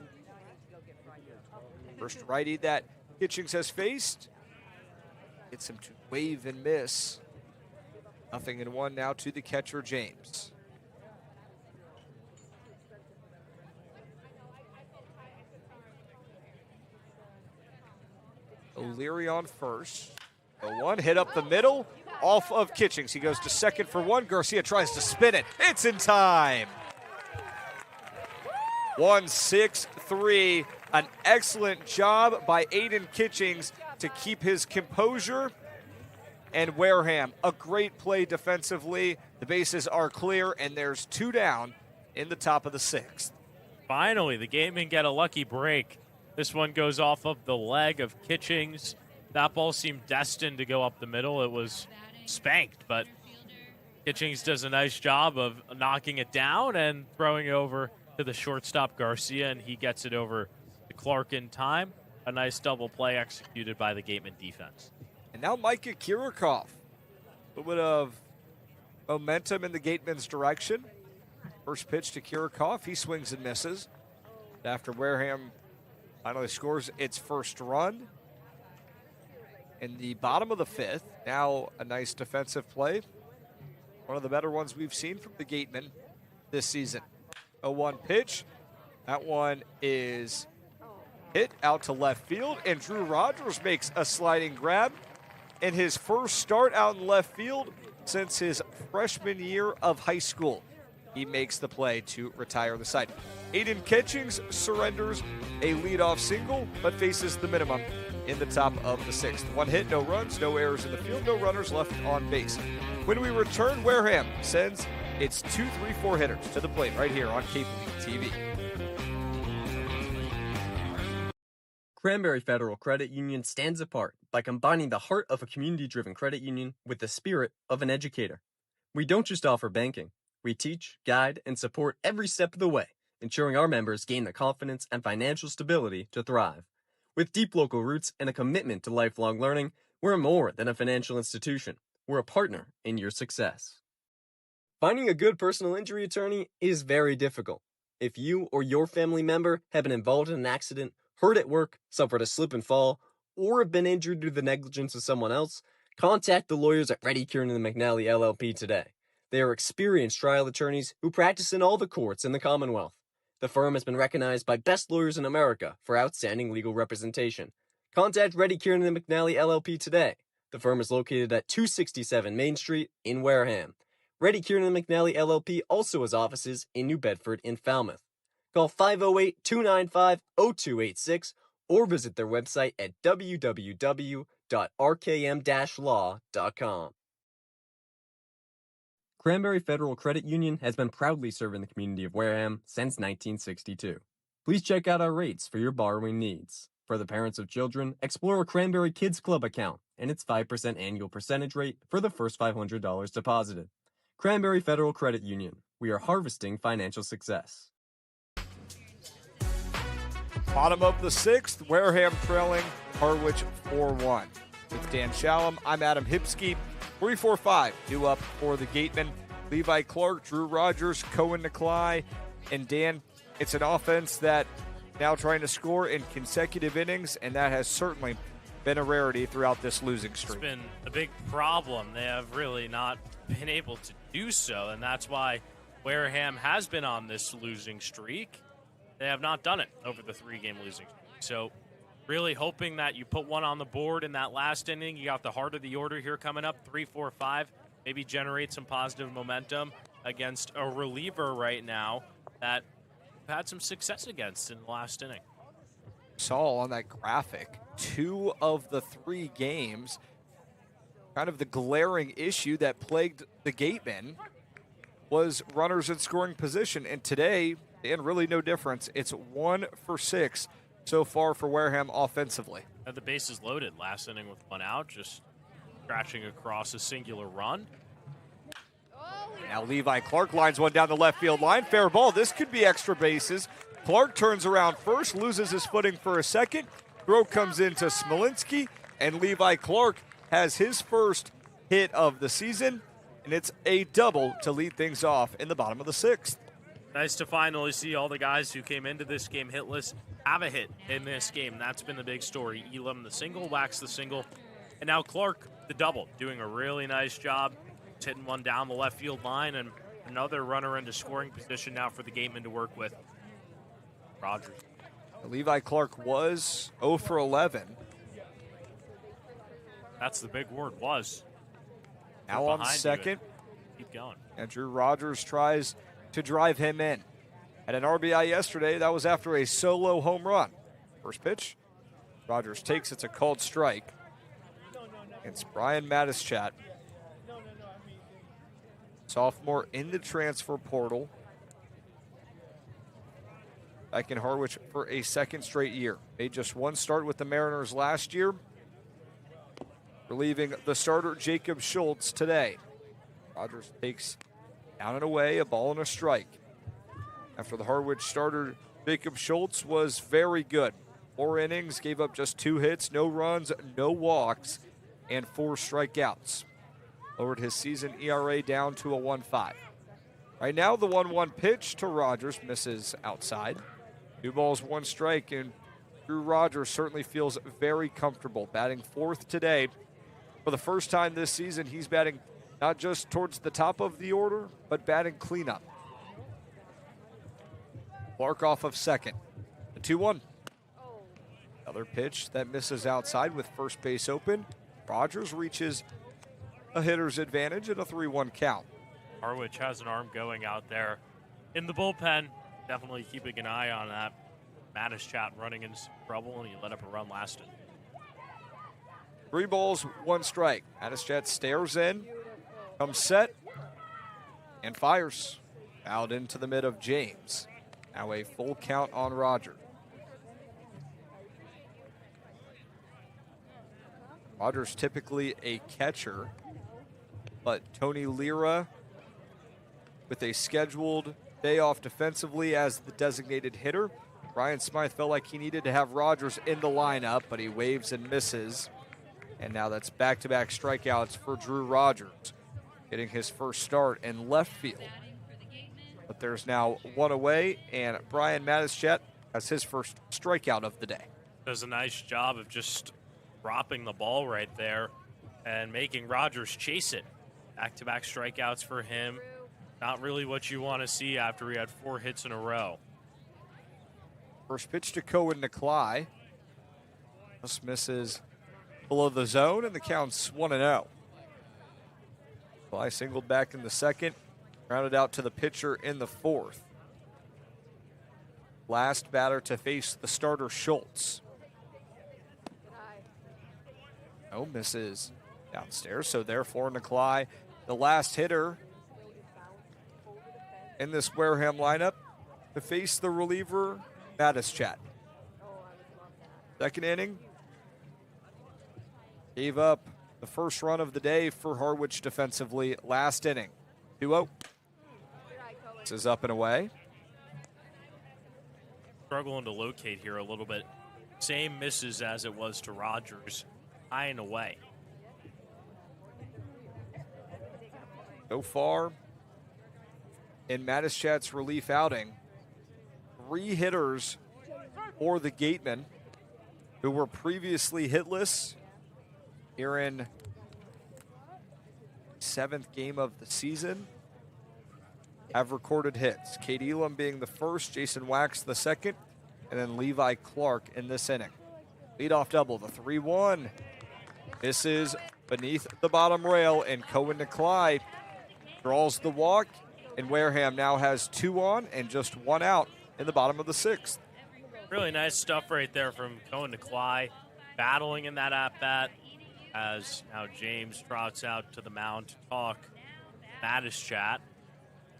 First righty that Kitchings has faced. Gets him to wave and miss. 0-1 now to the catcher, James. O'Leary on first. The 1 hit up the middle, off of Kitchings. He goes to second for one. Garcia tries to spin it. It's in time. 1-6-3. An excellent job by Aiden Kitchings to keep his composure. And Wareham, a great play defensively. The bases are clear, and there's 2 down in the top of the 6th. Finally, the Gatemen get a lucky break. This one goes off of the leg of Kitchings. That ball seemed destined to go up the middle. It was spanked, but Kitchings does a nice job of knocking it down and throwing it over to the shortstop Garcia, and he gets it over to Clark in time. A nice double play executed by the Gatemen defense. And now Micah Kirikov. A little bit of momentum in the Gatemen's direction. First pitch to Kirikov. He swings and misses. After Wareham finally scores its first run in the bottom of the 5th. Now a nice defensive play. One of the better ones we've seen from the Gatemen this season. 0-1 pitch. That one is hit out to left field, and Drew Rogers makes a sliding grab in his first start out in left field since his freshman year of high school. He makes the play to retire the side. Aiden Kitchings surrenders a leadoff single, but faces the minimum in the top of the 6th. 1 hit, no runs, no errors in the field, no runners left on base. When we return, Wareham sends its 2-3-4 hitters to the plate right here on Cape League TV. Cranberry Federal Credit Union stands apart by combining the heart of a community-driven credit union with the spirit of an educator. We don't just offer banking. We teach, guide, and support every step of the way, ensuring our members gain the confidence and financial stability to thrive. With deep local roots and a commitment to lifelong learning, we're more than a financial institution. We're a partner in your success. Finding a good personal injury attorney is very difficult. If you or your family member have been involved in an accident, hurt at work, suffered a slip and fall, or have been injured due to the negligence of someone else, contact the lawyers at Reddy Kiernan and McNally LLP today. They are experienced trial attorneys who practice in all the courts in the Commonwealth. The firm has been recognized by Best Lawyers in America for outstanding legal representation. Contact Reddy Kiernan and McNally LLP today. The firm is located at 267 Main Street in Wareham. Reddy Kiernan and McNally LLP also has offices in New Bedford and Falmouth. Call 508-295-0286 or visit their website at www.rkm-law.com. Cranberry Federal Credit Union has been proudly serving the community of Wareham since 1962. Please check out our rates for your borrowing needs. For the parents of children, explore a Cranberry Kids Club account and its 5% annual percentage rate for the first $500 deposited. Cranberry Federal Credit Union. We are harvesting financial success. Bottom of the 6th, Wareham trailing Harwich 4-1. With Dan Shalam, I'm Adam Hipsky. 3-4-5 due up for the Gatemen. Levi Clark, Drew Rogers, Cohen Nikolai, and Dan. It's an offense that now trying to score in consecutive innings, and that has certainly been a rarity throughout this losing streak. It's been a big problem. They have really not been able to do so, and that's why Wareham has been on this losing streak. They have not done it over the 3-game losing streak. So really hoping that you put one on the board in that last inning. You got the heart of the order here coming up, 3-4-5. Maybe generate some positive momentum against a reliever right now that we've had some success against in the last inning. Saw on that graphic, 2 of the 3 games, kind of the glaring issue that plagued the Gatemen was runners in scoring position. And today, and really no difference. It's 1 for 6 so far for Wareham offensively. Had the bases loaded last inning with 1 out, just scratching across a singular run. Now Levi Clark lines one down the left field line. Fair ball. This could be extra bases. Clark turns around first, loses his footing for a second. Throw comes into Smolinski, and Levi Clark has his first hit of the season, and it's a double to lead things off in the bottom of the 6th. Nice to finally see all the guys who came into this game hitless have a hit in this game. That's been the big story. Elam the single, Wax the single, and now Clark the double, doing a really nice job. He's hitting one down the left field line, and another runner into scoring position now for the Gatemen to work with. Rogers. Levi Clark was 0 for 11. That's the big word, was. Now on behind second. Keep going. And Drew Rogers tries to drive him in. Had an RBI yesterday. That was after a solo home run. First pitch. Rogers takes. It's a called strike. It's Brian Matischat. Sophomore in the transfer portal. Back in Harwich for a second straight year. Made just one start with the Mariners last year. Relieving the starter Jacob Schultz today. Rogers takes down and away, a ball and a strike. After the Harwich starter, Jacob Schultz was very good. 4 innings, gave up just 2 hits, no runs, no walks, and 4 strikeouts. Lowered his season ERA down to a 1.5. Right now, the 1-1 pitch to Rogers misses outside. 2 balls, 1 strike, and Drew Rogers certainly feels very comfortable. Batting 4th today. For the first time this season, he's batting not just towards the top of the order, but batting cleanup. Clark off of second. The 2-1. Another pitch that misses outside with first base open. Rogers reaches a hitter's advantage at a 3-1 count. Harwich has an arm going out there in the bullpen. Definitely keeping an eye on that. Matischat running into some trouble, and he let up a run last inning. 3 balls, 1 strike. Matischat stares in, comes set, and fires. Out into the mid of James. Now a full count on Rogers. Rogers typically a catcher, but Tony Lira with a scheduled day off defensively as the designated hitter. Ryan Smythe felt like he needed to have Rogers in the lineup, but he waves and misses. And now that's back-to-back strikeouts for Drew Rogers, getting his first start in left field. But there's now 1 away, and Brian Matischat has his first strikeout of the day. Does a nice job of just dropping the ball right there and making Rogers chase it. Back-to-back strikeouts for him. Not really what you want to see after he had 4 hits in a row. First pitch to Cohen Nicolai. Just misses below the zone, and the count's 1-0. Nicolai singled back in the second, rounded out to the pitcher in the 4th. Last batter to face the starter Schultz. No, misses downstairs, so therefore Nicolai, the last hitter in this Wareham lineup, to face the reliever Matischat. Second inning, gave up the first run of the day for Harwich defensively last inning. 2-0. This is up and away. Struggling to locate here a little bit. Same misses as it was to Rogers. High and away. So far, in Matischat's relief outing, 3 hitters for the Gatemen who were previously hitless here in 7th game of the season have recorded hits. Cade Elam being the first, Jason Wax the second, and then Levi Clark in this inning. Leadoff double, the 3-1. This is beneath the bottom rail, and Cohen Nicolai draws the walk, and Wareham now has 2 on and just 1 out in the bottom of the 6th. Really nice stuff right there from Cohen Nicolai, battling in that at-bat as now James trots out to the mound to talk Matischat.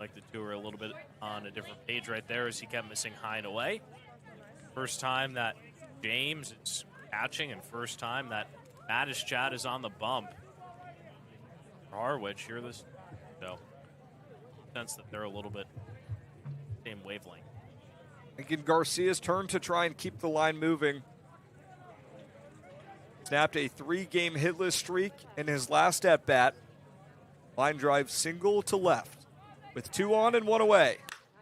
Like the two are a little bit on a different page right there as he kept missing high and away. First time that James is catching, and first time that Matischat is on the bump. For Harwich, hear this? So, sense that they're a little bit same wavelength. Again, Garcia's turn to try and keep the line moving. Snapped a 3-game hitless streak in his last at-bat. Line drive single to left with 2 on and 1 away.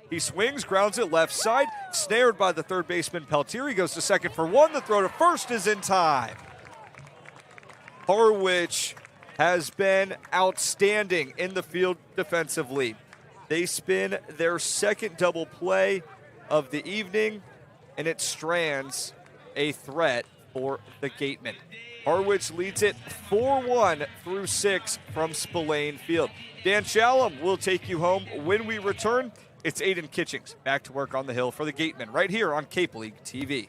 He swings, grounds it left side, snared by the third baseman Peltier. He goes to second for 1. The throw to first is in time. Harwich has been outstanding in the field defensively. They spin their second double play of the evening, and it strands a threat for the Gatemen. Harwich leads it 4-1 through 6 from Spillane Field. Dan Shalam will take you home. When we return, it's Aiden Kitchings back to work on the hill for the Gatemen right here on Cape League TV.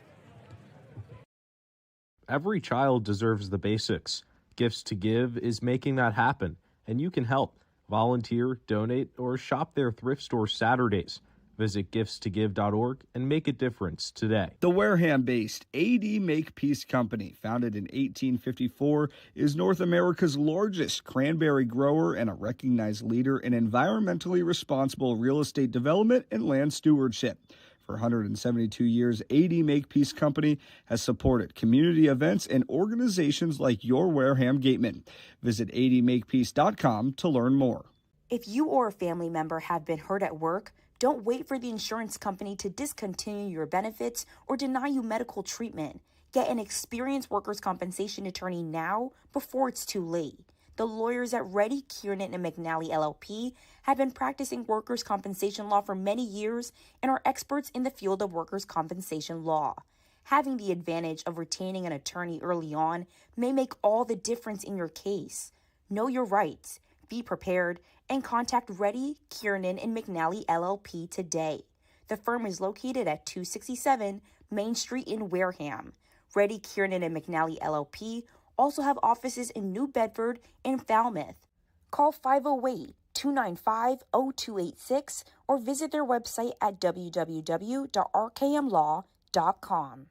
Every child deserves the basics. Gifts to Give is making that happen, and you can help. Volunteer, donate, or shop their thrift store Saturdays. Visit giftstogive.org and make a difference today. The Wareham-based AD Makepeace Company, founded in 1854, is North America's largest cranberry grower and a recognized leader in environmentally responsible real estate development and land stewardship. For 172 years, AD Makepeace Company has supported community events and organizations like your Wareham Gatemen. Visit admakepeace.com to learn more. If you or a family member have been hurt at work, don't wait for the insurance company to discontinue your benefits or deny you medical treatment. Get an experienced workers' compensation attorney now before it's too late. The lawyers at Reddy, Kiernan, and McNally LLP have been practicing workers' compensation law for many years and are experts in the field of workers' compensation law. Having the advantage of retaining an attorney early on may make all the difference in your case. Know your rights, be prepared, and contact Reddy, Kiernan, and McNally LLP today. The firm is located at 267 Main Street in Wareham. Reddy, Kiernan, and McNally LLP also have offices in New Bedford and Falmouth. Call 508-295-0286 or visit their website at www.rkmlaw.com.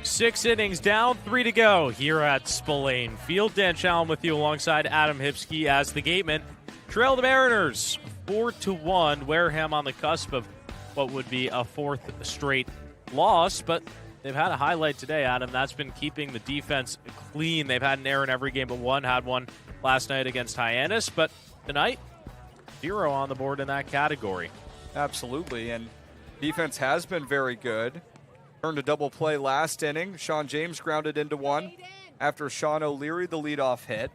6 innings down, 3 to go here at Spillane Field. Dan Shalam with you alongside Adam Hipsky as the Gatemen trail the Mariners 4-1. Wareham on the cusp of what would be a 4th straight loss, but they've had a highlight today, Adam. That's been keeping the defense clean. They've had an error in every game but one. Had one last night against Hyannis, but tonight, 0 on the board in that category. Absolutely, and defense has been very good. Turned a double play last inning. Sean James grounded into one after Sean O'Leary, the leadoff hit.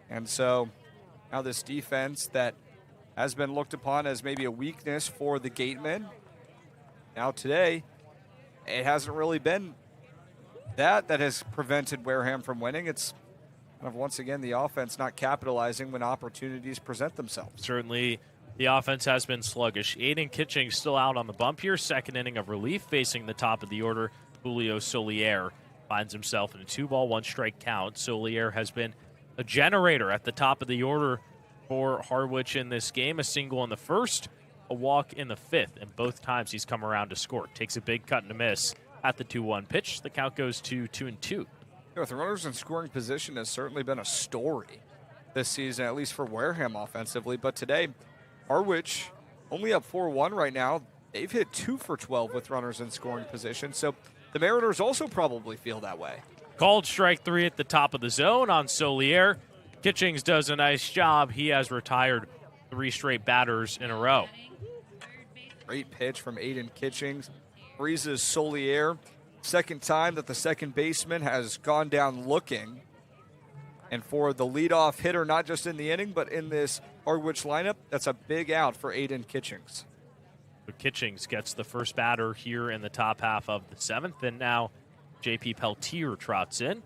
And so now this defense that has been looked upon as maybe a weakness for the Gatemen. Now today, it hasn't really been that has prevented Wareham from winning. It's kind of once again the offense not capitalizing when opportunities present themselves. Certainly the offense has been sluggish. Aiden Kitching still out on the bump here. Second inning of relief facing the top of the order. Julio Solier finds himself in a 2-ball, 1-strike count. Solier has been a generator at the top of the order for Harwich in this game. A single in the first, a walk in the 5th, and both times he's come around to score. Takes a big cut and a miss at the 2-1 pitch. The count goes to 2-2. With runners in scoring position has certainly been a story this season, at least for Wareham offensively. But today, Harwich only up 4-1 right now. They've hit 2 for 12 with runners in scoring position. So the Mariners also probably feel that way. Called strike 3 at the top of the zone on Solier. Kitchings does a nice job. He has retired 3 straight batters in a row. Great pitch from Aiden Kitchings. Freezes Solier. Second time that the second baseman has gone down looking. And for the leadoff hitter, not just in the inning, but in this Harwich lineup, that's a big out for Aiden Kitchings. Kitchings gets the first batter here in the top half of the 7th, and now J.P. Peltier trots in.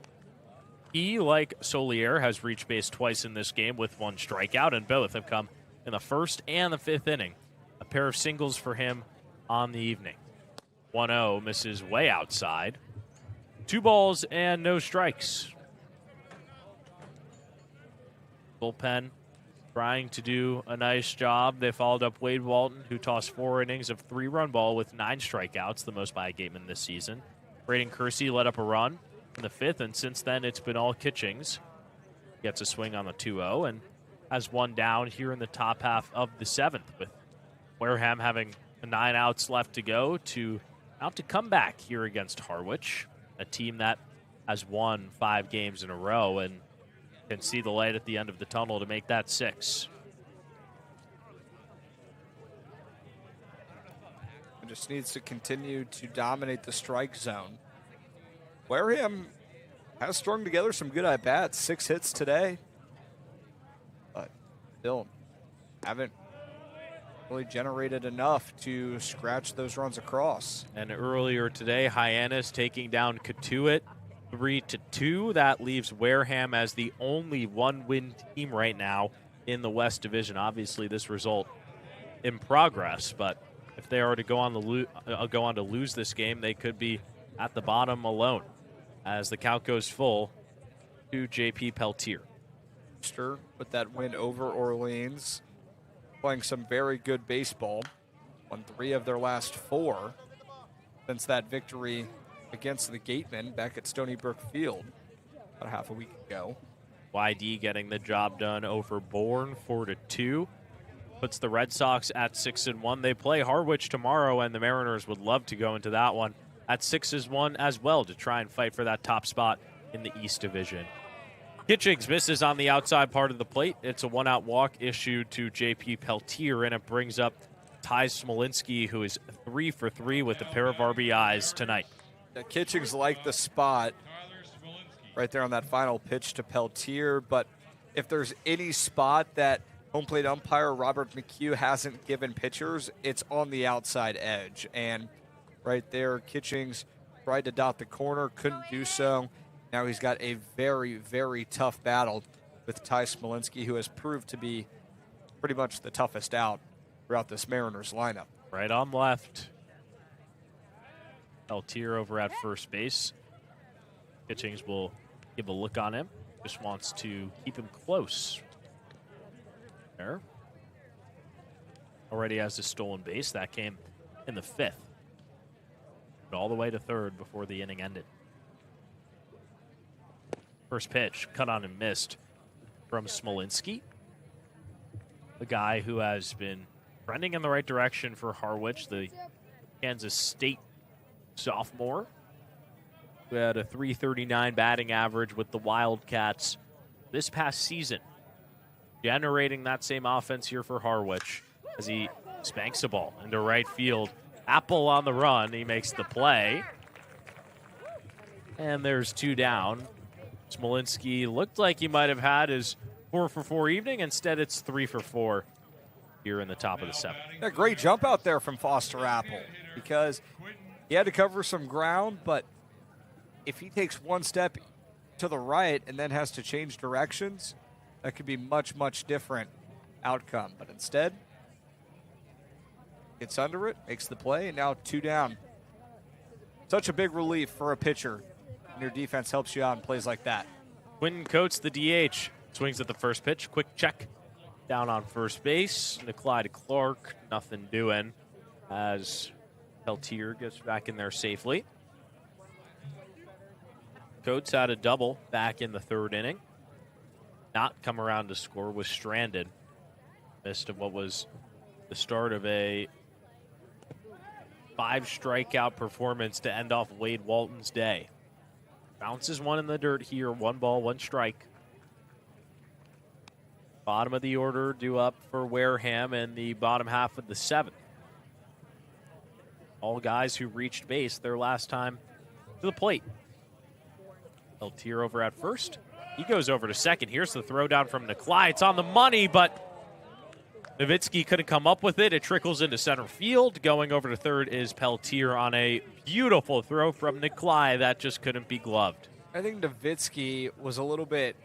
He, like Solier, has reached base twice in this game with 1 strikeout, and both have come in the 1st and the 5th inning. A pair of singles for him on the evening. 1-0 misses way outside. 2 balls and no strikes. Bullpen trying to do a nice job. They followed up Wade Walton, who tossed 4 innings of 3-run ball with 9 strikeouts, the most by a Gateman this season. Braden Kersey let up a run in the 5th, and since then it's been all Kitchings. Gets a swing on the 2-0 and has 1 down here in the top half of the 7th, with Wareham having 9 outs left to go to out to come back here against Harwich, a team that has won 5 games in a row and can see the light at the end of the tunnel to make that 6. It just needs to continue to dominate the strike zone. Wareham has strung together some good at-bats, 6 hits today, but still haven't really generated enough to scratch those runs across. And earlier today, Hyannis taking down Katuitt 3-2. That leaves Wareham as the only one-win team right now in the West Division. Obviously, this result in progress, but if they are to go on to lose this game, they could be at the bottom alone as the count goes full to JP Peltier. With that win over Orleans, playing some very good baseball. Won 3 of their last 4 since that victory against the Gatemen back at Stony Brook Field about half a week ago. YD getting the job done over Bourne 4-2. Puts the Red Sox at 6-1. They play Harwich tomorrow, and the Mariners would love to go into that one at 6-1 as well to try and fight for that top spot in the East Division. Kitchings misses on the outside part of the plate. It's a one-out walk issued to JP Peltier, and it brings up Ty Smolinski, who is 3 for 3 with a pair of RBIs tonight. The Kitchings like the spot right there on that final pitch to Peltier, but if there's any spot that home plate umpire Robert McHugh hasn't given pitchers, it's on the outside edge. And right there, Kitchings tried to dot the corner, couldn't do so. Now he's got a very, very tough battle with Ty Smolinski, who has proved to be pretty much the toughest out throughout this Mariners lineup. Right on left. Peltier over at first base. Kitchings will give a look on him. Just wants to keep him close. There. Already has a stolen base. That came in the 5th. But all the way to 3rd before the inning ended. First pitch, cut on and missed from Smolinski. The guy who has been trending in the right direction for Harwich, the Kansas State sophomore, who had a .339 batting average with the Wildcats this past season. Generating that same offense here for Harwich as he spanks the ball into right field. Apple on the run. He makes the play. And there's 2 down. Smolinski looked like he might have had his 4 for 4 evening. Instead, it's 3 for 4 here in the top of the 7th. A great jump out there from Foster Apple because he had to cover some ground, but if he takes one step to the right and then has to change directions, that could be much, much different outcome. But instead, gets under it, makes the play, and now 2 down. Such a big relief for a pitcher. Your defense helps you out in plays like that. Quentin Coates, the DH, swings at the first pitch. Quick check down on first base. Nikolai to Clark, nothing doing as Peltier gets back in there safely. Coates had a double back in the 3rd inning. Not come around to score, was stranded. Missed of what was the start of a 5 strikeout performance to end off Wade Walton's day. Bounces one in the dirt here. 1 ball, 1 strike. Bottom of the order due up for Wareham in the bottom half of the 7th. All guys who reached base their last time to the plate. Peltier over at first. He goes over to second. Here's the throw down from Nikolai. It's on the money, but Nowitzki couldn't come up with it. It trickles into center field. Going over to 3rd is Peltier on a beautiful throw from Nikolai that just couldn't be gloved. I think Nowitzki was a little bit,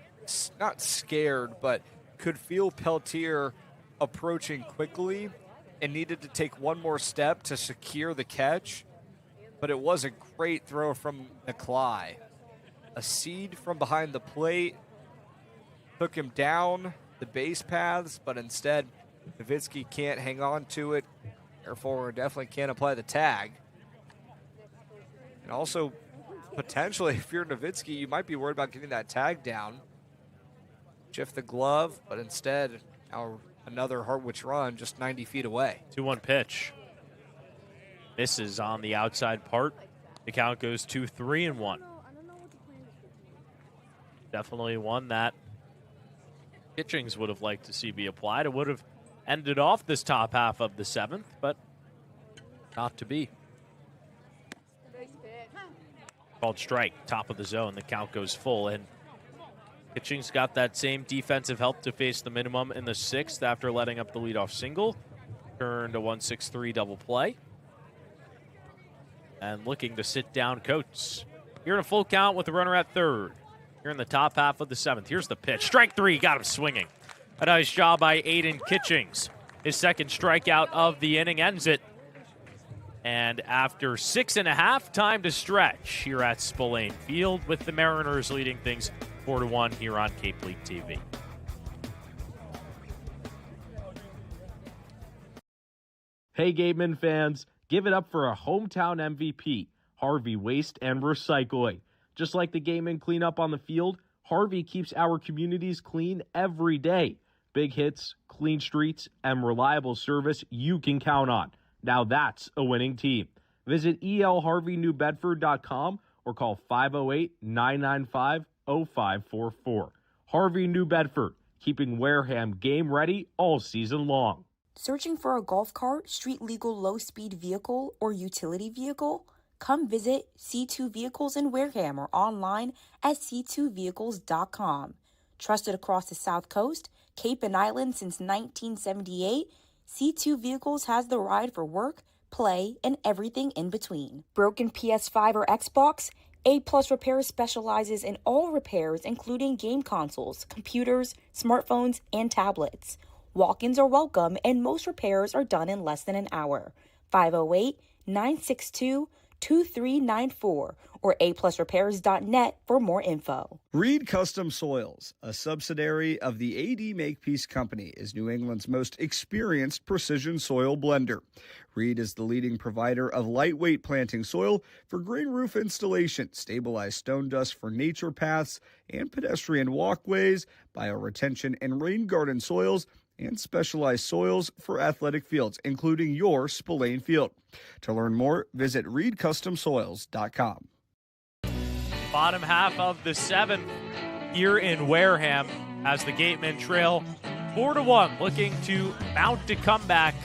not scared, but could feel Peltier approaching quickly and needed to take one more step to secure the catch. But it was a great throw from Nikolai. A seed from behind the plate took him down the base paths, but instead Nowitzki can't hang on to it. Therefore, definitely can't apply the tag. And also, potentially, if you're Nowitzki, you might be worried about getting that tag down. Shift the glove, but instead, now another Harwich run just 90 feet away. 2-1 pitch. Misses on the outside part. The count goes 2-3-1. Definitely one that Kitchings would have liked to see be applied. It would have ended off this top half of the 7th, but not to be. Called strike, top of the zone. The count goes full, and Kitchings got that same defensive help to face the minimum in the 6th after letting up the leadoff single. Turned a 1-6-3 double play. And looking to sit down Coates. You're in a full count with the runner at third. You're in the top half of the 7th. Here's the pitch. Strike 3, got him swinging. A nice job by Aiden Kitchings. His second strikeout of the inning ends it. And after 6.5, time to stretch here at Spillane Field with the Mariners leading things 4-1 here on Cape League TV. Hey, Gatemen fans, give it up for a hometown MVP, Harvey Waste and Recycling. Just like the Gatemen clean up on the field, Harvey keeps our communities clean every day. Big hits, clean streets, and reliable service you can count on. Now that's a winning team. Visit elharveynewbedford.com or call 508-995-0544. Harvey New Bedford, keeping Wareham game ready all season long. Searching for a golf cart, street legal low-speed vehicle, or utility vehicle? Come visit C2 Vehicles in Wareham or online at c2vehicles.com. Trusted across the South Coast, Cape and Island since 1978, C2 Vehicles has the ride for work, play, and everything in between. Broken PS5 or Xbox? A+ Repair specializes in all repairs, including game consoles, computers, smartphones, and tablets. Walk-ins are welcome, and most repairs are done in less than an hour. 508-962-2394 or aplusrepairs.net for more info. Reed Custom Soils, a subsidiary of the AD Makepeace Company, is New England's most experienced precision soil blender. Reed is the leading provider of lightweight planting soil for green roof installation, stabilized stone dust for nature paths and pedestrian walkways, bioretention and rain garden soils, and specialized soils for athletic fields, including your Spillane Field. To learn more, visit reedcustomsoils.com. Bottom half of the 7th here in Wareham as the Gatemen trail 4-1, looking to mount a comeback.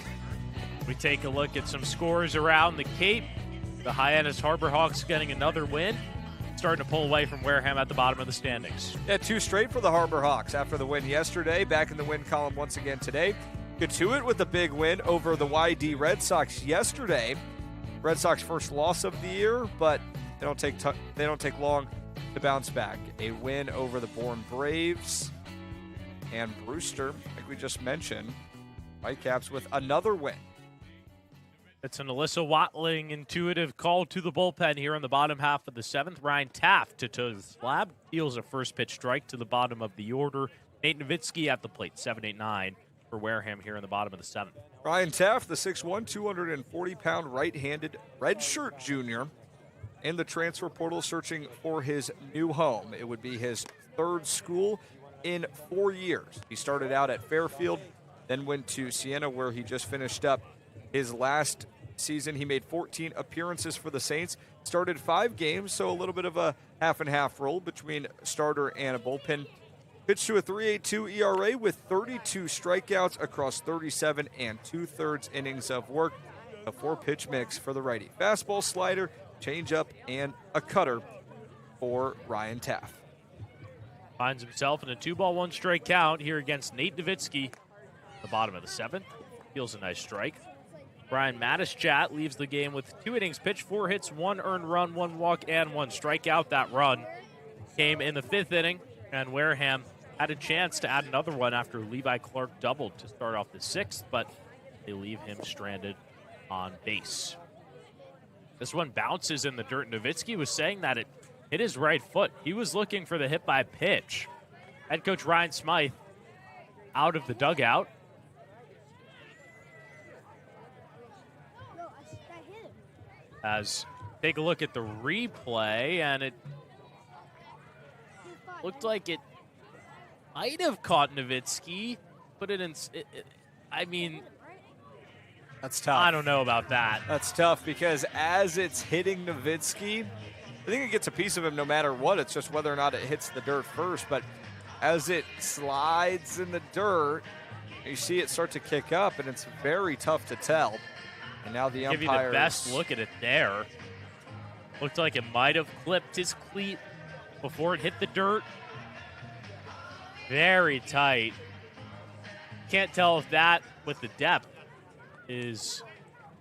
We take a look at some scores around the Cape. The Hyannis Harbor Hawks getting another win, starting to pull away from Wareham at the bottom of the standings. Yeah, 2 straight for the Harbor Hawks after the win yesterday. Back in the win column once again today. Katuitt with a big win over the YD Red Sox yesterday. Red Sox first loss of the year, but they don't take long to bounce back. A win over the Bourne Braves and Brewster, like we just mentioned. Whitecaps with another win. It's an Alyssa Watling intuitive call to the bullpen here in the bottom half of the 7th. Ryan Taft to toe the slab, deals a first pitch strike to the bottom of the order. Nate Nowitzki at the plate, 7-8-9 for Wareham here in the bottom of the 7th. Ryan Taft, the 6'1", 240-pound right-handed redshirt junior in the transfer portal searching for his new home. It would be his 3rd school in 4 years. He started out at Fairfield, then went to Siena where he just finished up his last season. He made 14 appearances for the Saints, started 5 games, so a little bit of a half-and-half role between starter and a bullpen. Pitched to a 3.82 ERA with 32 strikeouts across 37 2/3 innings of work. A 4-pitch mix for the righty. Fastball, slider, changeup, and a cutter for Ryan Taft. Finds himself in a 2-1 strike count here against Nate Nowitzki. The bottom of the 7th. Feels a nice strike. Brian Matischat leaves the game with 2 innings pitched, 4 hits, 1 earned run, 1 walk, and 1 strikeout. That run came in the 5th inning, and Wareham had a chance to add another one after Levi Clark doubled to start off the 6th, but they leave him stranded on base. This one bounces in the dirt. Nowitzki was saying that it hit his right foot. He was looking for the hit by pitch. Head coach Ryan Smythe out of the dugout. As take a look at the replay, and it looked like it might have caught Nowitzki. Put it in. I mean, that's tough. I don't know about that. That's tough because as it's hitting Nowitzki, I think it gets a piece of him no matter what. It's just whether or not it hits the dirt first. But as it slides in the dirt, you see it start to kick up, and it's very tough to tell. And now the umpire. Give you the best look at it there. Looked like it might have clipped his cleat before it hit the dirt. Very tight. Can't tell if that, with the depth, is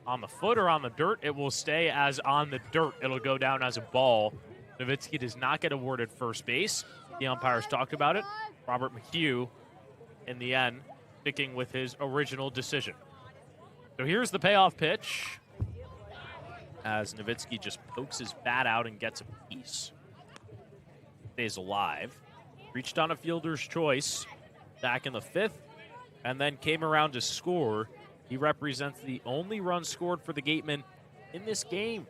on the foot or on the dirt. It will stay as on the dirt. It'll go down as a ball. Nowitzki does not get awarded first base. The umpires talked about it. Robert McHugh, in the end, sticking with his original decision. So here's the payoff pitch as Nowitzki just pokes his bat out and gets a piece. Stays alive. Reached on a fielder's choice back in the 5th and then came around to score. He represents the only run scored for the Gatemen in this game.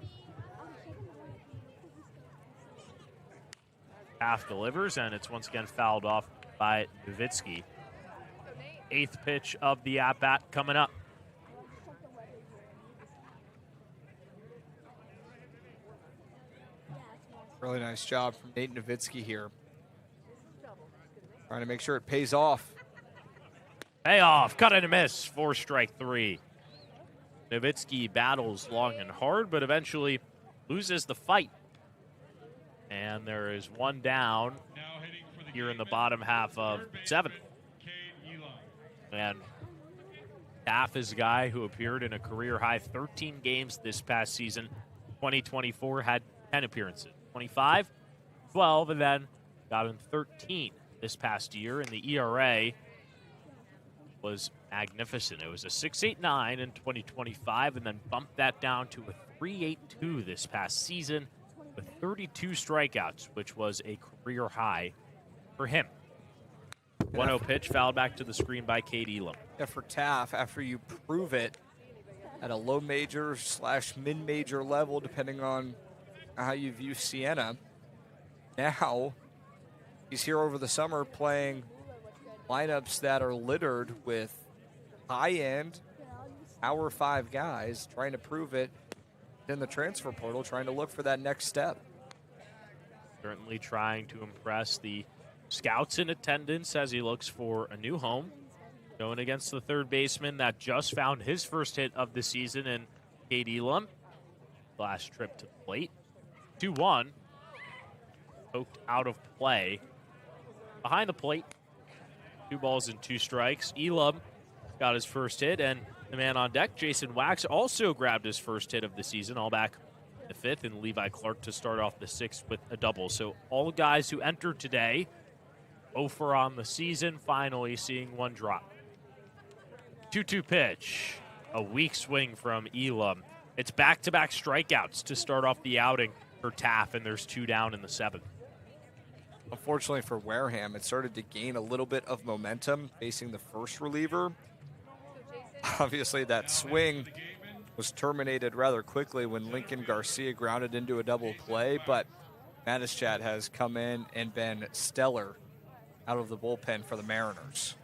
Half delivers, and it's once again fouled off by Nowitzki. 8th pitch of the at-bat coming up. Really nice job from Nate Nowitzki here. Trying to make sure it pays off. Payoff, cut and a miss for strike 3. Nowitzki battles long and hard, but eventually loses the fight. And there is one down here in the bottom half of 7th. And Taff is a guy who appeared in a career-high 13 games this past season. 2024 had 10 appearances. 25, 12, and then got in 13 this past year. And the ERA was magnificent. It was a 6.89 in 2025, and then bumped that down to a 3.82 this past season with 32 strikeouts, which was a career high for him. 1-0 pitch, fouled back to the screen by Cade Elam. Yeah, for Taff, after you prove it at a low major / mid-major level, depending on how you view Siena, now he's here over the summer playing lineups that are littered with high-end Power 5 guys, trying to prove it in the transfer portal, trying to look for that next step. Certainly trying to impress the scouts in attendance as he looks for a new home. Going against the third baseman that just found his first hit of the season in Cade Elam. Last trip to the plate. 2-1. Poked out of play. Behind the plate. 2 balls and 2 strikes. Elam got his first hit, and the man on deck, Jason Wax, also grabbed his first hit of the season, all back in the 5th, and Levi Clark to start off the 6th with a double. So all guys who entered today, 0 for on the season, finally seeing one drop. 2-2 pitch. A weak swing from Elam. It's back-to-back strikeouts to start off the outing for Taff, and there's 2 down in the 7th. Unfortunately for Wareham, it started to gain a little bit of momentum facing the first reliever. Obviously, that swing was terminated rather quickly when Lincoln Garcia grounded into a double play, but Matischat has come in and been stellar out of the bullpen for the Mariners.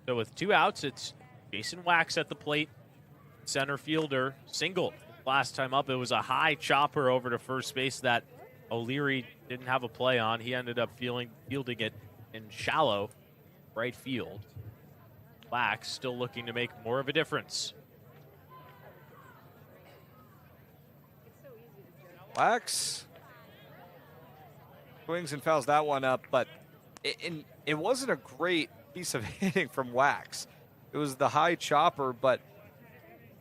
So with 2 outs, it's Jason Wax at the plate. Center fielder singled. Last time up, it was a high chopper over to first base that O'Leary didn't have a play on. He ended up fielding it in shallow right field. Wax still looking to make more of a difference. Wax swings and fouls that one up, but it wasn't a great piece of hitting from Wax. It was the high chopper, but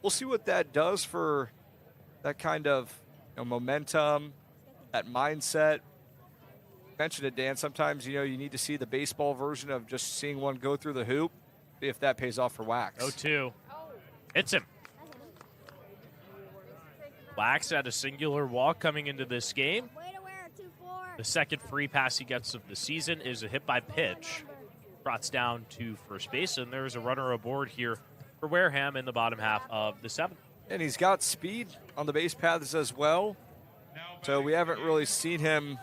we'll see what that does for that kind of momentum, that mindset. You mentioned it, Dan. Sometimes you need to see the baseball version of just seeing one go through the hoop. See if that pays off for Wax. 0-2. Hits him. Wax had a singular walk coming into this game. The second free pass he gets of the season is a hit by pitch. Trots down to first base, and there's a runner aboard here for Wareham in the bottom half of the 7th. And he's got speed on the base paths as well. So we haven't really seen him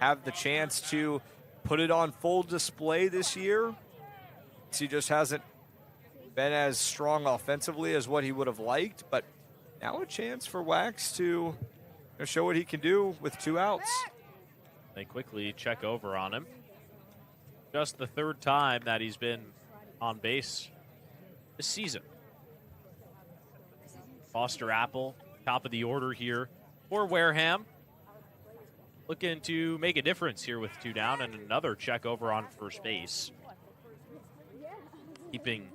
have the chance to put it on full display this year. He just hasn't been as strong offensively as what he would have liked, but now a chance for Wax to show what he can do with 2 outs. They quickly check over on him. Just the 3rd time that he's been on base this season. Foster Apple, top of the order here for Wareham. Looking to make a difference here with 2 down, and another check over on first base. Keeping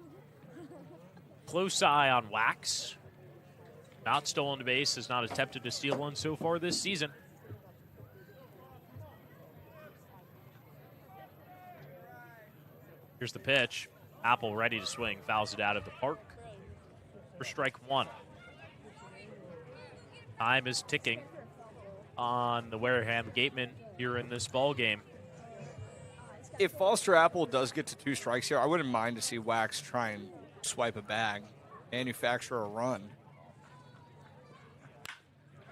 close eye on Wax. Not stolen a base, has not attempted to steal one so far this season. Here's the pitch. Apple ready to swing. Fouls it out of the park for strike one. Time is ticking on the Wareham Gatemen here in this ball game. If Foster Apple does get to 2 strikes here, I wouldn't mind to see Wax try and swipe a bag, manufacture a run.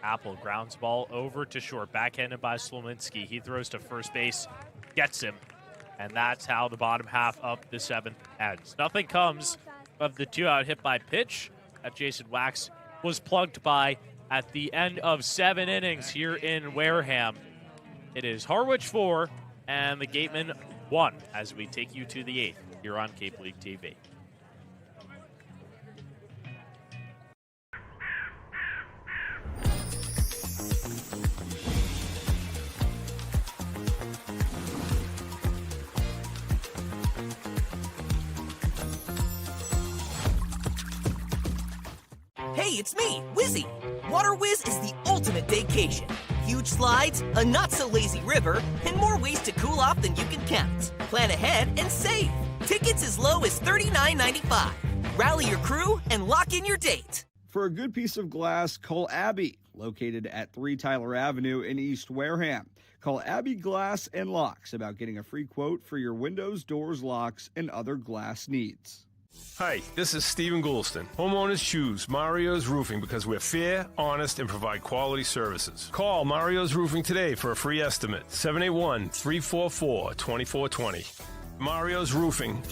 Apple grounds ball over to short, backhanded by Slominski. He throws to first base, gets him, and that's how the bottom half of the 7th ends. Nothing comes of the 2-out hit by pitch that Jason Wax was plugged by at the end of 7 innings here in Wareham. It is Harwich 4 and the Gatemen 1 as we take you to the 8th here on Cape League TV. Hey, it's me, Wizzy. Water Whiz is the ultimate vacation. Huge slides, a not-so-lazy river, and more ways to cool off than you can count. Plan ahead and save. Tickets as low as $39.95. Rally your crew and lock in your date. For a good piece of glass, call Abby, located at 3 Tyler Avenue in East Wareham. Call Abby Glass and Locks about getting a free quote for your windows, doors, locks, and other glass needs. Hi, this is Stephen Goulston. Homeowners choose Mario's Roofing because we're fair, honest, and provide quality services. Call Mario's Roofing today for a free estimate. 781-344-2420. Mario's Roofing.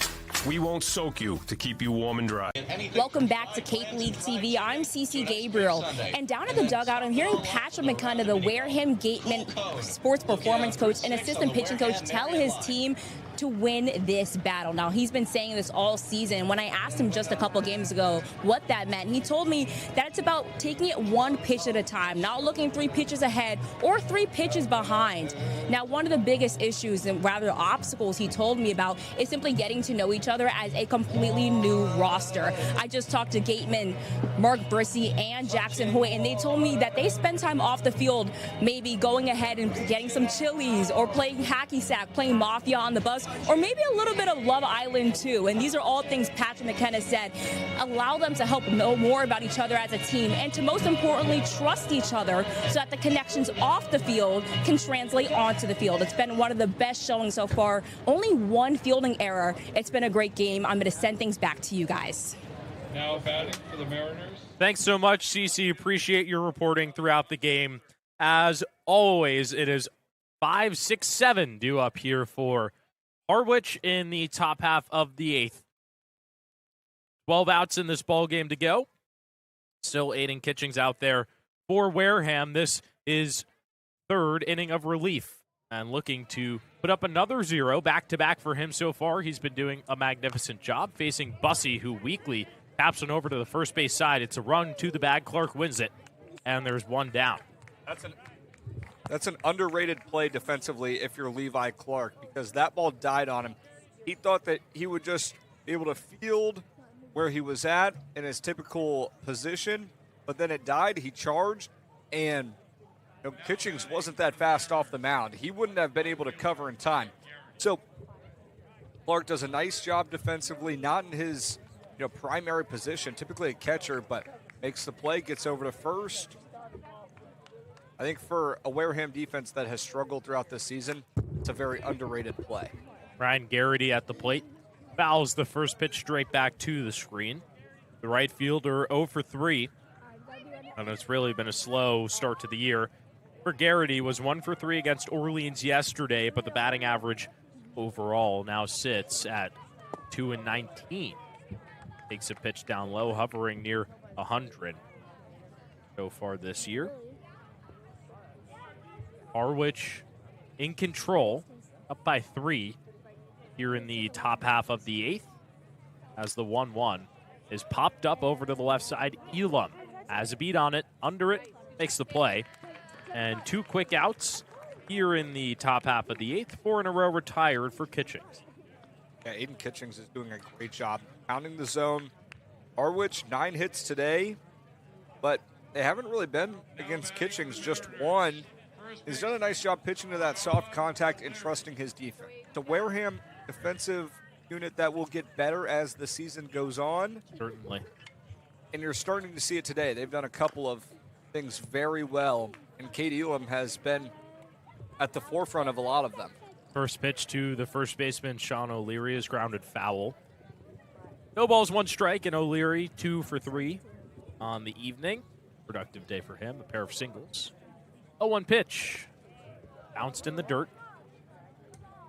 We won't soak you to keep you warm and dry. Welcome back to Cape League TV. I'm CeCe Gabriel. And down at the dugout, I'm hearing Patrick McCunna, the Wareham Gatemen sports performance coach and assistant pitching coach, tell his team to win this battle. Now, he's been saying this all season. When I asked him just a couple games ago what that meant, he told me that it's about taking it 1 pitch at a time, not looking 3 pitches ahead or 3 pitches behind. Now, one of the biggest issues and rather obstacles he told me about is simply getting to know each other as a completely new roster. I just talked to Gateman, Mark Brissy, and Jackson Hoyt, and they told me that they spend time off the field, maybe going ahead and getting some chilies or playing hacky sack, playing Mafia on the bus, or maybe a little bit of Love Island too. And these are all things Patrick McKenna said allow them to help know more about each other as a team and to most importantly trust each other so that the connections off the field can translate onto the field. It's been one of the best showings so far. Only 1 fielding error. It's been a great game. I'm going to send things back to you guys. Now batting for the Mariners. Thanks so much, CeCe. Appreciate your reporting throughout the game. As always, it is 5, 6, 7 due up here for Harwich in the top half of the 8th. 12 outs in this ball game to go. Still Aiden Kitchings out there for Wareham. This is 3rd inning of relief and looking to put up another 0 back-to-back for him so far. He's been doing a magnificent job facing Bussey, who weakly taps one over to the first base side. It's a run to the bag. Clark wins it, and there's 1 down. That's an underrated play defensively if you're Levi Clark, because that ball died on him. He thought that he would just be able to field where he was at in his typical position, but then it died. He charged, and Kitchings wasn't that fast off the mound. He wouldn't have been able to cover in time. So Clark does a nice job defensively, not in his primary position, typically a catcher, but makes the play, gets over to first. I think for a Wareham defense that has struggled throughout this season, it's a very underrated play. Ryan Garrity at the plate. Fouls the first pitch straight back to the screen. The right fielder 0 for 3. And it's really been a slow start to the year. For Garrity, was 1 for 3 against Orleans yesterday, but the batting average overall now sits at 2-19. Takes a pitch down low, hovering near 100 so far this year. Harwich in control, up by 3 here in the top half of the 8th, as the 1-1 is popped up over to the left side. Elam has a beat on it, under it, makes the play. And 2 quick outs here in the top half of the 8th. 4 in a row retired for Kitchings. Yeah, Aiden Kitchings is doing a great job pounding the zone. Harwich, 9 hits today, but they haven't really been against Kitchings, just 1. He's done a nice job pitching to that soft contact and trusting his defense. The Wareham defensive unit that will get better as the season goes on. Certainly. And you're starting to see it today. They've done a couple of things very well, and Kate Elam has been at the forefront of a lot of them. First pitch to the first baseman, Sean O'Leary, is grounded foul. No balls, one strike, and O'Leary 2 for 3 on the evening. Productive day for him, a pair of singles. 0-1 pitch. Bounced in the dirt.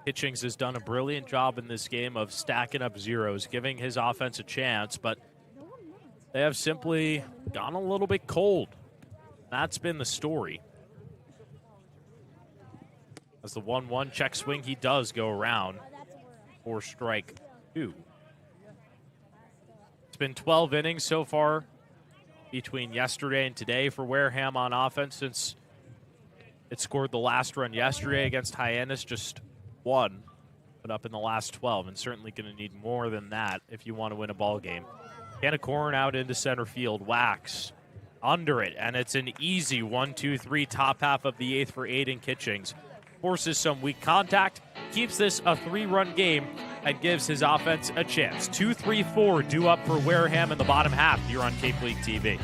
Hitchings has done a brilliant job in this game of stacking up zeros, giving his offense a chance, but they have simply gone a little bit cold. That's been the story. As the 1-1 check swing, he does go around for strike 2. It's been 12 innings so far between yesterday and today for Wareham on offense since it scored the last run yesterday against Hyannis, just 1, but up in the last 12, and certainly going to need more than that if you want to win a ball game. Can of corn out into center field, Wax under it, and it's an easy 1-2-3 top half of the 8th for Aiden Kitchings. Forces some weak contact, keeps this a 3-run game, and gives his offense a chance. 2-3-4 due up for Wareham in the bottom half here on Cape League TV.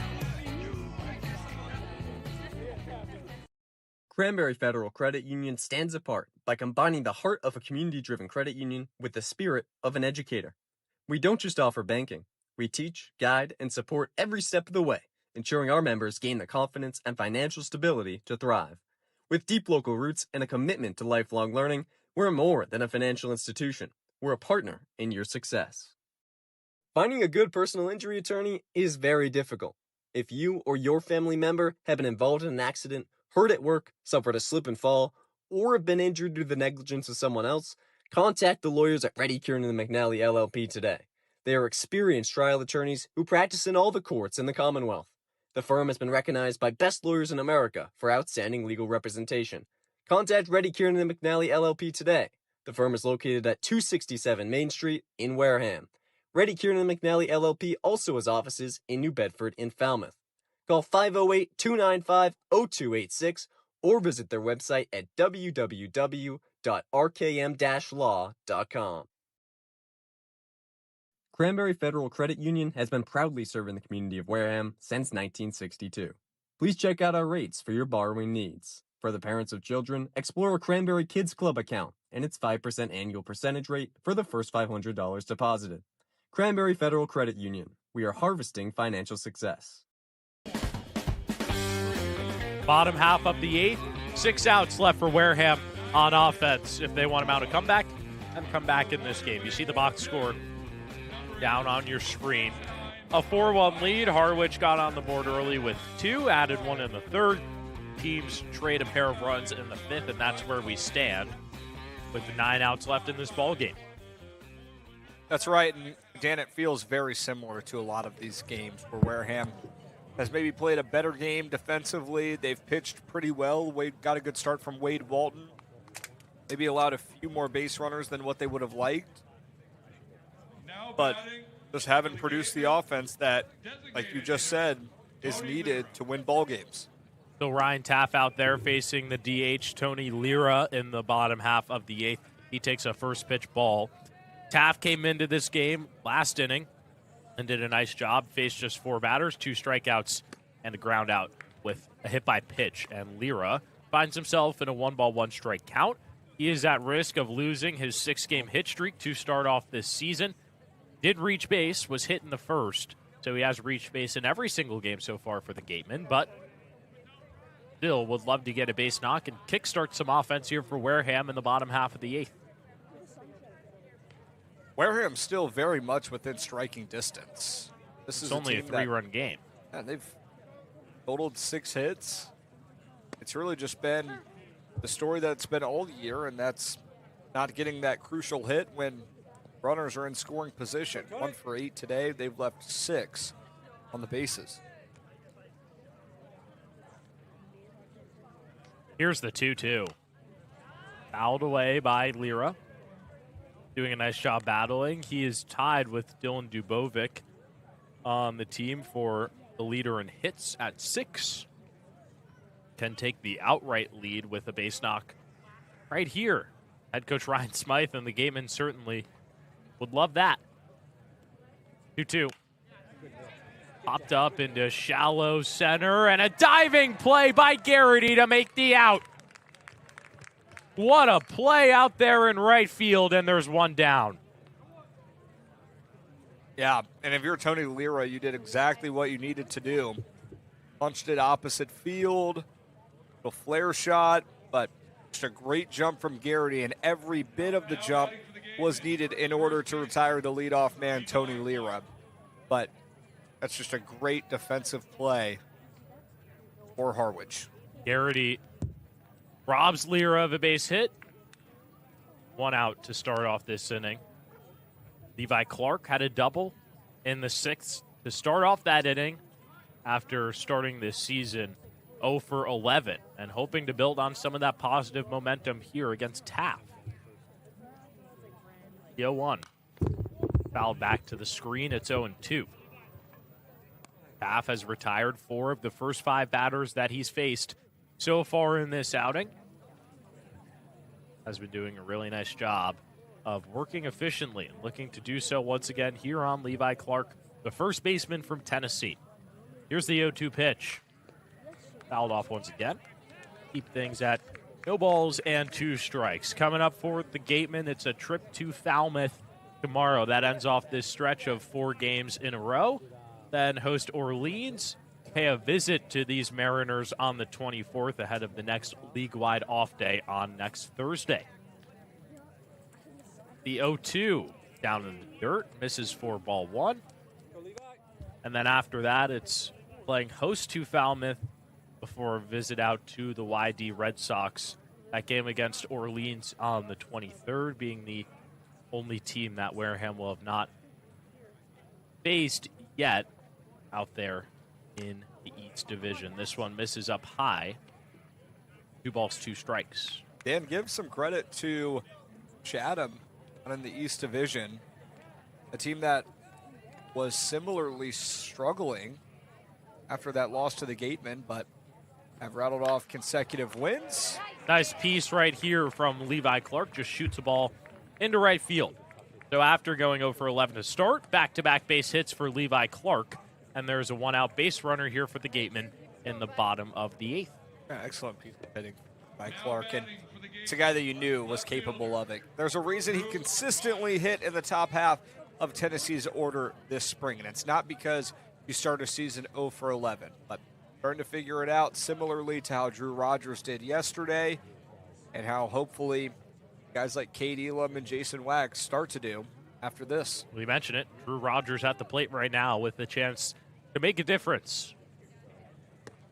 Cranberry Federal Credit Union stands apart by combining the heart of a community-driven credit union with the spirit of an educator. We don't just offer banking. We teach, guide, and support every step of the way, ensuring our members gain the confidence and financial stability to thrive. With deep local roots and a commitment to lifelong learning, we're more than a financial institution. We're a partner in your success. Finding a good personal injury attorney is very difficult. If you or your family member have been involved in an accident, hurt at work, suffered a slip and fall, or have been injured due to the negligence of someone else, contact the lawyers at Reddy Kiernan and McNally LLP today. They are experienced trial attorneys who practice in all the courts in the Commonwealth. The firm has been recognized by Best Lawyers in America for outstanding legal representation. Contact Reddy Kiernan and McNally LLP today. The firm is located at 267 Main Street in Wareham. Reddy Kiernan and McNally LLP also has offices in New Bedford and Falmouth. Call 508-295-0286 or visit their website at www.rkm-law.com. Cranberry Federal Credit Union has been proudly serving the community of Wareham since 1962. Please check out our rates for your borrowing needs. For the parents of children, explore a Cranberry Kids Club account and its 5% annual percentage rate for the first $500 deposited. Cranberry Federal Credit Union. We are harvesting financial success. Bottom half of the 8th, 6 outs left for Wareham on offense. If they want to mount a comeback, and come back in this game. You see the box score down on your screen. A 4-1 lead. Harwich got on the board early with 2, added 1 in the 3rd. Teams trade a pair of runs in the 5th, and that's where we stand with 9 outs left in this ball game. That's right, and Dan, it feels very similar to a lot of these games where Wareham has maybe played a better game defensively. They've pitched pretty well. Wade got a good start from Wade Walton. Maybe allowed a few more base runners than what they would have liked. But just haven't produced the offense that, like you just said, is needed to win ball games. So Ryan Taff out there facing the DH, Tony Lira, in the bottom half of the 8th. He takes a first pitch ball. Taff came into this game last inning and did a nice job. Faced just 4 batters, 2 strikeouts, and a ground out with a hit by pitch. And Lira finds himself in a 1-ball, 1-strike count. He is at risk of losing his 6-game hit streak to start off this season. Did reach base, was hit in the 1st, so he has reached base in every single game so far for the Gatemen, but still would love to get a base knock and kickstart some offense here for Wareham in the bottom half of the 8th. Wareham's still very much within striking distance. This is only a 3-run game. Yeah, they've totaled 6 hits. It's really just been the story that's been all year, and that's not getting that crucial hit when runners are in scoring position. 1 for 8 today. They've left 6 on the bases. Here's the 2-2. Fouled away by Lira. Doing a nice job battling. He is tied with Dylan Dubovic on the team for the leader in hits at 6. Can take the outright lead with a base knock right here. Head coach Ryan Smythe and the Gatemen certainly Would love that. 2-2. Popped up into shallow center, and a diving play by Garrity to make the out. What a play out there in right field, and there's one down. Yeah, and if you're Tony Lira, you did exactly what you needed to do. Punched it opposite field, a flare shot, but just a great jump from Garrity, and every bit of the jump was needed in order to retire the leadoff man, Tony Lira. But that's just a great defensive play for Harwich. Garrity robs Lira of a base hit. One out to start off this inning. Levi Clark had a double in the sixth to start off that inning after starting this season 0 for 11 and hoping to build on some of that positive momentum here against Taft. 0-1. Fouled back to the screen. It's 0-2. Taft has retired 4 of the first 5 batters that he's faced so far in this outing. Has been doing a really nice job of working efficiently and looking to do so once again here on Levi Clark, the first baseman from Tennessee. Here's the 0-2 pitch. Fouled off once again. Keep things at no balls and 2 strikes. Coming up for the Gatemen, it's a trip to Falmouth tomorrow. That ends off this stretch of 4 games in a row. Then host Orleans, pay a visit to these Mariners on the 24th ahead of the next league-wide off day on next Thursday. The 0-2 down in the dirt, misses for ball 1. And then after that, it's playing host to Falmouth before a visit out to the YD Red Sox. That game against Orleans on the 23rd being the only team that Wareham will have not faced yet out there in the East Division. This one misses up high. 2 balls, 2 strikes. Dan, give some credit to Chatham in the East Division, a team that was similarly struggling after that loss to the Gatemen, but have rattled off consecutive wins. Nice piece right here from Levi Clark. Just shoots a ball into right field. So after going 0 for 11 to start, back-to-back base hits for Levi Clark. And there's a 1-out base runner here for the Gatemen in the bottom of the 8th. Yeah, excellent piece of hitting by Clark. And it's a guy that you knew was capable of it. There's a reason he consistently hit in the top half of Tennessee's order this spring. And it's not because you start a season 0 for 11, but starting to figure it out similarly to how Drew Rogers did yesterday and how hopefully guys like Cade Elam and Jason Wax start to do after this. We mentioned it. Drew Rogers at the plate right now with the chance to make a difference.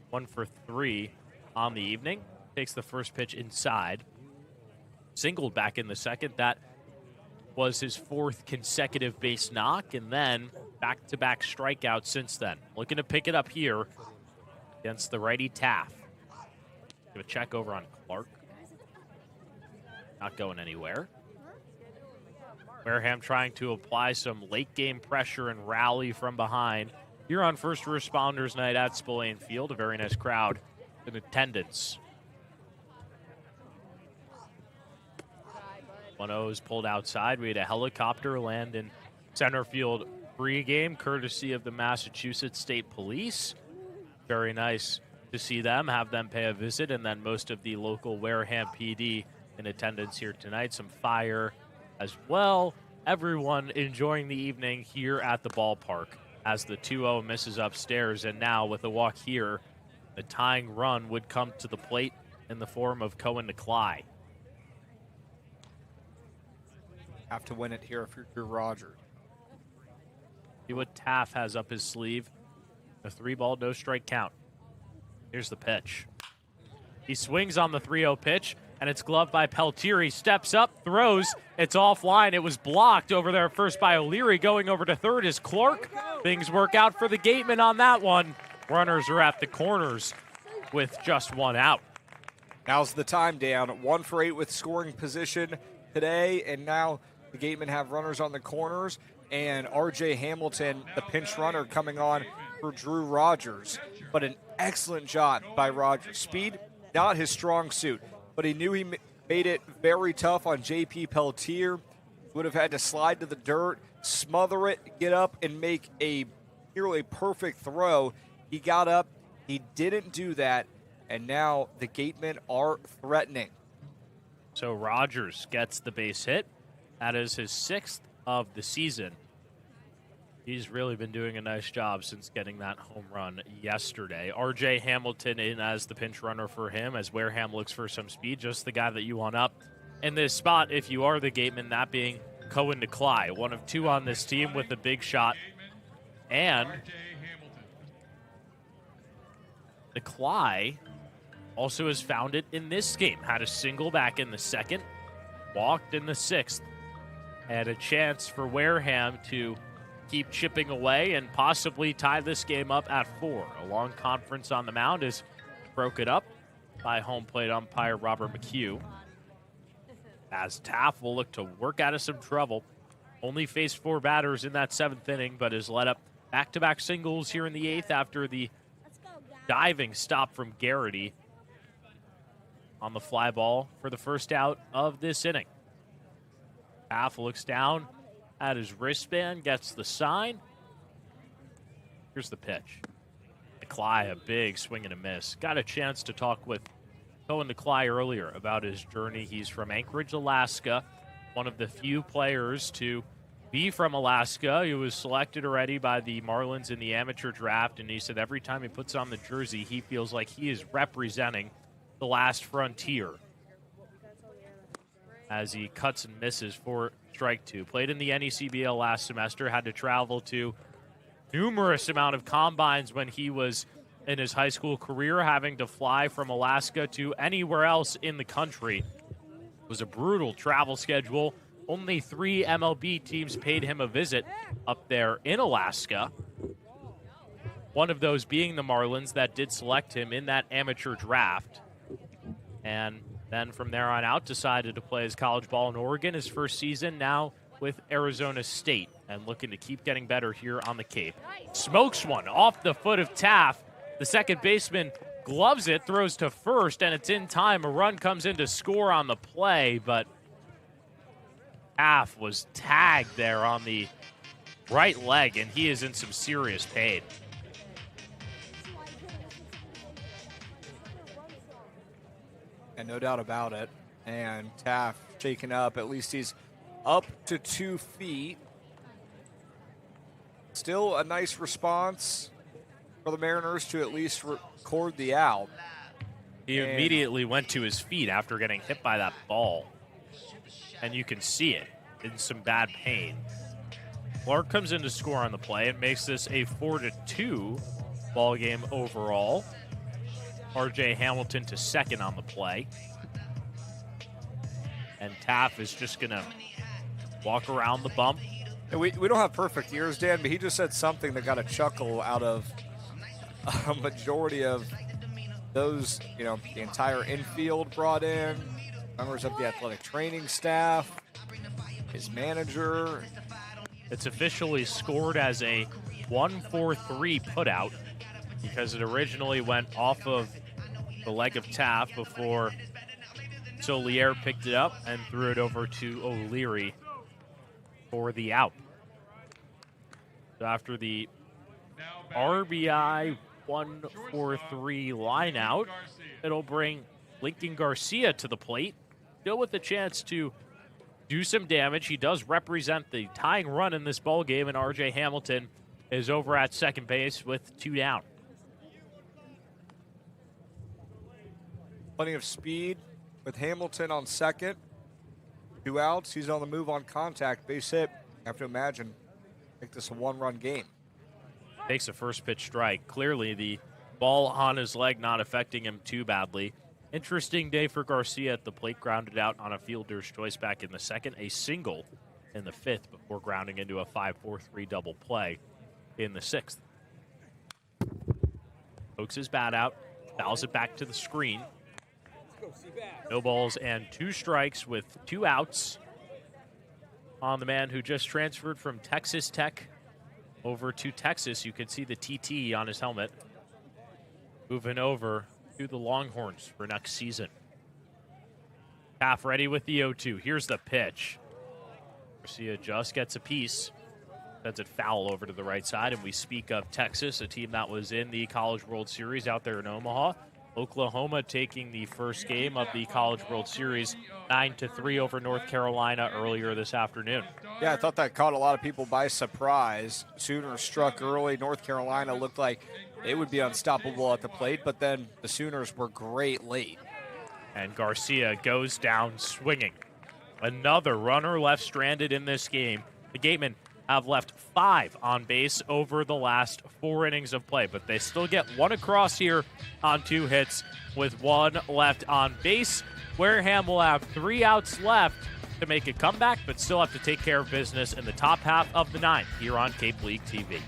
1 for 3 on the evening. Takes the first pitch inside. Singled back in the second. That was his 4th consecutive base knock, and then back-to-back strikeouts since then. Looking to pick it up here against the righty Taft. Give a check over on Clark. Not going anywhere. Wareham trying to apply some late-game pressure and rally from behind. Here on First Responders Night at Spillane Field, a very nice crowd in attendance. 1-0 is pulled outside. We had a helicopter land in center field pregame, courtesy of the Massachusetts State Police. Very nice to see them, have them pay a visit, and then most of the local Wareham PD in attendance here tonight. Some fire as well. Everyone enjoying the evening here at the ballpark as the 2-0 misses upstairs. And now with a walk here, the tying run would come to the plate in the form of Cohen Nicolai. Have to win it here if you're Drew Rogers. See what Taft has up his sleeve. A 3-ball, no strike count. Here's the pitch. He swings on the 3-0 pitch, and it's gloved by Peltier. He steps up, throws. It's offline. It was blocked over there first by O'Leary. Going over to third is Clark. Things work out for the Gatemen on that one. Runners are at the corners with just 1 out. Now's the time, Dan. 1 for 8 with scoring position today, and now the Gatemen have runners on the corners, and R.J. Hamilton, the pinch runner, coming on for Drew Rogers. But an excellent job by Rogers. Speed, not his strong suit, but he knew he made it very tough on J.P. Peltier, Would have had to slide to the dirt, smother it, get up, and make a nearly perfect throw. He got up. He didn't do that, and now the Gatemen are threatening. So Rogers gets the base hit. That is his 6th of the season. He's really been doing a nice job since getting that home run yesterday. R.J. Hamilton in as the pinch runner for him as Wareham looks for some speed, just the guy that you want up in this spot if you are the Gatemen, that being Cohen DeCly, one of 2 on this team with a big shot. And DeCly also has found it in this game. Had a single back in the 2nd, walked in the 6th, and a chance for Wareham to keep chipping away and possibly tie this game up at 4. A long conference on the mound is broken up by home plate umpire Robert McHugh. As Taft will look to work out of some trouble. Only faced 4 batters in that 7th inning, but has led up back-to-back singles here in the 8th after the diving stop from Garrity on the fly ball for the first out of this inning. Taft looks down at his wristband, gets the sign. Here's the pitch. DeCly, a big swing and a miss. Got a chance to talk with Cohen DeCly earlier about his journey. He's from Anchorage, Alaska, one of the few players to be from Alaska. He was selected already by the Marlins in the amateur draft, and he said every time he puts on the jersey, he feels like he is representing the last frontier as he cuts and misses for strike 2. Played in the NECBL last semester, had to travel to numerous amount of combines when he was in his high school career, having to fly from Alaska to anywhere else in the country. It was a brutal travel schedule. Only 3 MLB teams paid him a visit up there in Alaska. One of those being the Marlins that did select him in that amateur draft. And then from there on out, decided to play his college ball in Oregon his first season, now with Arizona State, and looking to keep getting better here on the Cape. Smokes one off the foot of Taft. The second baseman gloves it, throws to first, and it's in time. A run comes in to score on the play, but Taft was tagged there on the right leg, and he is in some serious pain. And no doubt about it. And Taft shaken up. At least he's up to 2 feet. Still a nice response for the Mariners to at least record the out. He immediately went to his feet after getting hit by that ball. And you can see it in some bad pain. Clark comes in to score on the play and makes this a 4-2 ball game overall. R.J. Hamilton to second on the play. And Taft is just going to walk around the bump. And we don't have perfect ears, Dan, but he just said something that got a chuckle out of a majority of those, the entire infield brought in, members of the athletic training staff, his manager. It's officially scored as a 1-4-3 putout because it originally went off of the leg of Taft before Solier picked it up and threw it over to O'Leary for the out. So after the RBI 1-4-3 line out, it'll bring Lincoln Garcia to the plate, still with the chance to do some damage. He does represent the tying run in this ball game, and R.J. Hamilton is over at second base with 2 down. Plenty of speed with Hamilton on second. 2 outs. He's on the move on contact. Base hit. You have to imagine, make this a 1-run game. Takes a first pitch strike. Clearly the ball on his leg not affecting him too badly. Interesting day for Garcia at the plate, grounded out on a fielder's choice back in the 2nd. A single in the 5th before grounding into a 5-4-3 double play in the 6th. Pokes his bat out, fouls it back to the screen. No balls and 2 strikes with 2 outs on the man who just transferred from Texas Tech over to Texas. You can see the TT on his helmet. Moving over to the Longhorns for next season. Taft ready with the 0-2. Here's the pitch. Garcia just gets a piece. Sends it foul over to the right side, and we speak of Texas, a team that was in the College World Series out there in Omaha. Oklahoma taking the first game of the College World Series 9-3 over North Carolina earlier this afternoon. Yeah, I thought that caught a lot of people by surprise. Sooners struck early. North Carolina looked like they would be unstoppable at the plate, but then the Sooners were great late. And Garcia goes down swinging. Another runner left stranded in this game. The Gatemen have left 5 on base over the last 4 innings of play, but they still get one across here on 2 hits with 1 left on base. Wareham will have 3 outs left to make a comeback, but still have to take care of business in the top half of the 9th here on Cape League TV.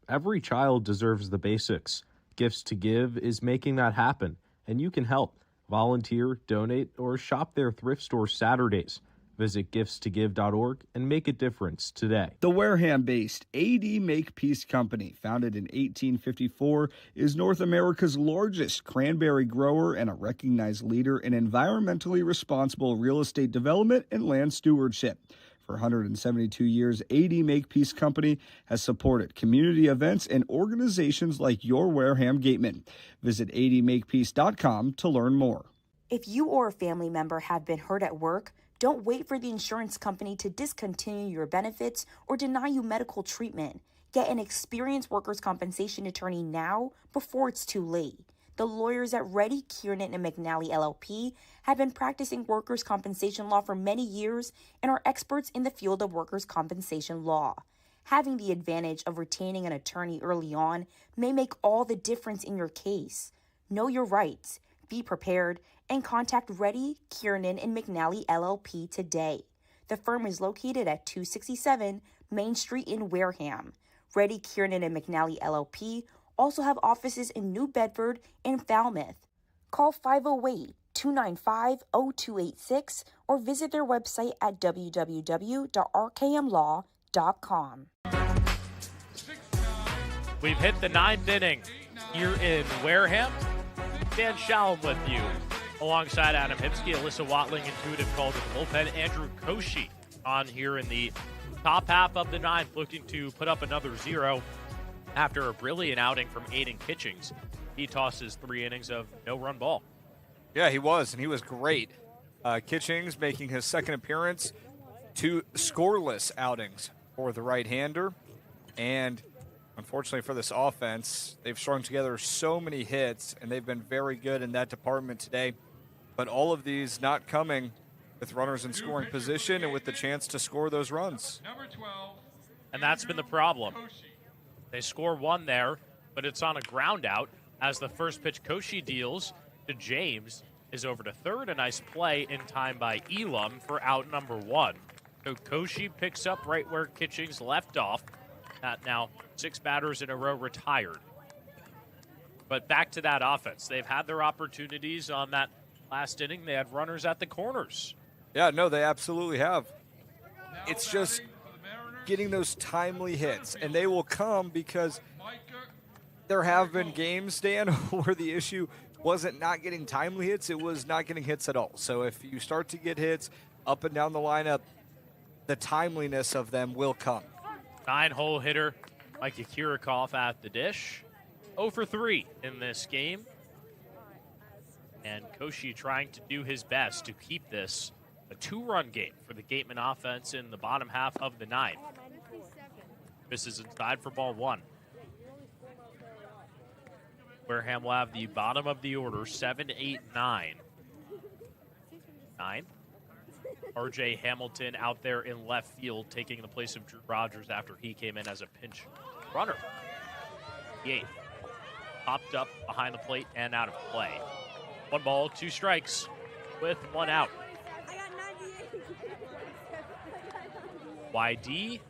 Every child deserves the basics. Gifts to Give is making that happen, and you can help. Volunteer, donate, or shop their thrift store Saturdays. Visit giftstogive.org and make a difference today. The Wareham-based AD Makepeace Company, founded in 1854, is North America's largest cranberry grower and a recognized leader in environmentally responsible real estate development and land stewardship. For 172 years, AD Makepeace Company has supported community events and organizations like your Wareham Gatemen. Visit admakepeace.com to learn more. If you or a family member have been hurt at work, don't wait for the insurance company to discontinue your benefits or deny you medical treatment. Get an experienced workers' compensation attorney now before it's too late. The lawyers at Reddy, Kiernan, and McNally LLP have been practicing workers' compensation law for many years and are experts in the field of workers' compensation law. Having the advantage of retaining an attorney early on may make all the difference in your case. Know your rights, be prepared, and contact Reddy, Kiernan, and McNally LLP today. The firm is located at 267 Main Street in Wareham. Reddy, Kiernan, and McNally LLP also have offices in New Bedford and Falmouth. Call 508-295-0286 or visit their website at www.rkmlaw.com. We've hit the 9th inning here in Wareham. Dan Shalam with you, alongside Adam Hipsky, Alyssa Watling, intuitive call to the bullpen. Andrew Koshi on here in the top half of the 9th, looking to put up another 0 after a brilliant outing from Aiden Kitchings. He tosses 3 innings of no-run ball. Yeah, he was, and he was great. Kitchings making his second appearance, 2 scoreless outings for the right-hander. And unfortunately for this offense, they've strung together so many hits, and they've been very good in that department today. But all of these not coming with runners in scoring position and with the chance to score those runs. And that's been the problem. They score 1 there, but it's on a ground out as the first pitch Koshi deals to James is over to third. A nice play in time by Elam for out number 1. So Koshi picks up right where Kitchings left off. That now 6 batters in a row retired. But back to that offense. They've had their opportunities on that last inning. They had runners at the corners. Yeah, no, they absolutely have. It's just getting those timely hits, and they will come because there have been games, Dan, where the issue wasn't not getting timely hits, it was not getting hits at all. So if you start to get hits up and down the lineup, the timeliness of them will come. 9-hole hitter Micah Kirikoff at the dish. 0 for 3 in this game. And Koshi trying to do his best to keep this a 2-run game for the Gatemen offense in the bottom half of the 9th. This is inside for ball 1. Wareham will have the bottom of the order, 7, 8, 9. 9. R.J. Hamilton out there in left field, taking the place of Drew Rogers after he came in as a pinch runner. The 8th. Popped up behind the plate and out of play. 1 ball, 2 strikes with 1 out. YD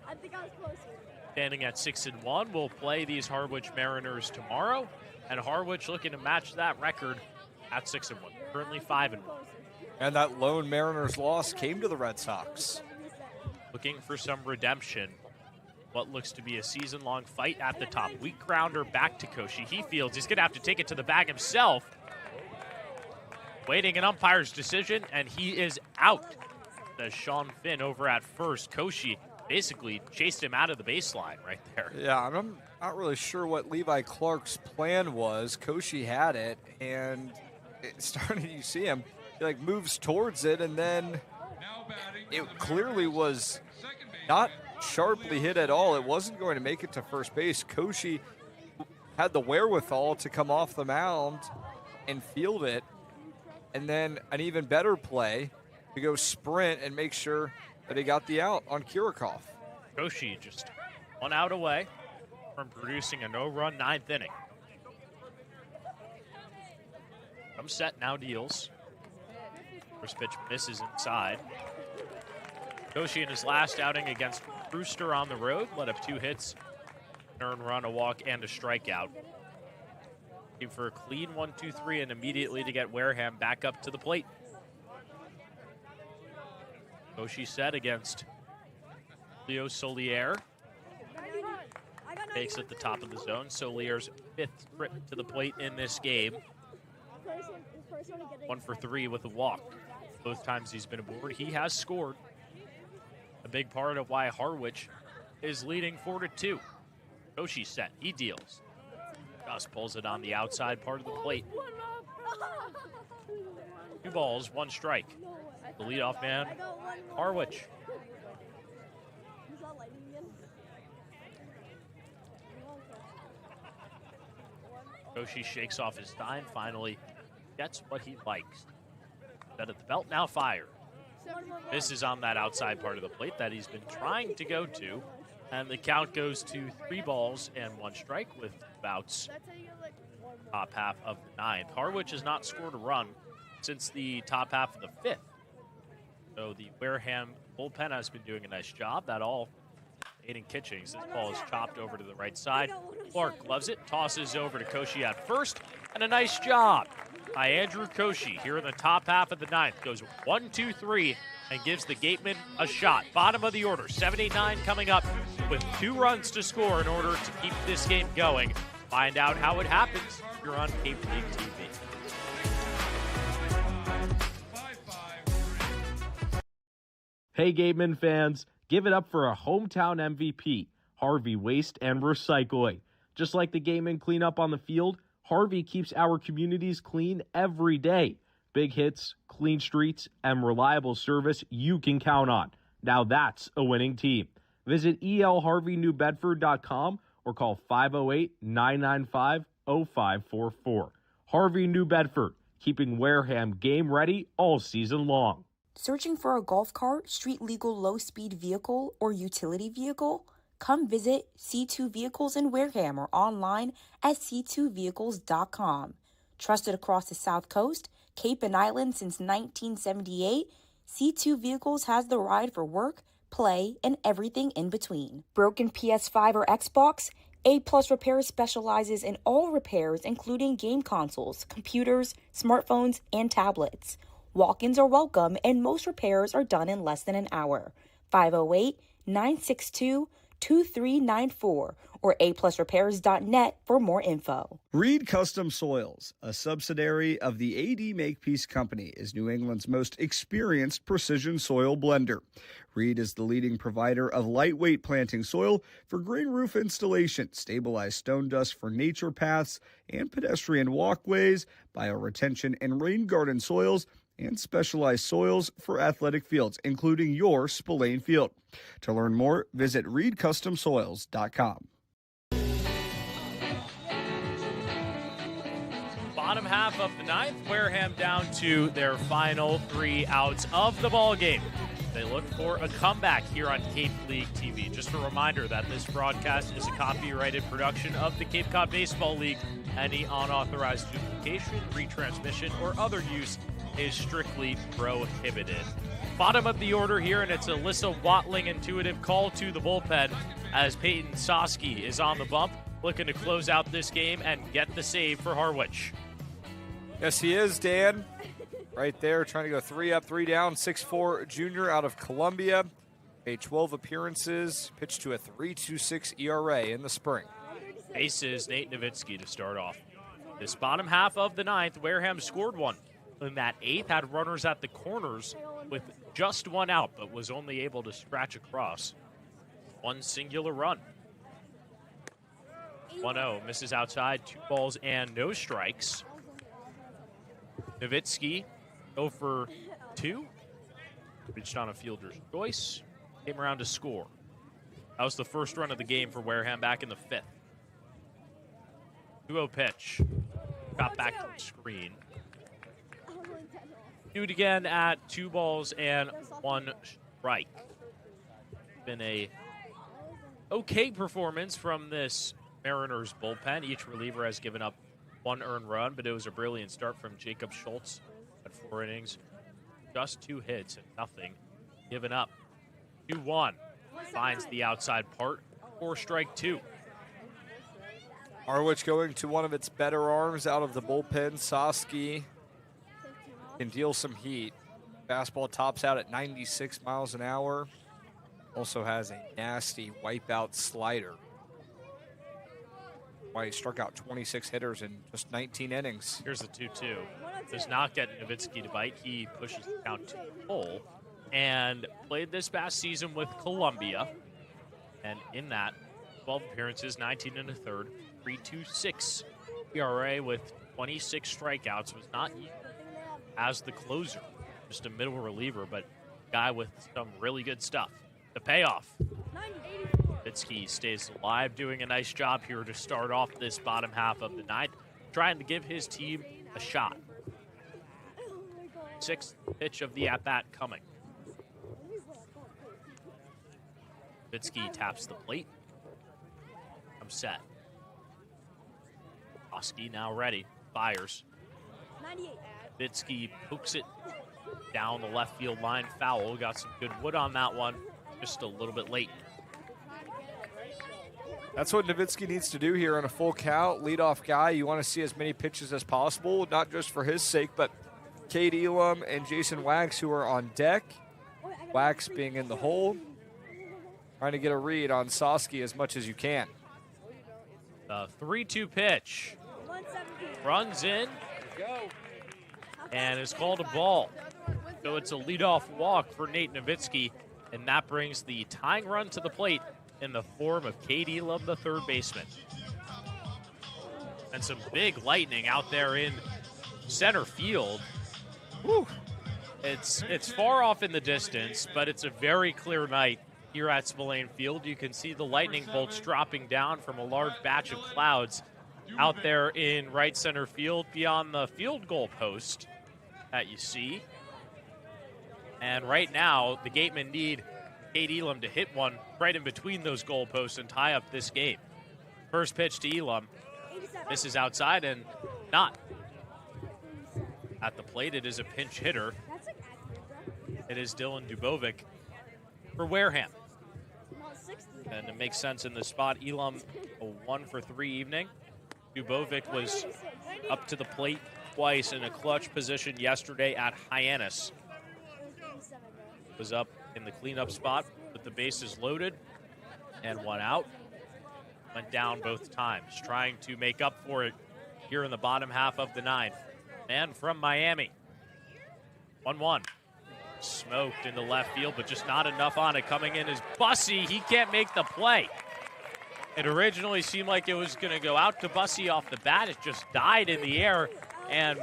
standing at 6-1 will play these Harwich Mariners tomorrow, and Harwich looking to match that record at 6-1, currently 5-1. And that lone Mariners loss came to the Red Sox. Looking for some redemption. What looks to be a season-long fight at the top. Weak grounder back to Koshi. He fields. He's going to have to take it to the bag himself. waiting an umpire's decision, and he is out. Says Sean Finn over at first. Koshi basically chased him out of the baseline right there. Yeah, I'm not really sure what Levi Clark's plan was. Koshi had it, and it started, you see him, he like moves towards it, and then it clearly was not sharply hit at all. It wasn't going to make it to first base. Koshi had the wherewithal to come off the mound and field it, and then an even better play to go sprint and make sure that he got the out on Kirikov. Koshi just 1 out away from producing a no-run 9th inning. Comes set, now deals. First pitch misses inside. Koshi in his last outing against Brewster on the road let up 2 hits, an earned run, a walk, and a strikeout. Looking for a clean 1-2-3 and immediately to get Wareham back up to the plate. Koshi set against Leo Solier. Takes at the top of the zone. Solier's 5th trip to the plate in this game. 1 for 3 with a walk. Both times he's been aboard, he has scored. A big part of why Harwich is leading 4-2. Koshi set, he deals. Gus pulls it on the outside part of the plate. 2 balls, 1 strike. The leadoff man, Harwich. Koshi shakes off his sign, finally gets what he likes. Set at the belt, now fire. This is on that outside part of the plate that he's been trying to go to. And the count goes to 3 balls and 1 strike with bouts. Top half of the 9th. Harwich has not scored a run since the top half of the 5th. So the Wareham bullpen has been doing a nice job. That all Aiden Kitchings. This ball is chopped over to the right side. Clark loves it, tosses over to Koshi at first, and a nice job by Andrew Koshi here in the top half of the 9th. Goes 1-2-3 and gives the Gatemen a shot. Bottom of the order, 7-8-9 coming up with 2 runs to score in order to keep this game going. Find out how it happens here on Cape League TV. Hey Gatemen fans, give it up for a hometown MVP, Harvey Waste and Recycling. Just like the Gatemen clean up on the field, Harvey keeps our communities clean every day. Big hits, clean streets, and reliable service you can count on. Now that's a winning team. Visit elharveynewbedford.com or call 508-995-0544. Harvey New Bedford, keeping Wareham game ready all season long. Searching for a golf cart, street legal low-speed vehicle, or utility vehicle? Come visit C2 Vehicles in Wareham or online at c2vehicles.com. Trusted across the South Coast, Cape and Island since 1978, C2 Vehicles has the ride for work, play, and everything in between. Broken PS5 or Xbox? A-Plus Repair specializes in all repairs, including game consoles, computers, smartphones, and tablets. Walk-ins are welcome, and most repairs are done in less than an hour. 508-962-2394 or aplusrepairs.net for more info. Reed Custom Soils, a subsidiary of the AD Makepeace Company, is New England's most experienced precision soil blender. Reed is the leading provider of lightweight planting soil for green roof installation, stabilized stone dust for nature paths and pedestrian walkways, bioretention and rain garden soils, and specialized soils for athletic fields, including your Spillane Field. To learn more, visit reedcustomsoils.com. Bottom half of the 9th, Wareham down to their final 3 outs of the ball game. They look for a comeback here on Cape League TV. Just a reminder that this broadcast is a copyrighted production of the Cape Cod Baseball League. Any unauthorized duplication, retransmission, or other use is strictly prohibited. Bottom of the order here, and it's Alyssa Watling intuitive call to the bullpen as Peyton Soski is on the bump, looking to close out this game and get the save for Harwich. Yes, he is, Dan. Right there, trying to go 3 up, 3 down. 6'4" junior out of Columbia. Made 12 appearances, pitched to a 3.26 ERA in the spring. Bases Nate Nowitzki to start off. This bottom half of the 9th, Wareham scored 1. in that 8th, had runners at the corners with just one out, but was only able to scratch across one singular run. 1-0, misses outside, 2 balls and no strikes. Hipsky 0 for 2. Reached on a fielder's choice, came around to score. That was the first run of the game for Wareham back in the 5th. 2-0 pitch. Got back to the screen. Do it again at 2 balls and 1 strike. Been a okay performance from this Mariners bullpen. Each reliever has given up 1 earned run, but it was a brilliant start from Jacob Schultz at 4 innings. Just 2 hits and nothing given up. 2-1. Finds the outside part for strike 2. Harwich going to one of its better arms out of the bullpen. CeCe can deal some heat. Fastball tops out at 96 miles an hour. Also has a nasty wipeout slider. Why he struck out 26 hitters in just 19 innings. Here's the 2-2. Does not get Hipsky to bite. He pushes the count to full. And played this past season with Columbia. And in that, 12 appearances, 19 and a third, 3.26 ERA with 26 strikeouts. Was not as the closer, just a middle reliever, but a guy with some really good stuff. The payoff. Hipsky stays alive, doing a nice job here to start off this bottom half of the 9th, trying to give his team a shot. 6th pitch of the at-bat coming. Hipsky taps the plate. I'm set. Oski now ready. Fires. Hipsky pokes it down the left field line. Foul. Got some good wood on that one. Just a little bit late. That's what Nowitzki needs to do here on a full count. Leadoff guy. You want to see as many pitches as possible, not just for his sake, but Cade Elam and Jason Wax, who are on deck. Wax being in the hole. Trying to get a read on CeCe as much as you can. The 3-2 pitch. Runs in. And is called a ball. So it's a leadoff walk for Nate Nowitzki. And that brings the tying run to the plate in the form of Cade Elam, the third baseman. And some big lightning out there in center field. Whew. It's far off in the distance, but it's a very clear night here at Spillane Field. You can see the lightning bolts dropping down from a large batch of clouds out there in right center field beyond the field goal post that you see. And right now, the Gatemen need Cade Elam to hit one right in between those goal posts and tie up this game. First pitch to Elam. This is outside and not. At the plate, it is a pinch hitter. It is Dylan Dubovic for Wareham. And it makes sense in this spot. Elam, a 1 for 3 evening. Dubovic was up to the plate twice in a clutch position yesterday at Hyannis. Was up in the cleanup spot with the bases loaded and 1 out. Went down both times, trying to make up for it here in the bottom half of the 9th. And from Miami, 1-1. Smoked in the left field, but just not enough on it. Coming in is Bussey. He can't make the play. It originally seemed like it was going to go out to Bussey off the bat. It just died in the air, and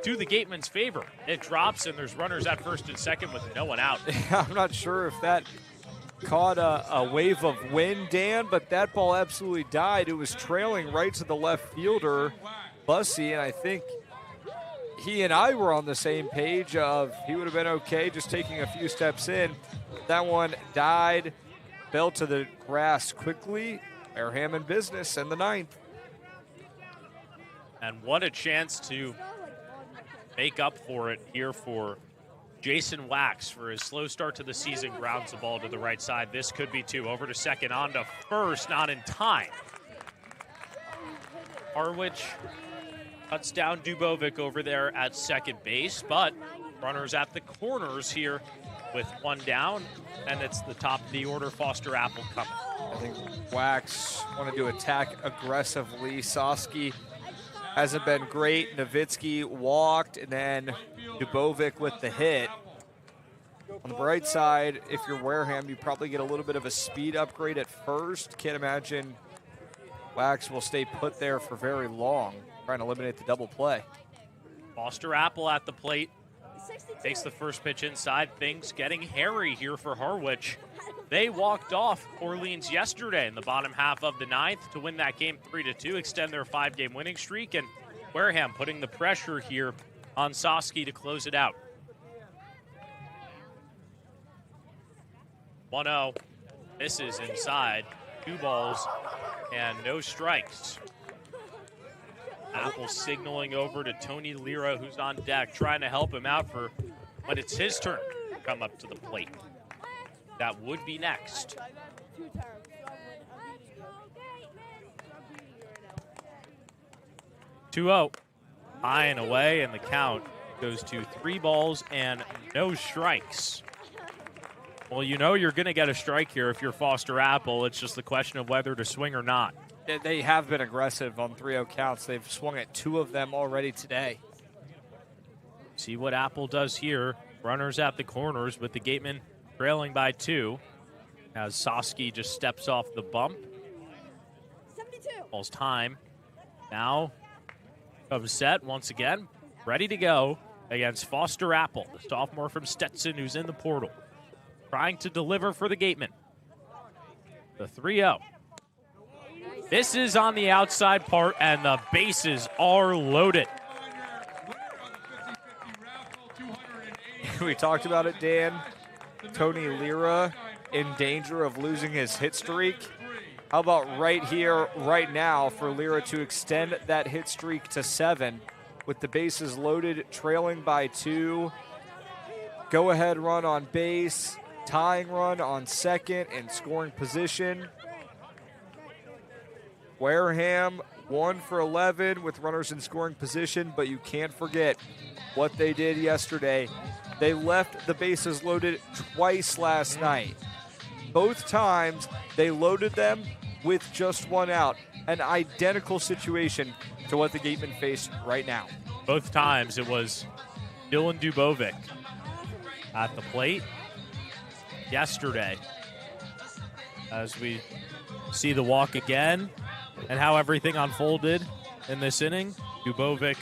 to the Gatemen's favor, it drops, and there's runners at first and second with no one out. I'm not sure if that caught a wave of wind, Dan, but that ball absolutely died. It was trailing right to the left fielder, Bussey, and I think he and I were on the same page of he would have been okay just taking a few steps in. That one died, fell to the grass quickly. Wareham in business in the 9th. And what a chance to make up for it here for Jason Wax for his slow start to the season. Grounds the ball to the right side. This could be 2. Over to second, on to first, not in time. Harwich cuts down Dubovic over there at second base, but runners at the corners here with 1 down, and it's the top of the order, Foster Apple coming. I think Wax wanted to attack aggressively. CeCe hasn't been great. Nowitzki walked, and then Dubovic with the hit. On the bright side, if you're Wareham, you probably get a little bit of a speed upgrade at first. Can't imagine Wax will stay put there for very long, trying to eliminate the double play. Foster Apple at the plate. Takes the first pitch inside. Things getting hairy here for Harwich. They walked off Orleans yesterday in the bottom half of the ninth to win that game 3-2, extend their 5-game winning streak, and Wareham putting the pressure here on CeCe to close it out. 1-0. This is inside. 2 balls and no strikes. Apple signaling over to Tony Lira, who's on deck, trying to help him out for when it's his turn to come up to the plate. That would be next. 2-0. High and away, and the count goes to 3 balls and no strikes. Well, you know you're going to get a strike here if you're Foster Apple. It's just the question of whether to swing or not. They have been aggressive on 3-0 counts. They've swung at 2 of them already today. See what Apple does here. Runners at the corners with the Gatemen trailing by 2. As CeCe just steps off the bump. 72. Ball's time. Now comes set once again. Ready to go against Foster Apple, the sophomore from Stetson who's in the portal. Trying to deliver for the Gatemen. The 3-0. This is on the outside part, and the bases are loaded. We talked about it, Dan. Tony Lira in danger of losing his hit streak. How about right here, right now, for Lira to extend that hit streak to 7 with the bases loaded, trailing by 2. Go-ahead run on base, tying run on second, and scoring position. Wareham 1 for 11 with runners in scoring position, but you can't forget what they did yesterday. They left the bases loaded twice last night. Both times they loaded them with just 1 out. An identical situation to what the Gatemen face right now. Both times it was Dylan Dubovic at the plate yesterday. As we see the walk again and how everything unfolded in this inning. Dubovic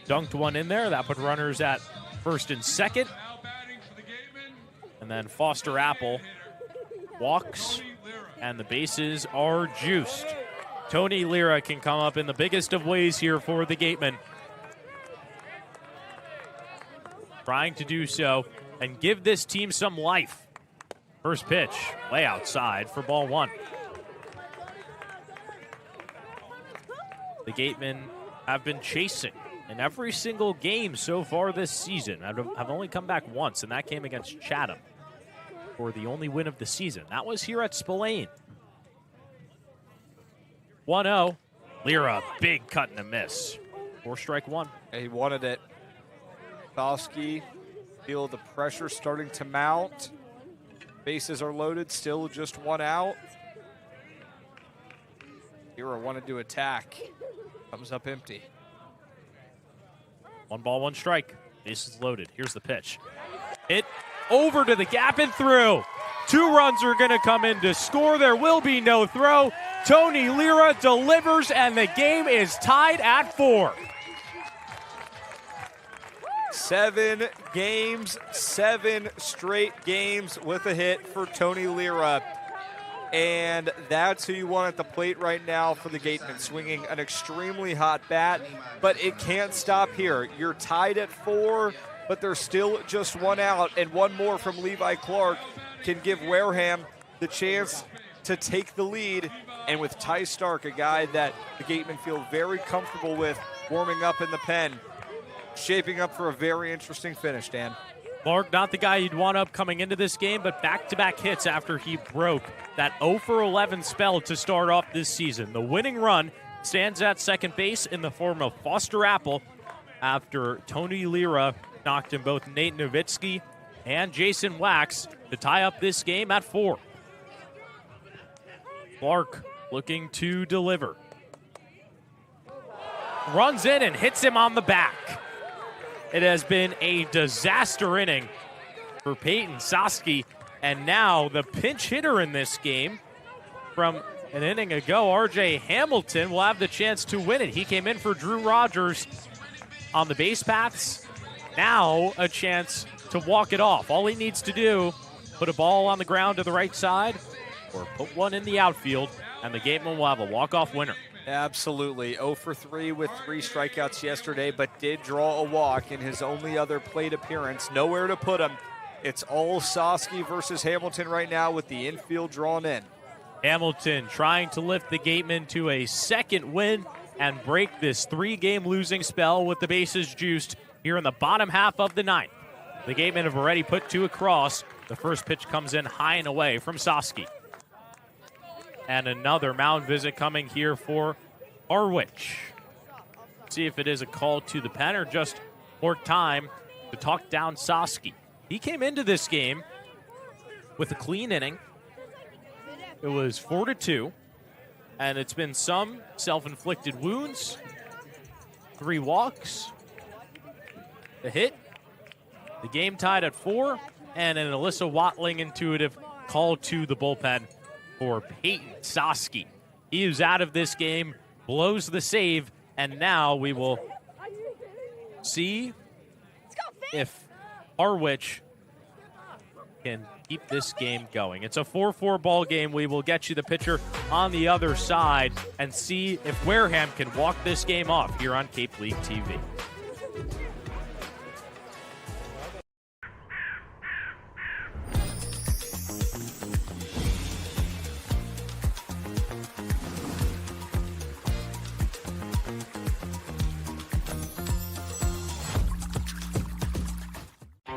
dunked one in there. That put runners at first and second. And then Foster Apple walks, and the bases are juiced. Tony Lira can come up in the biggest of ways here for the Gatemen. Trying to do so and give this team some life. First pitch, way outside for ball 1. The Gatemen have been chasing in every single game so far this season. I've only come back once, and that came against Chatham for the only win of the season. That was here at Spillane. 1-0. Lira, big cut and a miss. 4-strike-1. Yeah, he wanted it. Bowski, feel the pressure starting to mount. Bases are loaded, still just 1 out. Lira wanted to attack. Comes up empty. 1 ball, 1 strike. Bases loaded. Here's the pitch. Hit over to the gap and through. 2 runs are going to come in to score. There will be no throw. Tony Lira delivers, and the game is tied at 4. 7 games, 7 straight games with a hit for Tony Lira. And that's who you want at the plate right now for the Gatemen, swinging an extremely hot bat. But it can't stop here. You're tied at 4, but there's still just 1 out, and 1 more from Levi Clark can give Wareham the chance to take the lead. And with Ty Stark, a guy that the Gatemen feel very comfortable with, warming up in the pen, shaping up for a very interesting finish, Dan. Clark, not the guy you'd want up coming into this game, but back-to-back hits after he broke that 0 for 11 spell to start off this season. The winning run stands at second base in the form of Foster Apple after Tony Lira knocked in both Nate Nowitzki and Jason Wax to tie up this game at 4. Clark looking to deliver. runs in and hits him on the back. It has been a disaster inning for Peyton CeCe, and now the pinch hitter in this game from an inning ago, RJ Hamilton, will have the chance to win it. He came in for Drew Rogers on the base paths. Now a chance to walk it off. All he needs to do, put a ball on the ground to the right side or put one in the outfield, and the Gatemen will have a walk-off winner. Absolutely. 0 for 3 with 3 strikeouts yesterday, but did draw a walk in his only other plate appearance. Nowhere to put him. It's all CeCe versus Hamilton right now with the infield drawn in. Hamilton trying to lift the Gatemen to a second win and break this 3-game losing spell with the bases juiced here in the bottom half of the ninth. The Gatemen have already put 2 across. The first pitch comes in high and away from CeCe. And another mound visit coming here for Harwich. See if it is a call to the pen or just more time to talk down CeCe. He came into this game with a clean inning. It was 4-2, and it's been some self-inflicted wounds, 3 walks, a hit, the game tied at 4, and an Alyssa Watling intuitive call to the bullpen for Peyton CeCe. He is out of this game, blows the save, and now we will see if Harwich can keep this game going. It's a 4-4 ball game. We will get you the picture on the other side and see if Wareham can walk this game off here on Cape League TV.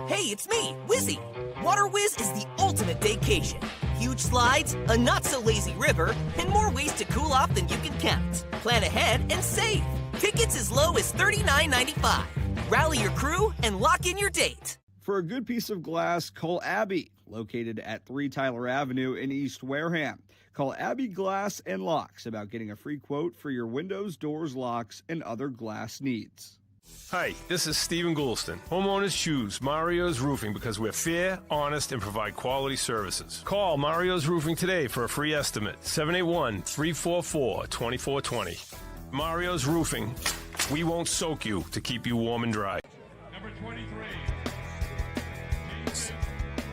Hey, it's me, Wizzy. Water Whiz is the ultimate vacation. Huge slides, a not-so-lazy river, and more ways to cool off than you can count. Plan ahead and save. Tickets as low as $39.95. Rally your crew and lock in your date. For a good piece of glass, call Abby, located at 3 Tyler Avenue in East Wareham. Call Abby Glass and Locks about getting a free quote for your windows, doors, locks, and other glass needs. Hi, this is Stephen Goulston. Homeowners choose Mario's Roofing because we're fair, honest, and provide quality services. Call Mario's Roofing today for a free estimate. 781-344-2420. Mario's Roofing. We won't soak you to keep you warm and dry. Number 23.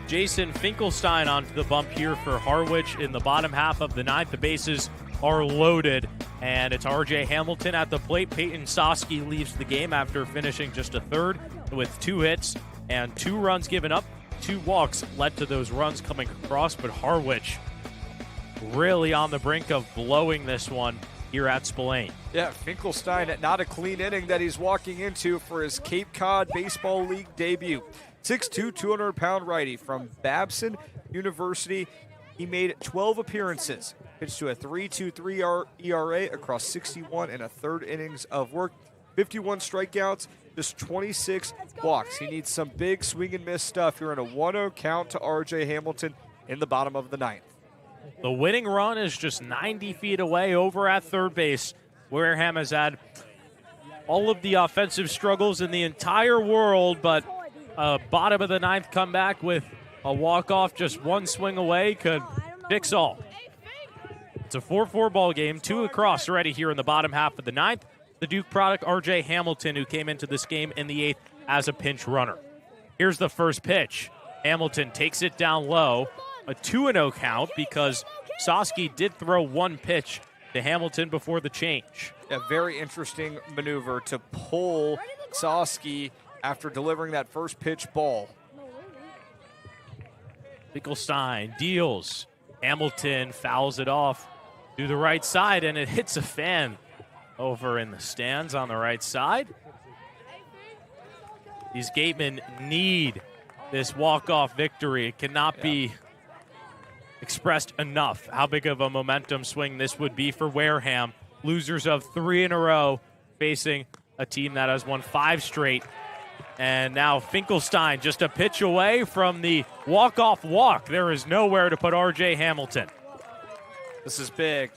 Jason Finkelstein onto the bump here for Harwich in the bottom half of the ninth. The bases are loaded, and it's RJ Hamilton at the plate. Peyton CeCe leaves the game after finishing just a third with 2 hits and 2 runs given up. 2 walks led to those runs coming across, but Harwich really on the brink of blowing this one here at Spillane. Yeah, Finkelstein, not a clean inning that he's walking into for his Cape Cod Baseball League debut. 6'2", 200-pound righty from Babson University. He made 12 appearances, pitched to a 3.23 ERA across 61 and a third innings of work, 51 strikeouts, just 26 walks. He needs some big swing and miss stuff here in a 1-0 count to RJ Hamilton in the bottom of the ninth. The winning run is just 90 feet away over at third base. Wareham has had all of the offensive struggles in the entire world, but a bottom of the ninth comeback with a walk-off just 1 swing away could fix all. It's a 4-4 ball game, 2 across already here in the bottom half of the ninth. The Duke product, RJ Hamilton, who came into this game in the 8th as a pinch runner. Here's the first pitch. Hamilton takes it down low. A 2-0 count because CeCe did throw 1 pitch to Hamilton before the change. A very interesting maneuver to pull CeCe after delivering that first pitch ball. Finkelstein deals. Hamilton fouls it off to the right side, and it hits a fan over in the stands on the right side. These Gatemen need this walk-off victory. It cannot be expressed enough how big of a momentum swing this would be for Wareham. Losers of 3 in a row, facing a team that has won 5 straight. And now Finkelstein just a pitch away from the walk-off walk. There is nowhere to put RJ Hamilton. This is big.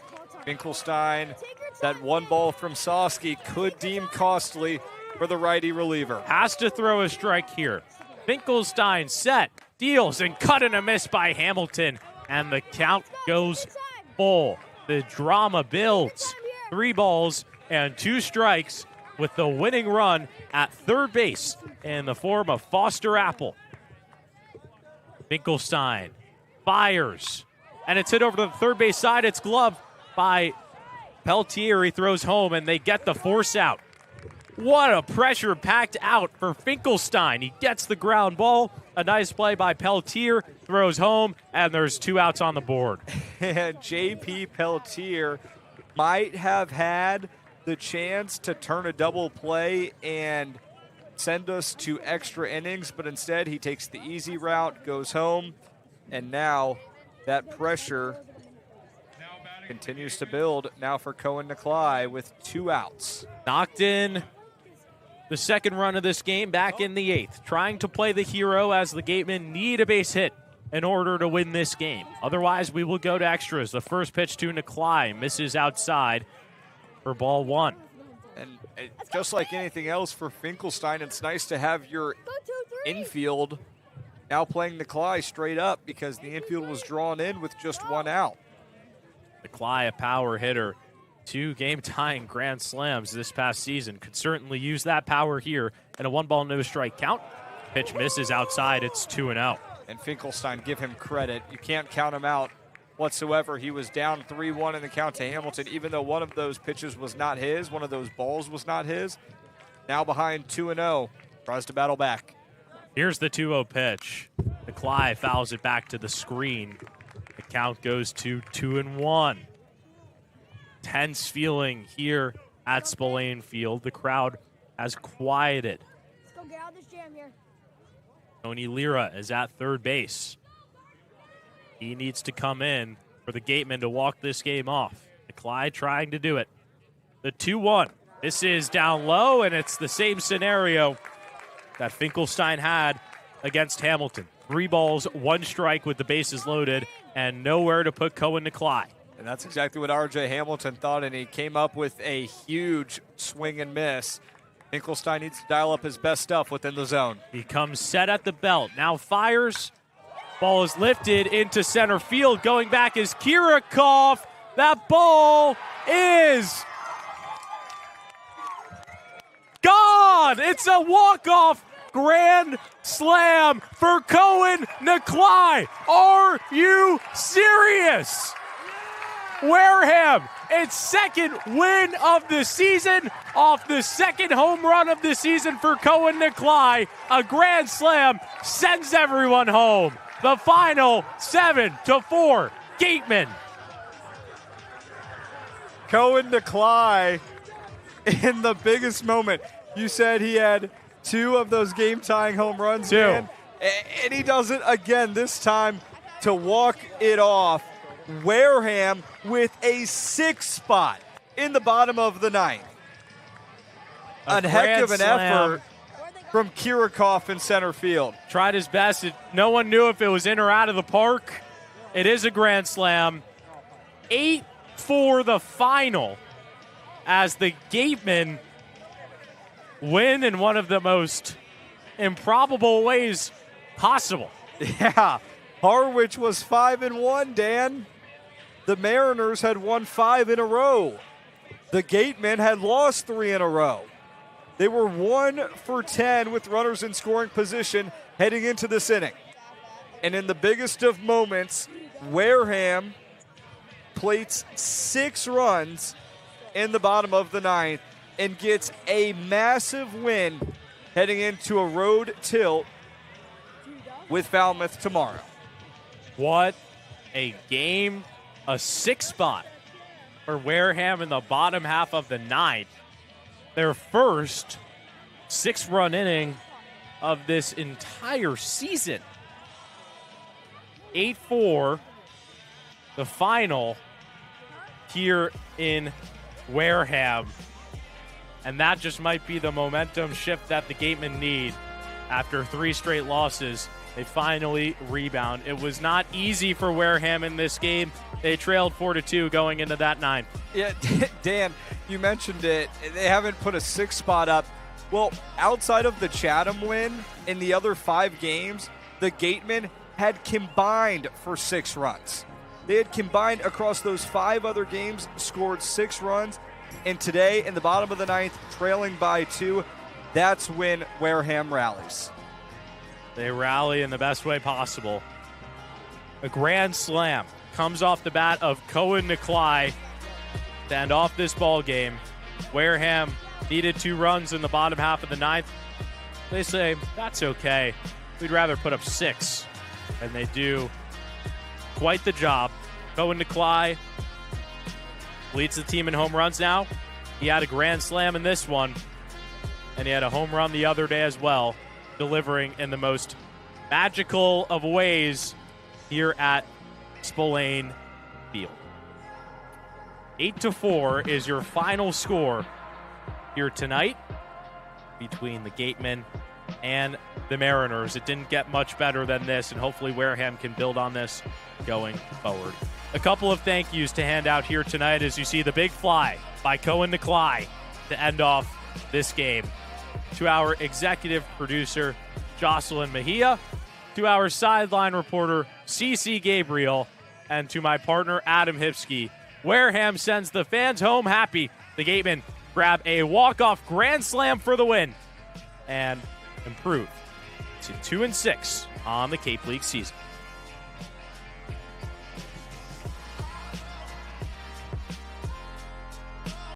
Finkelstein That one ball from Sosky could deem costly for the righty reliever. Has to throw a strike here. Finkelstein set, deals, and cut and a miss by Hamilton. And the count goes full. The drama builds. 3 balls and 2 strikes with the winning run at third base in the form of Foster Apple. Finkelstein fires, and it's hit over to the third base side. It's gloved by Peltier. He throws home, and they get the force out. What a pressure-packed out for Finkelstein. He gets the ground ball. A nice play by Peltier, throws home, and there's 2 outs on the board. And J.P. Peltier might have had the chance to turn a double play and send us to extra innings, but instead he takes the easy route, goes home, and now that pressure continues to build now for Cohen Nicolai with 2 outs. Knocked in the second run of this game back in the 8th, trying to play the hero as the Gatemen need a base hit in order to win this game. Otherwise, we will go to extras. The first pitch to Nicolai misses outside for ball 1. And just like anything else for Finkelstein, it's nice to have your infield now playing Nicolai straight up because the infield was drawn in with just 1 out. Nicolai, a power hitter, 2 game-tying grand slams this past season. Could certainly use that power here in a 1-ball, no strike count. Pitch misses outside. It's 2-0. And Finkelstein, give him credit. You can't count him out whatsoever. He was down 3-1 in the count to Hamilton, even though one of those pitches was not his, one of those balls was not his. Now behind 2-0, tries to battle back. Here's the 2-0 pitch. Nicolai fouls it back to the screen. The count goes to 2-1. Tense feeling here at Spillane Field. The crowd has quieted. Let's go get out of this jam here. Tony Lira is at third base. He needs to come in for the Gatemen to walk this game off. Nicolai trying to do it. The 2-1. This is down low, and it's the same scenario that Finkelstein had against Hamilton. 3 balls, 1 strike with the bases loaded, and nowhere to put Cohen Nicolai. And that's exactly what R.J. Hamilton thought, and he came up with a huge swing and miss. Finkelstein needs to dial up his best stuff within the zone. He comes set at the belt. Now fires. Ball is lifted into center field. Going back is Kirikov. That ball is gone. It's a walk-off grand slam for Cohen Nicolai. Are you serious? Wareham, its second win of the season off the second home run of the season for Cohen Nicolai. A grand slam sends everyone home. The final 7-4 Gatemen. Cohen Nicolai in the biggest moment. You said he had 2 of those game-tying home runs, 2. man. And he does it again, this time to walk it off. Wareham with a 6 spot in the bottom of the 9th. A heck of an effort from Kirikov in center field. Tried his best. No one knew if it was in or out of the park. It is a grand slam. 8 for the final as the Gatemen win in one of the most improbable ways possible. Yeah, Harwich was 5-1, Dan. The Mariners had won 5 in a row. The Gatemen had lost 3 in a row. They were 1 for 10 with runners in scoring position heading into this inning. And in the biggest of moments, Wareham plates 6 runs in the bottom of the 9th and gets a massive win heading into a road tilt with Falmouth tomorrow. What a game. A 6 spot for Wareham in the bottom half of the 9th. Their first 6-run inning of this entire season. 8-4, the final here in Wareham. And that just might be the momentum shift that the Gatemen need. After 3 straight losses, they finally rebound. It was not easy for Wareham in this game. They trailed 4-2 going into that 9th. Yeah, Dan, you mentioned it. They haven't put a 6 spot up. Well, outside of the Chatham win, in the other 5 games, the Gatemen had combined for 6 runs. They had combined across those 5 other games, scored 6 runs, and today, in the bottom of the 9th, trailing by 2, that's when Wareham rallies. They rally in the best way possible. A grand slam comes off the bat of Cohen Nicolai to end off this ball game. Wareham needed 2 runs in the bottom half of the 9th. They say, that's okay. We'd rather put up 6. And they do quite the job. Cohen Nicolai leads the team in home runs now. He had a grand slam in this one, and he had a home run the other day as well, delivering in the most magical of ways here at Spillane Field. 8-4 is your final score here tonight between the Gatemen and the Mariners. It didn't get much better than this, and hopefully Wareham can build on this going forward. A couple of thank yous to hand out here tonight as you see the big fly by Cohen Nicolai to end off this game. To our executive producer, Jocelyn Mejia, to our sideline reporter, CeCe Gabriel, and to my partner, Adam Hipsky. Wareham sends the fans home happy. The Gatemen grab a walk-off grand slam for the win and improve to 2-6 on the Cape League season.